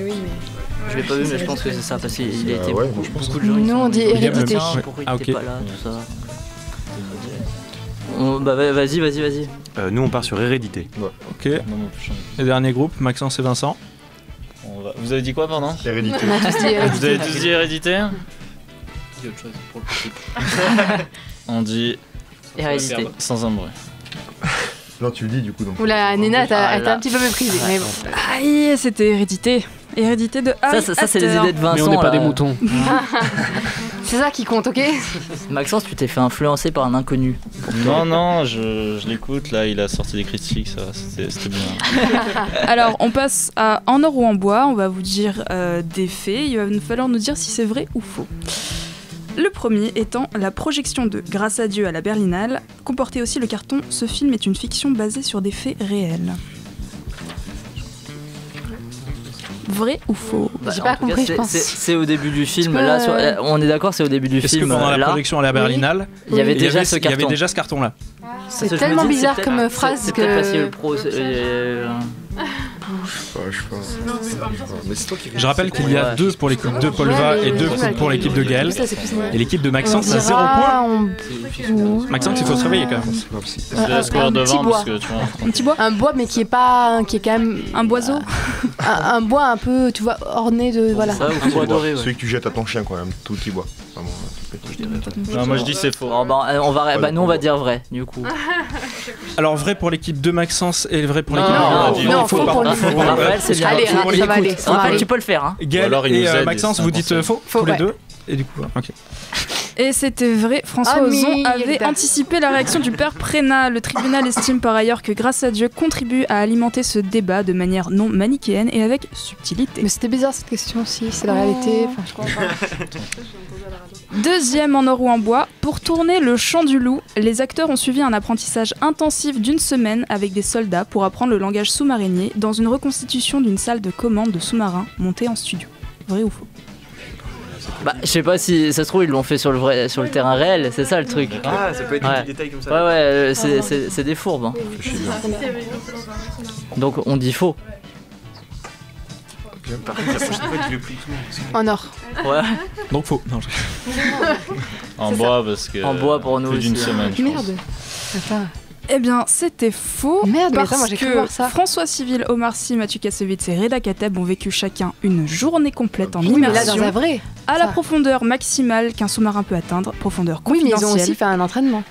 Je l'ai pas vu mais je pense que c'est ça parce qu'il a été beaucoup de gens. Nous on dit Hérédité. Pourquoi il était pas là, tout ça. Bah vas-y. Nous on part sur Hérédité. Ouais. Ok. Le dernier groupe, Maxence et Vincent. Vous avez dit quoi, pardon? Hérédité. Vous avez tous dit Hérédité? Il y a autre chose pour le principe. On dit Hérédité. Sans un bruit. Non, tu le dis du coup. Donc. Oula, Nina, t'as un petit peu méprisé. Mais bon. Aïe, c'était Hérédité. Hérédité de Harry Ça c'est les idées de Vincent. Mais on n'est pas des moutons. C'est ça qui compte, ok? Maxence, tu t'es fait influencer par un inconnu. Non, je l'écoute, là, il a sorti des critiques, ça, c'était bien. Alors, on passe à En or ou en bois, on va vous dire des faits, il va nous falloir nous dire si c'est vrai ou faux. Le premier étant la projection de Grâce à Dieu à la Berlinale, comportait aussi le carton « Ce film est une fiction basée sur des faits réels ». Vrai ou faux? J'ai pas compris, je pense. C'est au début du film, là, on est d'accord, c'est au début du film. Est-ce que pendant la projection à la Berlinale, il y avait déjà ce carton? Il y avait déjà ce carton-là. C'est tellement bizarre comme phrase que... Parce que le pro... Je rappelle qu'il y a 2 pour l'équipe de Polva et 2 pour l'équipe de Gaël. Et l'équipe de Maxence a 0 points. Maxence, il faut se réveiller quand même. Je laisse courir devant parce que tu vois. Un petit bois. Un bois, mais qui est quand même un boiseau. Un bois un peu, tu vois, orné de voilà. Un bois doré. Celui que tu jettes à ton chien quand même, tout petit bois. Non, moi je dis c'est faux. Nous on va dire vrai du coup. Alors vrai pour l'équipe de Maxence et vrai pour l'équipe de Non, faux pour nous. Allez, ça va aller. Raphaël, tu peux le faire. Gaël et Maxence, vous dites faux tous les deux. Et du coup, ok. Et c'était vrai, François Ozon avait anticipé la réaction du père Prénat. Le tribunal estime par ailleurs que Grâce à Dieu contribue à alimenter ce débat de manière non manichéenne et avec subtilité. Mais c'était bizarre cette question aussi, c'est la réalité. Enfin, je comprends pas. Deuxième En or ou en bois, pour tourner Le Chant du Loup, les acteurs ont suivi un apprentissage intensif d'1 semaine avec des soldats pour apprendre le langage sous-marinier dans une reconstitution d'une salle de commande de sous-marins montée en studio. Vrai ou faux? Bah, je sais pas si ça se trouve ils l'ont fait sur le terrain réel, c'est ça le truc. Ah, ça peut être des petits détails comme ça. Ouais, c'est des fourbes. Hein. Donc on dit faux. Par contre, la prochaine fois, dis-le plus tout. En or. Ouais. Donc faux. Non, en bois parce que. En bois pour nous. Plus d'une semaine. Merde. Eh bien, c'était faux. Merde, parce moi j'ai cru que voir ça. François Civil, Omar Sy, Mathieu Kassovitz et Reda Kateb ont vécu chacun une journée complète en mais là, immersion dans la vraie. à la profondeur maximale qu'un sous-marin peut atteindre, profondeur confidentielle. Oui, mais ils ont aussi fait un entraînement.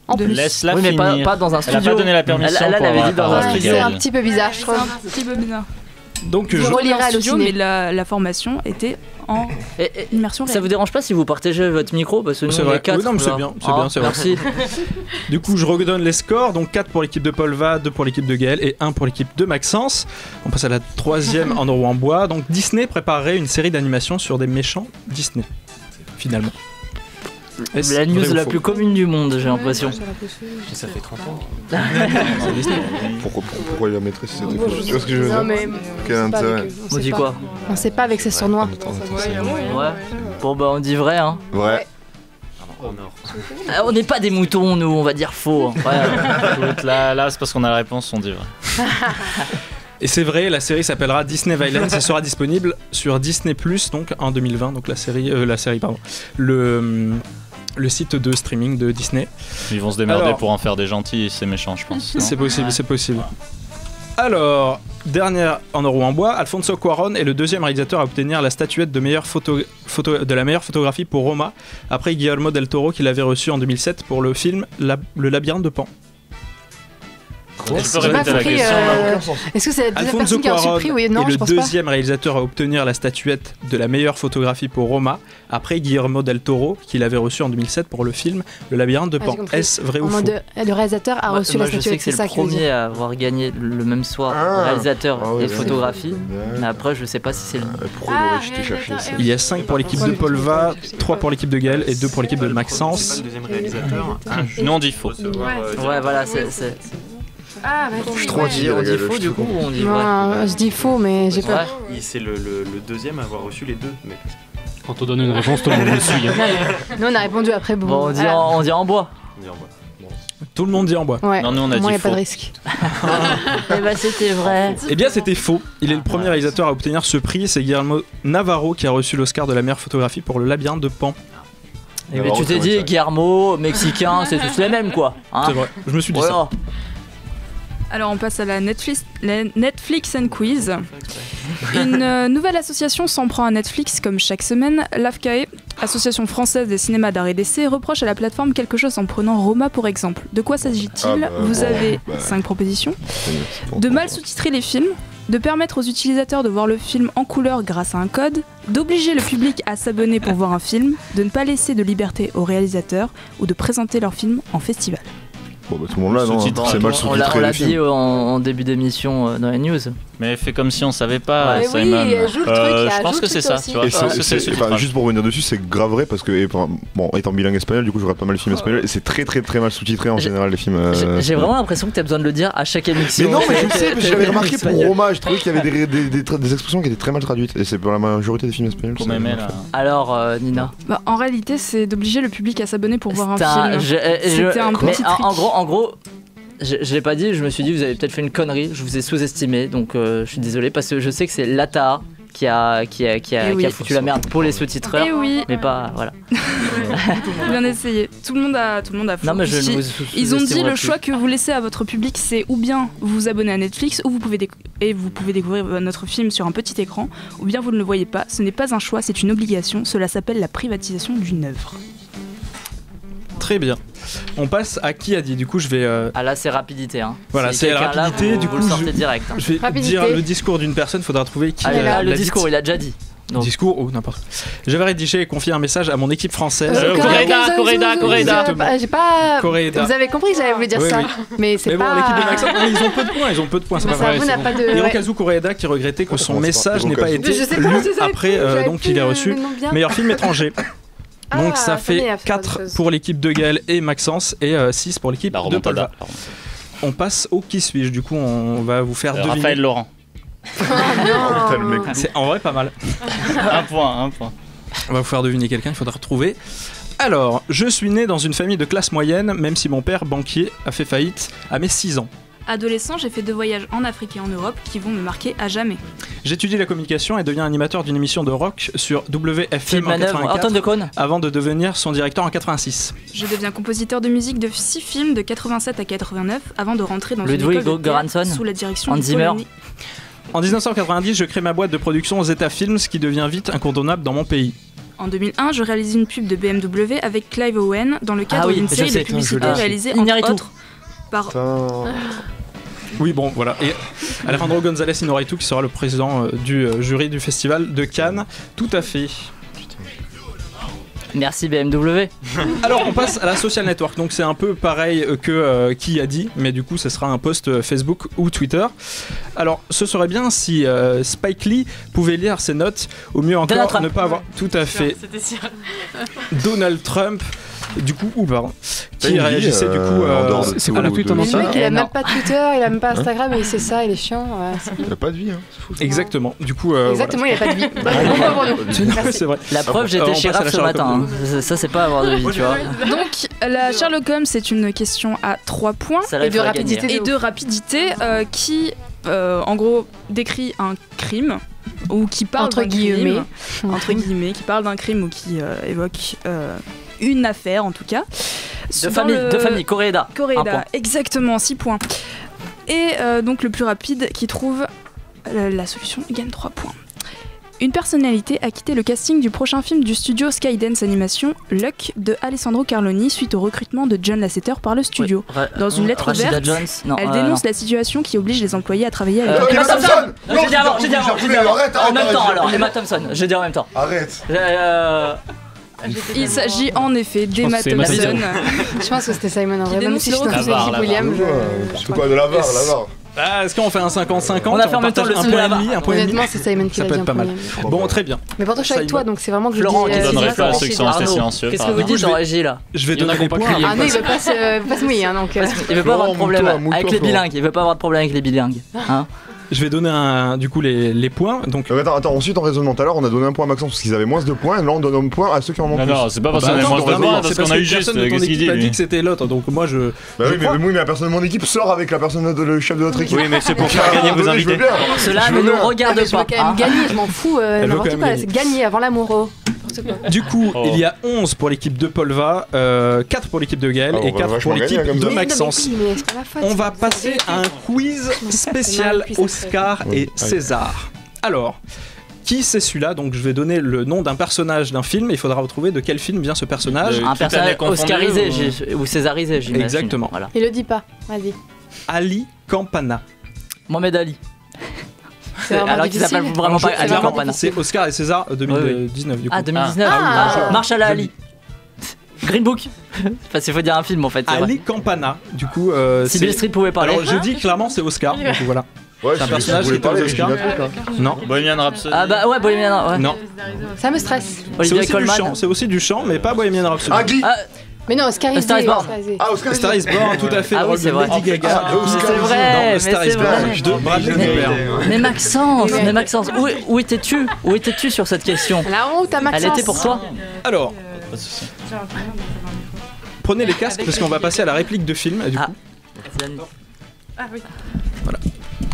En plus. Laisse-la oui, mais finir. pas dans un studio. Elle a pas donné la permission. Elle avait dit dans un studio. C'est un petit peu bizarre, je trouve. Un petit peu bizarre. Donc je relirai à studio, mais la formation était en immersion réelle. Ça vous dérange pas si vous partagez votre micro parce que nous, c'est vrai. 4, oui, non, mais c'est bien, c'est bien. Merci. Du coup, je redonne les scores. Donc 4 pour l'équipe de Polva, 2 pour l'équipe de Gaël et 1 pour l'équipe de Maxence. On passe à la troisième En or ou en bois. Donc Disney préparerait une série d'animation sur des méchants Disney. Finalement. La news la plus commune du monde, j'ai l'impression. Ça fait 30 ans. Pourquoi il la mettrait si c'était faux? Tu vois ce que je veux dire? Non, mais quel intérêt? On dit quoi? On sait pas avec ses surnois. Ouais. Bon bah on dit vrai hein. Vrai. On n'est pas des moutons, nous, on va dire faux. Écoute, là c'est parce qu'on a la réponse, on dit vrai. Et c'est vrai, la série s'appellera Disney Violence et sera disponible sur Disney+, donc en 2020, donc le site de streaming de Disney. Ils vont se démerder pour en faire des gentils, c'est méchant, je pense. C'est possible, c'est possible. Alors, dernière en or ou en bois, Alfonso Cuarón est le deuxième réalisateur à obtenir la statuette de la meilleure photographie pour Roma, après Guillermo del Toro qui l'avait reçu en 2007 pour le film Le labyrinthe de Pan. Tu peux répéter la question Est-ce que c'est la deuxième Alfonso personne qui a reçu le prix? Oui, non, je pense pas. est le deuxième réalisateur à obtenir la statuette de la meilleure photographie pour Roma, après Guillermo del Toro, qui l'avait reçu en 2007 pour le film Le labyrinthe de Pan. Est-ce vrai ou faux? Le réalisateur a reçu la statuette. Je sais que c'est le premier à avoir gagné le même soir, réalisateur et photographie. Mais après, je sais pas si c'est le. Pourquoi il aurait jeté chercher ça? Il y a 5 pour l'équipe de Polva, 3 pour l'équipe de Gaël et 2 pour l'équipe de Maxence. Le deuxième réalisateur. Nous on dit faux. Ouais, voilà, c'est. Ah, bah, je suis trop dit, on dit faux du coup ou on dit vrai? Je dis faux, mais j'ai peur. C'est le deuxième à avoir reçu les deux. Mais... Quand on donne une réponse, tout le monde le suit. Nous, on a répondu après. Bon, on dit en bois. Tout le monde dit en bois. Ouais. Non, nous on a dit faux. Il n'y a pas de risque. Eh ben, c'était vrai. Eh bien, c'était faux. Il est le premier réalisateur à obtenir ce prix. C'est Guillermo Navarro qui a reçu l'Oscar de la meilleure photographie pour Le labyrinthe de Pan. Mais tu t'es dit, Guillermo, mexicain, c'est tous les mêmes quoi. Hein, c'est vrai, je me suis dit ça. Alors on passe à la Netflix and Quiz. Une nouvelle association s'en prend à Netflix comme chaque semaine. L'AFCAE, Association française des cinémas d'art et d'essai, reproche à la plateforme quelque chose en prenant Roma pour exemple. De quoi s'agit-il? Vous avez 5 propositions. De mal sous-titrer les films, de permettre aux utilisateurs de voir le film en couleur grâce à un code, d'obliger le public à s'abonner pour voir un film, de ne pas laisser de liberté aux réalisateurs ou de présenter leur film en festival. Bon, bah, tout le monde là, non, c'est mal sous-titré. On l'a dit en début d'émission dans les news. Mais fais comme si on savait pas, Simon. Oui, joue le truc, je pense que c'est ça. Tu vois, juste pour revenir dessus, c'est grave vrai parce que, étant bilingue espagnol, du coup, je regarde pas mal de films espagnols et c'est très mal sous-titré en général les films. J'ai vraiment l'impression que t'as besoin de le dire à chaque émission. Mais non, mais je le sais, j'avais remarqué pour Roma, je trouvais qu'il y avait des expressions qui étaient très mal traduites et c'est pour la majorité des films espagnols. Alors, Nina. En réalité, c'est d'obliger le public à s'abonner pour voir un film. C'était un petit trick. En gros. Je l'ai pas dit, je me suis dit vous avez peut-être fait une connerie, je vous ai sous-estimé, donc je suis désolé parce que je sais que c'est l'ATA qui a foutu la merde pour les sous-titreurs, mais pas voilà. Bien essayé. Tout le monde a foutu. Non, mais ils ont dit le choix que vous laissez à votre public, c'est ou bien vous vous abonnez à Netflix ou vous pouvez découvrir notre film sur un petit écran, ou bien vous ne le voyez pas. Ce n'est pas un choix, c'est une obligation. Cela s'appelle la privatisation d'une œuvre. Très bien. On passe à qui a dit. Du coup, je vais. Ah là, c'est rapidité. Hein. Voilà, c'est la rapidité. Du coup, vous le sortez direct. Hein. Je vais dire le discours d'une personne. Faudra trouver qui. Le discours, il a déjà dit. Donc. Discours ou n'importe quoi. J'avais rédigé et confié un message à mon équipe française. Coréda. J'ai pas. Coréda. Vous avez compris que j'avais voulu dire ça. Mais c'est pas. Mais bon, l'équipe de Maxence, ils ont peu de points. C'est pas vrai. Et Okazu Coréda qui regrettait que son message n'ait pas été lu après. Donc, il a reçu meilleur film étranger. Donc ça fait 4 pour l'équipe de Gaël et Maxence et 6 pour l'équipe de Polva. On passe au qui suis-je. Du coup, on va vous faire deviner. Raphaël Laurent. C'est en vrai pas mal. un point. On va vous faire deviner quelqu'un, il faudra retrouver. Alors, je suis né dans une famille de classe moyenne, même si mon père, banquier, a fait faillite à mes 6 ans. Adolescent, j'ai fait 2 voyages en Afrique et en Europe qui vont me marquer à jamais. J'étudie la communication et deviens animateur d'une émission de rock sur WFM en 84 avant de devenir son directeur en 86. Je deviens compositeur de musique de 6 films de 87 à 89 avant de rentrer dans une école de théâtre sous la direction de Paul Henny. En 1990, je crée ma boîte de production Zeta Films qui devient vite incontournable dans mon pays. En 2001, je réalise une pub de BMW avec Clive Owen dans le cadre d'une série de publicités réalisée entre autres par... Oui, bon, voilà. Et Alejandro González Inarritu qui sera le président du jury du festival de Cannes. Tout à fait. Merci BMW. Alors on passe à la social network, donc c'est un peu pareil que qui a dit, mais du coup ça sera un post Facebook ou Twitter. Alors ce serait bien si Spike Lee pouvait lire ses notes, ou mieux encore ne pas avoir tout à fait Donald Trump Du coup, qui réagissait du coup c'est quoi la pute en Le entier? mec, il a même pas Twitter, il a même pas Instagram, et c'est ça, il est chiant. Il a pas de vie, hein. C'est fou, ça. Exactement. Du coup, Exactement, il a pas de vie. C'est vrai. La preuve, j'étais chez Raph ce matin. Hein. Ça, c'est pas avoir de vie, tu vois. Donc, la Sherlock Holmes, c'est une question à 3 points Ça, là, il faudrait gagner. et de rapidité qui, en gros, décrit un crime ou qui parle Entre d'un guillemets. crime, entre guillemets, qui parle d'un crime ou qui évoque une affaire en tout cas. De famille, Coréda. Coréda, exactement, 6 points. Et donc le plus rapide qui trouve la solution gagne 3 points. Une personnalité a quitté le casting du prochain film du studio Skydance Animation, Luck, de Alessandro Carloni, suite au recrutement de John Lasseter par le studio. Oui. Dans une lettre Rashida ouverte, Jones. Non, elle dénonce la situation qui oblige les employés à travailler avec... Emma Thompson. J'ai dit avant. Arrête, En même temps alors, Emma Thompson. J'ai dit en même temps. Arrête. Il s'agit en effet d'Emma que c'est Emma Thompson. Je pense que c'était Simon en vrai. Même dénonce si je le trouve recrutement. que William, C'est quoi de la VAR, la VAR? Est-ce qu'on fait un 50-50? On a fait en même temps le un point et demi, un point et demi. honnêtement, c'est Simon qui Ça l'a peut dit être en pas mal. premier. Bon, très bien. Mais pourtant, je suis avec toi, donc c'est vraiment que je Florent, dis. qu'est-ce Je que donnerai c'est pas à ça, ceux qui sont Arnaud, restés silencieux. Qu'est-ce que vous dites en régie là? Je vais Il y en a donner les qui ont pas points. crié. Ah non, il veut pas se mouiller, hein, donc. Il veut pas avoir de problème avec les bilingues. Il veut pas avoir de problème avec les bilingues. Hein? Je vais donner du coup les points. Donc Attends, ensuite en raisonnement tout à l'heure, on a donné un point à Maxence parce qu'ils avaient moins de points, et là on donne un point à ceux qui en ont plus. Non, c'est pas parce qu'on a moins de points, parce qu'on a eu juste. Personne de ton Qu'est-ce qu'il équipe a dit dit que c'était l'autre, donc moi je. Bah oui, mais la personne de mon équipe sort avec la personne le chef de notre équipe. Oui, mais c'est pour faire gagner vos invités. Cela ne nous regarde Je veux pas. quand même gagner, je m'en fous. N'importe quoi, c'est gagner avant l'amour. Du coup, il y a 11 pour l'équipe de Polva, 4 pour l'équipe de Gaël et 4 pour l'équipe de Maxence. On va passer à un quiz spécial Oscar et César. Alors, qui c'est celui-là? Donc je vais donner le nom d'un personnage d'un film et il faudra retrouver de quel film vient ce personnage. Un personnage oscarisé ou césarisé, j'imagine. Exactement. Voilà. Il le dit pas, vas-y. Ali Campana. Mohamed Ali. Alors qu'il s'appelle vraiment pas Ali Campana. C'est Oscar et César 2019 du coup. Ah, 2019. Marshall Ali. Green Book. Enfin, il faut dire un film en fait. Ali Campana, du coup. Si Bill Street pouvait parler. Alors je dis clairement c'est Oscar, donc voilà. Ouais, c'est un personnage qui est aux Oscars. Non. Bohemian Rhapsody. Ah bah ouais, Bohemian Rhapsody. Non. Ça me stresse. C'est aussi du chant, mais pas Bohemian Rhapsody. Mais non, Oscarisé. Star is Born. Star is Born, tout à fait. Ah oui, c'est vrai. Lady Gaga. C'est vrai. Star is Born de Bradley Cooper. Mais Maxence, où étais-tu sur cette question? La honte à Maxence. Elle était pour toi. Alors, prenez les casques parce qu'on va passer à la réplique de film. Du coup. Ah oui. Voilà.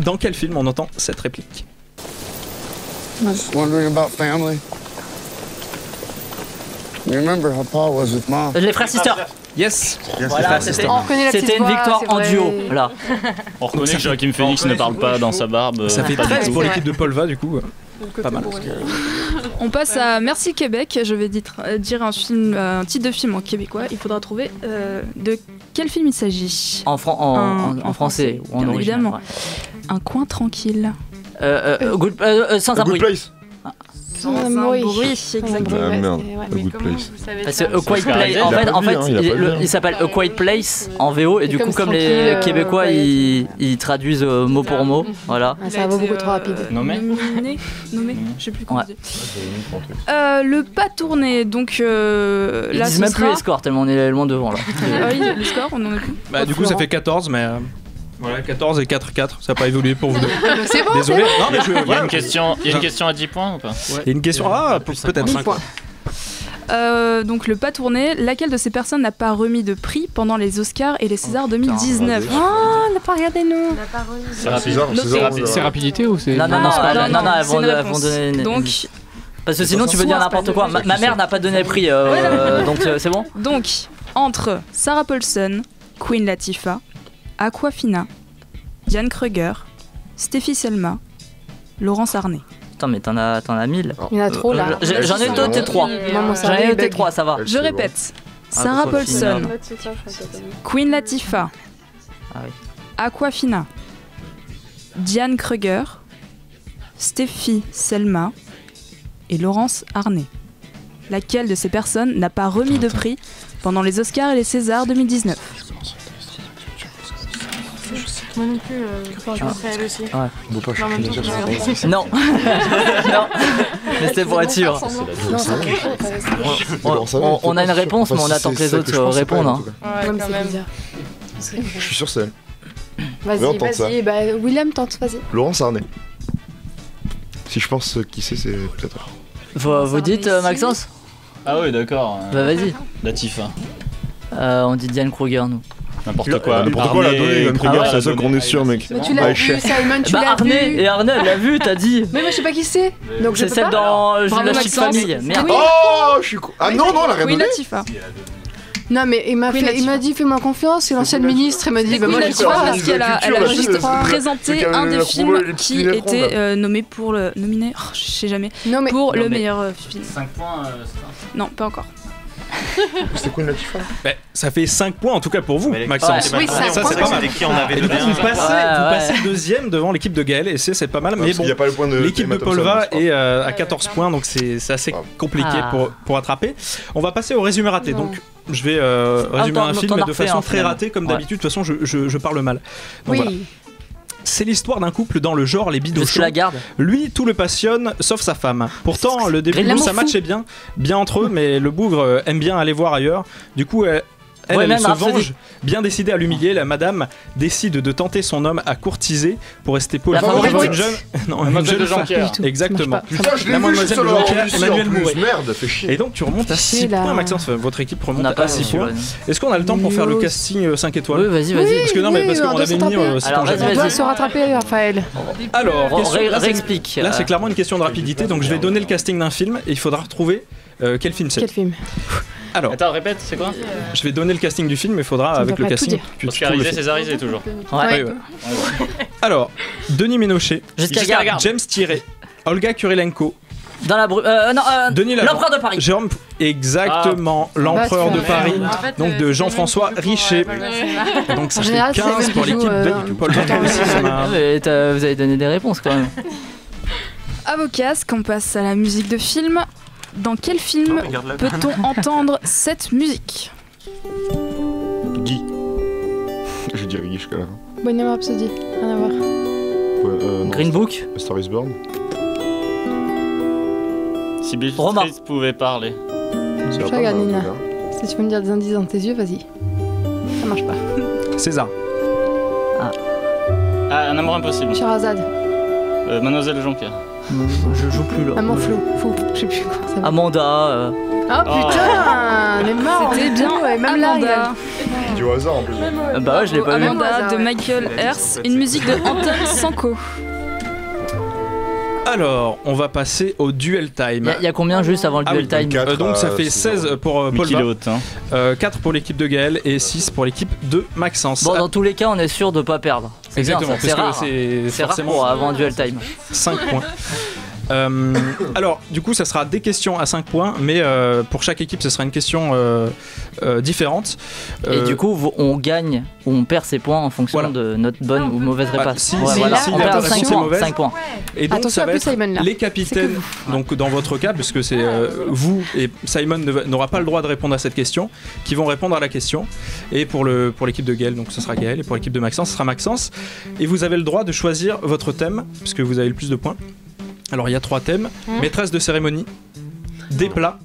Dans quel film on entend cette réplique? Just wondering about family. You remember how Paul was with Mom? Les frères Sister. Yes. Voilà, c'était une victoire en duo. Voilà. On reconnaît que Joaquin Phoenix ne parle pas dans sa barbe. Ça fait 13 pour l'équipe de Polva du coup. Pas mal. On passe à Merci Québec. Je vais dire un titre de film en québécois. Il faudra trouver de quel film il s'agit. En français ou en bien original. évidemment. Un coin tranquille. Sans un bruit. Sans un bruit, exactement. Ah merde, Ouais, A Good Place. Parce que A Quiet Place, en fait, il s'appelle A Quiet Place en VO et du coup comme les Québécois ils traduisent mot pour mot, voilà. Ça va beaucoup trop rapide. Nommé, je sais plus comment dire. Le pas tourné, donc là ils disent même plus les scores tellement on est loin devant là. Oui, les scores, on en a plus. Bah du coup ça fait 14 mais voilà, 14 et 4-4, ça n'a pas évolué pour vous deux. C'est bon, désolé. c'est bon. Non, mais Il y a une question à 10 points ou pas? Il y a une question, peut-être 10 points. Donc le pas tourné, laquelle de ces personnes n'a pas remis de prix pendant les Oscars et les Césars 2019? On n'a pas regardé nous. C'est rapidité ou c'est... Non, elles vont donner... Donc... Parce que sinon tu veux dire n'importe quoi. Ma mère n'a pas donné le prix, donc c'est bon. Donc, entre Sarah Paulson, Queen Latifah, Aquafina, Diane Kruger, Steffi Selma, Laurence Arnay. Attends, mais t'en as 1000. Il y en a trop là. J'en ai noté 3. J'en ai noté 3, ça va. Je répète. Sarah Paulson, Queen Latifah, Aquafina, Diane Kruger, Steffi Selma et Laurence Arnay. Laquelle de ces personnes n'a pas remis de prix pendant les Oscars et les Césars 2019? Moi non plus, je pense à elle aussi. Ouais. Bon, pas En même temps, je Non. Non. Mais c'était pour être sûr. On a une réponse, mais on attend que les autres répondent. Hein. Ouais, quand même. Je suis sûr c'est elle. Vas-y, vas-y. Bah, William, tente, vas-y. Laurence Arnay. Si je pense qui c'est peut-être. Vous dites Maxence? Ah oui, d'accord. Bah vas-y. Latifa. On dit Diane Kruger, nous. N'importe quoi. N'importe quoi, elle a donné Diane Kruger, c'est la seule qu'on est sûr, mec. Mais tu l'as vu, Simon, tu l'as vu. Et Arnay, elle l'a vu, t'as dit. Mais moi, je sais pas qui c'est. Donc je C'est peux celle pas. dans Bravo, la Chic Maxence. Famille. Merde. Oh, je suis con. Ah non, elle a rien donné. Latifa. Non, mais il m'a dit fais-moi confiance, c'est l'ancienne ministre, il m'a dit bah moi je Latifa crois. parce qu'elle a juste présenté un des films qui était nommé pour le nominé, je sais jamais, pour le meilleur film. 5 points. Non, pas encore. C'était quoi une Latifa? Ça fait 5 points en tout cas pour vous, Maxence. Oui, ça c'est pas mal. Qui en avait donné Vous passez deuxième devant l'équipe de Gaël et c'est pas mal. Mais bon, l'équipe de Polva est à 14 points, donc c'est assez compliqué pour attraper. On va passer au résumé raté. Donc je vais résumer un film mais de façon très ratée comme d'habitude. De toute façon, je parle mal. Donc, oui. voilà. C'est l'histoire d'un couple dans le genre les bidochos. Est-ce que la garde? Lui, tout le passionne, sauf sa femme. Pourtant, le début, ça matchait bien entre eux, mais le bougre aime bien aller voir ailleurs. Du coup, elle se venge, bien décidée à l'humilier. La madame décide de tenter son homme à courtiser pour rester poli. Une jeune, une jeune Jean-Pierre. Exactement. Putain, je l'ai La vu mademoiselle de Jean-Pierre, Emmanuel Mouret. Merde, fait chier. Et donc tu remontes à 6 points, Maxence. Votre équipe remonte à 6 points. Est-ce qu'on a le temps pour faire le casting 5 étoiles? Oui, vas-y. Parce que non, mais parce qu'on avait mis. Alors On doit se rattraper, Raphaël. Alors, réexplique. Là, c'est clairement une question de rapidité. Donc je vais donner le casting d'un film et il faudra retrouver quel film c'est. Quel film? Alors, attends, répète, c'est quoi? Je vais donner le casting du film, mais il faudra avec le casting. Oscarisé, césarisé toujours. Ouais. Alors, Denis Ménochet, James Thierry, Olga Kurilenko. Dans la Denis l'empereur de Paris. Jérôme, exactement, l'empereur de Paris. Donc de Jean-François Richer. Donc ça fait 15 pour l'équipe de Paul Vous avez donné des réponses quand même. Avocasque, on passe à la musique de film. Dans quel film peut-on entendre cette musique? Guy. Je dirais Guy jusqu'à la fin. Bohemian Rhapsody, rien à voir. Green Book. A Star is Born. Si Bill Street pouvait parler. Je regarde Nina. Si tu peux me dire des indices dans tes yeux, vas-y. Ça marche pas. César. Un amour impossible. Sherazade. Mademoiselle Jean-Pierre. Je joue plus là. Maman Flo, je sais plus quoi ça va. Amanda. Oh putain, elle est marrant. C'était bien, et même Amanda. Du hasard en plus. Bah ouais, je l'ai pas vu. Amanda de Michael Hers, une musique de Anton Sanko. Alors, on va passer au duel time. Il y a combien juste avant le duel time? Donc ça fait 16 pour Paul Va, 4 pour l'équipe de Gaël et 6 pour l'équipe de Maxence. Bon, dans tous les cas, on est sûr de pas perdre. Exactement, c'est rare. C'est forcément rare avant duel time. 5 points. Alors, du coup, ça sera des questions à 5 points, mais pour chaque équipe, ce sera une question différente. Et du coup, on gagne ou on perd ses points en fonction de notre bonne ou mauvaise réponse. Si on perd 5 points. Et donc, attention, ça va être Simon, là. les capitaines, donc dans votre cas, puisque c'est vous et Simon n'aura pas le droit de répondre à cette question, qui vont répondre à la question. Et pour l'équipe de Gaël, donc ce sera Gaël, et pour l'équipe de Maxence, ce sera Maxence. Et vous avez le droit de choisir votre thème, puisque vous avez le plus de points. Alors il y a 3 thèmes, maîtresse de cérémonie, des plats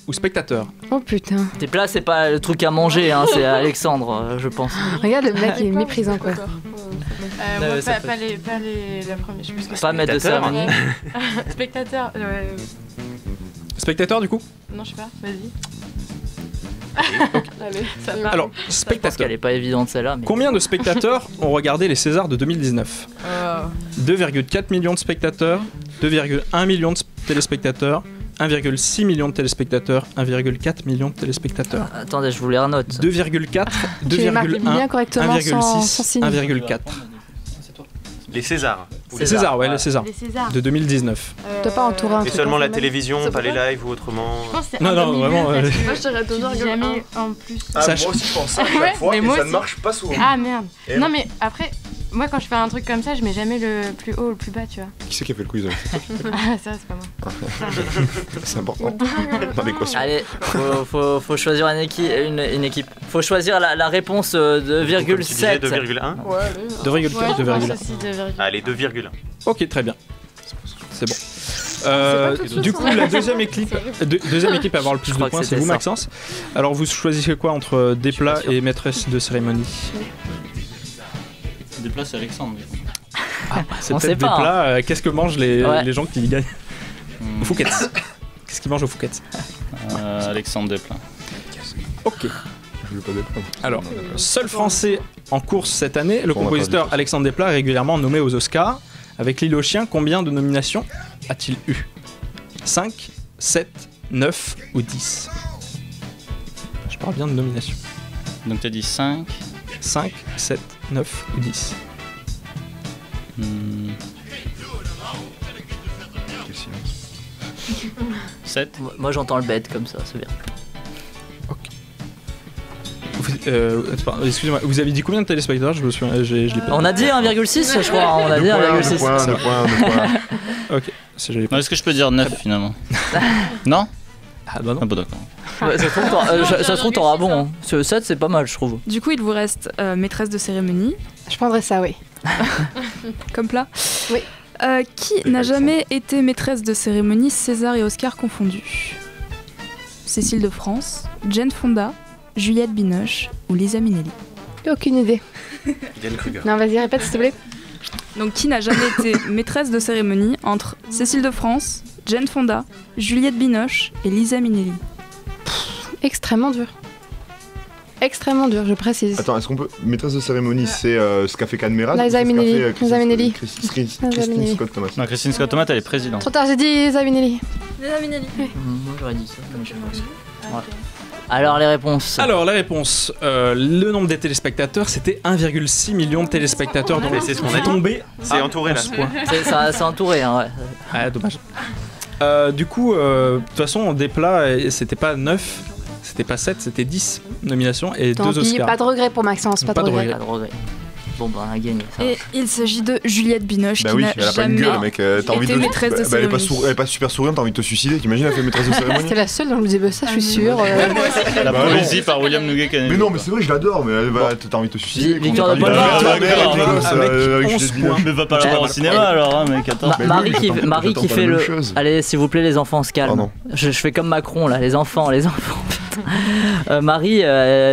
ou spectateur. Oh putain. Des plats, c'est pas le truc à manger, hein, c'est Alexandre, je pense. Regarde le mec, il est méprisant quoi. Moi, pas la première, je sais plus. Pas maître de cérémonie. Spectateur, Spectateur du coup? Non, je sais pas, vas-y. Allez, ça part. Alors, Je pense spectateur. qu'elle est pas évidente celle-là. Mais... Combien de spectateurs ont regardé les Césars de 2019 2,4 millions de spectateurs, 2,1 millions de téléspectateurs, 1,6 million de téléspectateurs, 1,4 million de téléspectateurs. Attendez, je vous les renote. 2,4, 2,1, 1,6, 1,4. Les Césars. Les Césars, ouais, les Césars. De 2019. T'as pas entouré un Et truc seulement comme la ça, télévision, pas les lives ou autrement. Non, non, vraiment. Moi, je t'aurais donné jamais en plus. Ah, moi aussi, je pense ça à chaque fois, et ça ne marche pas souvent. Ah merde. Non, mais après, Moi, quand je fais un truc comme ça, je mets jamais le plus haut ou le plus bas, tu vois. Qui c'est qui a fait le quiz Ah, ça, c'est pas moi. C'est important. Dans l'équation. Allez, faut choisir une équipe. Faut choisir la réponse de 2,7. 2,1 Ouais, 2,4, 2,1. Allez, 2,1. Ok, très bien. C'est bon. Du coup, la deuxième équipe à avoir le plus de points, c'est vous, Maxence. Alors, vous choisissez quoi entre Desplat et maîtresse de cérémonie? Desplat, c'est Alexandre. C'est peut-être Desplat. Qu'est-ce que mangent les gens qui gagnent au Fouquet's. Qu'est-ce qu'ils mangent au Fouquet's? Alexandre Desplat. Ok. Alors, seul français en course cette année, le compositeur Alexandre Desplat est régulièrement nommé aux Oscars. Avec L'île aux chiens, combien de nominations a-t-il eu? 5, 7, 9 ou 10? Je parle bien de nominations. Donc t'as dit 5, 7, 9 ou 10. 7. Moi j'entends le bête comme ça, c'est bien. Excusez-moi, vous avez dit combien de téléspectateurs? Je me souviens, je l'ai pas. On a dit 1,6 je crois, on a dit 1,6. 2 points. Ok. Est-ce que je peux dire 9 finalement? Non? Ah bah non. Ah bah d'accord. Ouais, ça se trouve t'auras bon, hein. 7 c'est pas mal je trouve. Du coup il vous reste maîtresse de cérémonie. Je prendrais ça, oui. Comme plat. Oui. Qui n'a jamais été maîtresse de cérémonie, César et Oscar confondus? Cécile de France, Jane Fonda, Juliette Binoche ou Liza Minnelli? Aucune idée. Diane Kruger. Non, vas-y, répète s'il te plaît. Donc qui n'a jamais été maîtresse de cérémonie entre Cécile de France, Jane Fonda, Juliette Binoche et Liza Minnelli? Extrêmement dur. Extrêmement dur, je précise. Attends, est-ce qu'on peut... Maîtresse de cérémonie, c'est ce qu'a fait Cadmeras? Liza Minnelli. Liza Minnelli. Christine Scott Thomas. Non, Christine Scott Thomas, elle est présidente. Trop tard, j'ai dit Liza Minnelli. Liza Minnelli. Moi j'aurais dit ça, mais je sais pas. Ouais. Alors les réponses. Le nombre des téléspectateurs, c'était 1,6 million de téléspectateurs. Donc c'est ce qu'on a tombé. C'est entouré là. C'est entouré, hein, ouais. Ah, dommage. Du coup, de toute façon, Desplat, c'était pas 9, c'était pas 7, c'était 10 nominations et 2 Oscars. Pas de regret pour Maxence, pas de regret. Pas de regret. Bon bah on a gagné. Et il s'agit de Juliette Binoche qui n'a elle a pas une jamais gueule, mec. T'as envie été de... maîtresse de elle est cérémonie. pas super souriante, t'as envie de te suicider. T'imagines, elle fait maîtresse de cérémonie. C'était la seule dont je me disais, ça, je suis sûre. La poésie par William Nouguet Kennedy. Mais non, mais c'est vrai, je l'adore, mais t'as envie de te suicider. Victoire de Paul. Mais va pas la voir au cinéma alors, hein, mec. Attends. Marie qui fait le. Allez, s'il vous plaît, les enfants, on se calme. Je fais comme Macron là, les enfants. Marie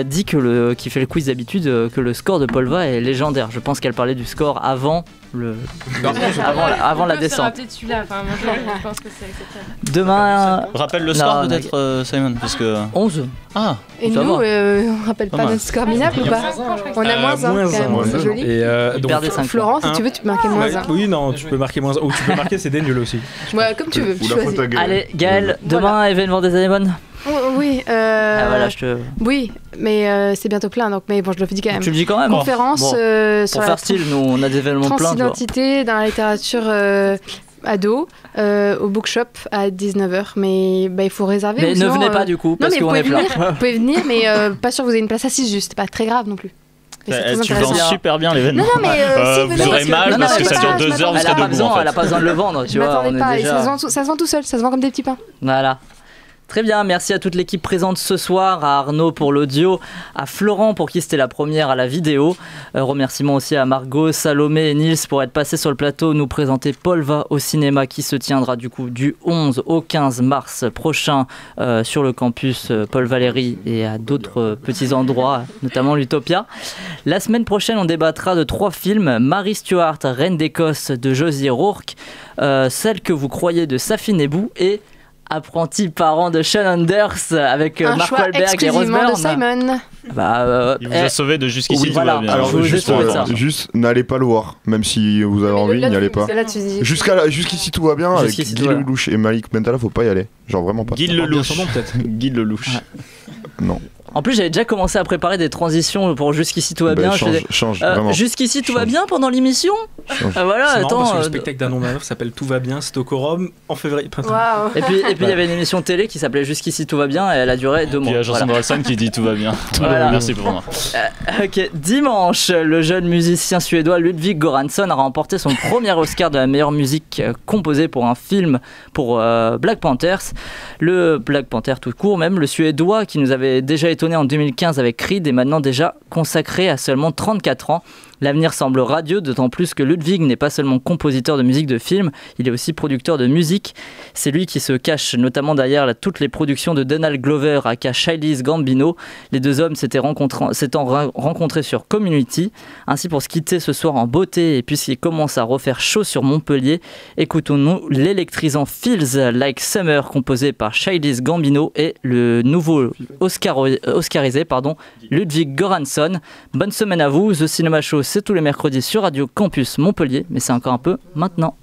dit qui fait le quiz d'habitude que le score de Polva est légendaire. Je pense qu'elle parlait du score avant la descente. Peut-être celui-là. Enfin, moi, je pense que c'est acceptable. Demain. Rappelle le score peut-être, Simon, parce que 11. Ah. Et nous, on rappelle pas notre score minable ou pas? On a moins 1 quand même, c'est joli. Et donc, Florence, si tu veux, tu peux marquer moins 1. Oui, non, tu peux marquer moins 1. Ou tu peux marquer c'est des nuls aussi. Ouais, comme tu veux. Allez, Gaël, demain, événement des anémones. Oui, voilà, oui, mais c'est bientôt plein, donc mais bon, je le dis quand même. Tu le dis quand même. Conférence pour faire style, nous on a des événements pleins. Transidentité dans la littérature ado au bookshop à 19h, mais il faut réserver. Mais ne venez pas du coup parce qu'on est plein. Vous pouvez venir, mais pas sûr que vous ayez une place assise, juste, pas très grave non plus. Tu vends super bien l'événement. Non, mais vous aurez mal parce que ça dure 2 heures, vous serez debout en fait. Elle a pas besoin de le vendre, tu vois. Ça se vend tout seul, ça se vend comme des petits pains. Voilà. Très bien, merci à toute l'équipe présente ce soir, à Arnaud pour l'audio, à Florent pour qui c'était la première à la vidéo. Remerciements aussi à Margot, Salomé et Nils pour être passés sur le plateau, nous présenter Polva au cinéma qui se tiendra du coup du 11 au 15 mars prochain sur le campus Paul Valéry et à d'autres petits endroits, notamment l'Utopia. La semaine prochaine, on débattra de 3 films, Mary Stuart, Reine d'Écosse de Josie Rourke, Celle que vous croyez de Safin Ebou et Apprenti parent de Sean Anders avec Mark Wahlberg et Rose Byrne. De Simon. Il vous a sauvé de jusqu'ici. Oui, voilà. Bien. Alors juste n'allez pas le voir, même si vous avez envie, n'y allez pas. Jusqu'ici tout va bien. Avec Guy Lelouch et Malik Bentala, faut pas y aller. Genre vraiment pas. Guy Lelouch peut-être. Guy Lelouch. Non. En plus, j'avais déjà commencé à préparer des transitions pour Jusqu'ici tout va bien. Change, vraiment. Jusqu'ici tout va bien pendant l'émission. Voilà, c'est attends. Parce que le spectacle d'Arnaud Manoff s'appelle Tout va bien, c'est au Quorum en février. Wow. Et puis il y avait une émission télé qui s'appelait Jusqu'ici tout va bien et elle a duré 2 mois. Il y a Jean Sanderson qui dit tout va bien. Voilà. Merci pour moi. Ok, dimanche, le jeune musicien suédois Ludwig Göransson a remporté son premier Oscar de la meilleure musique composée pour un film pour Black Panthers. Le Black Panther tout court même, le suédois qui nous avait déjà étonné en 2015 avec Creed est maintenant déjà consacré à seulement 34 ans. L'avenir semble radieux, d'autant plus que Ludwig n'est pas seulement compositeur de musique de film, il est aussi producteur de musique. C'est lui qui se cache notamment derrière toutes les productions de Donald Glover aka Childish Gambino. Les deux hommes s'étant rencontrés sur Community. Ainsi, pour se quitter ce soir en beauté et puisqu'il commence à refaire chaud sur Montpellier, écoutons-nous l'électrisant Feels Like Summer composé par Childish Gambino et le nouveau oscarisé Ludwig Göransson. Bonne semaine à vous, The Cinema Show c'est tous les mercredis sur Radio Campus Montpellier, mais c'est encore un peu maintenant.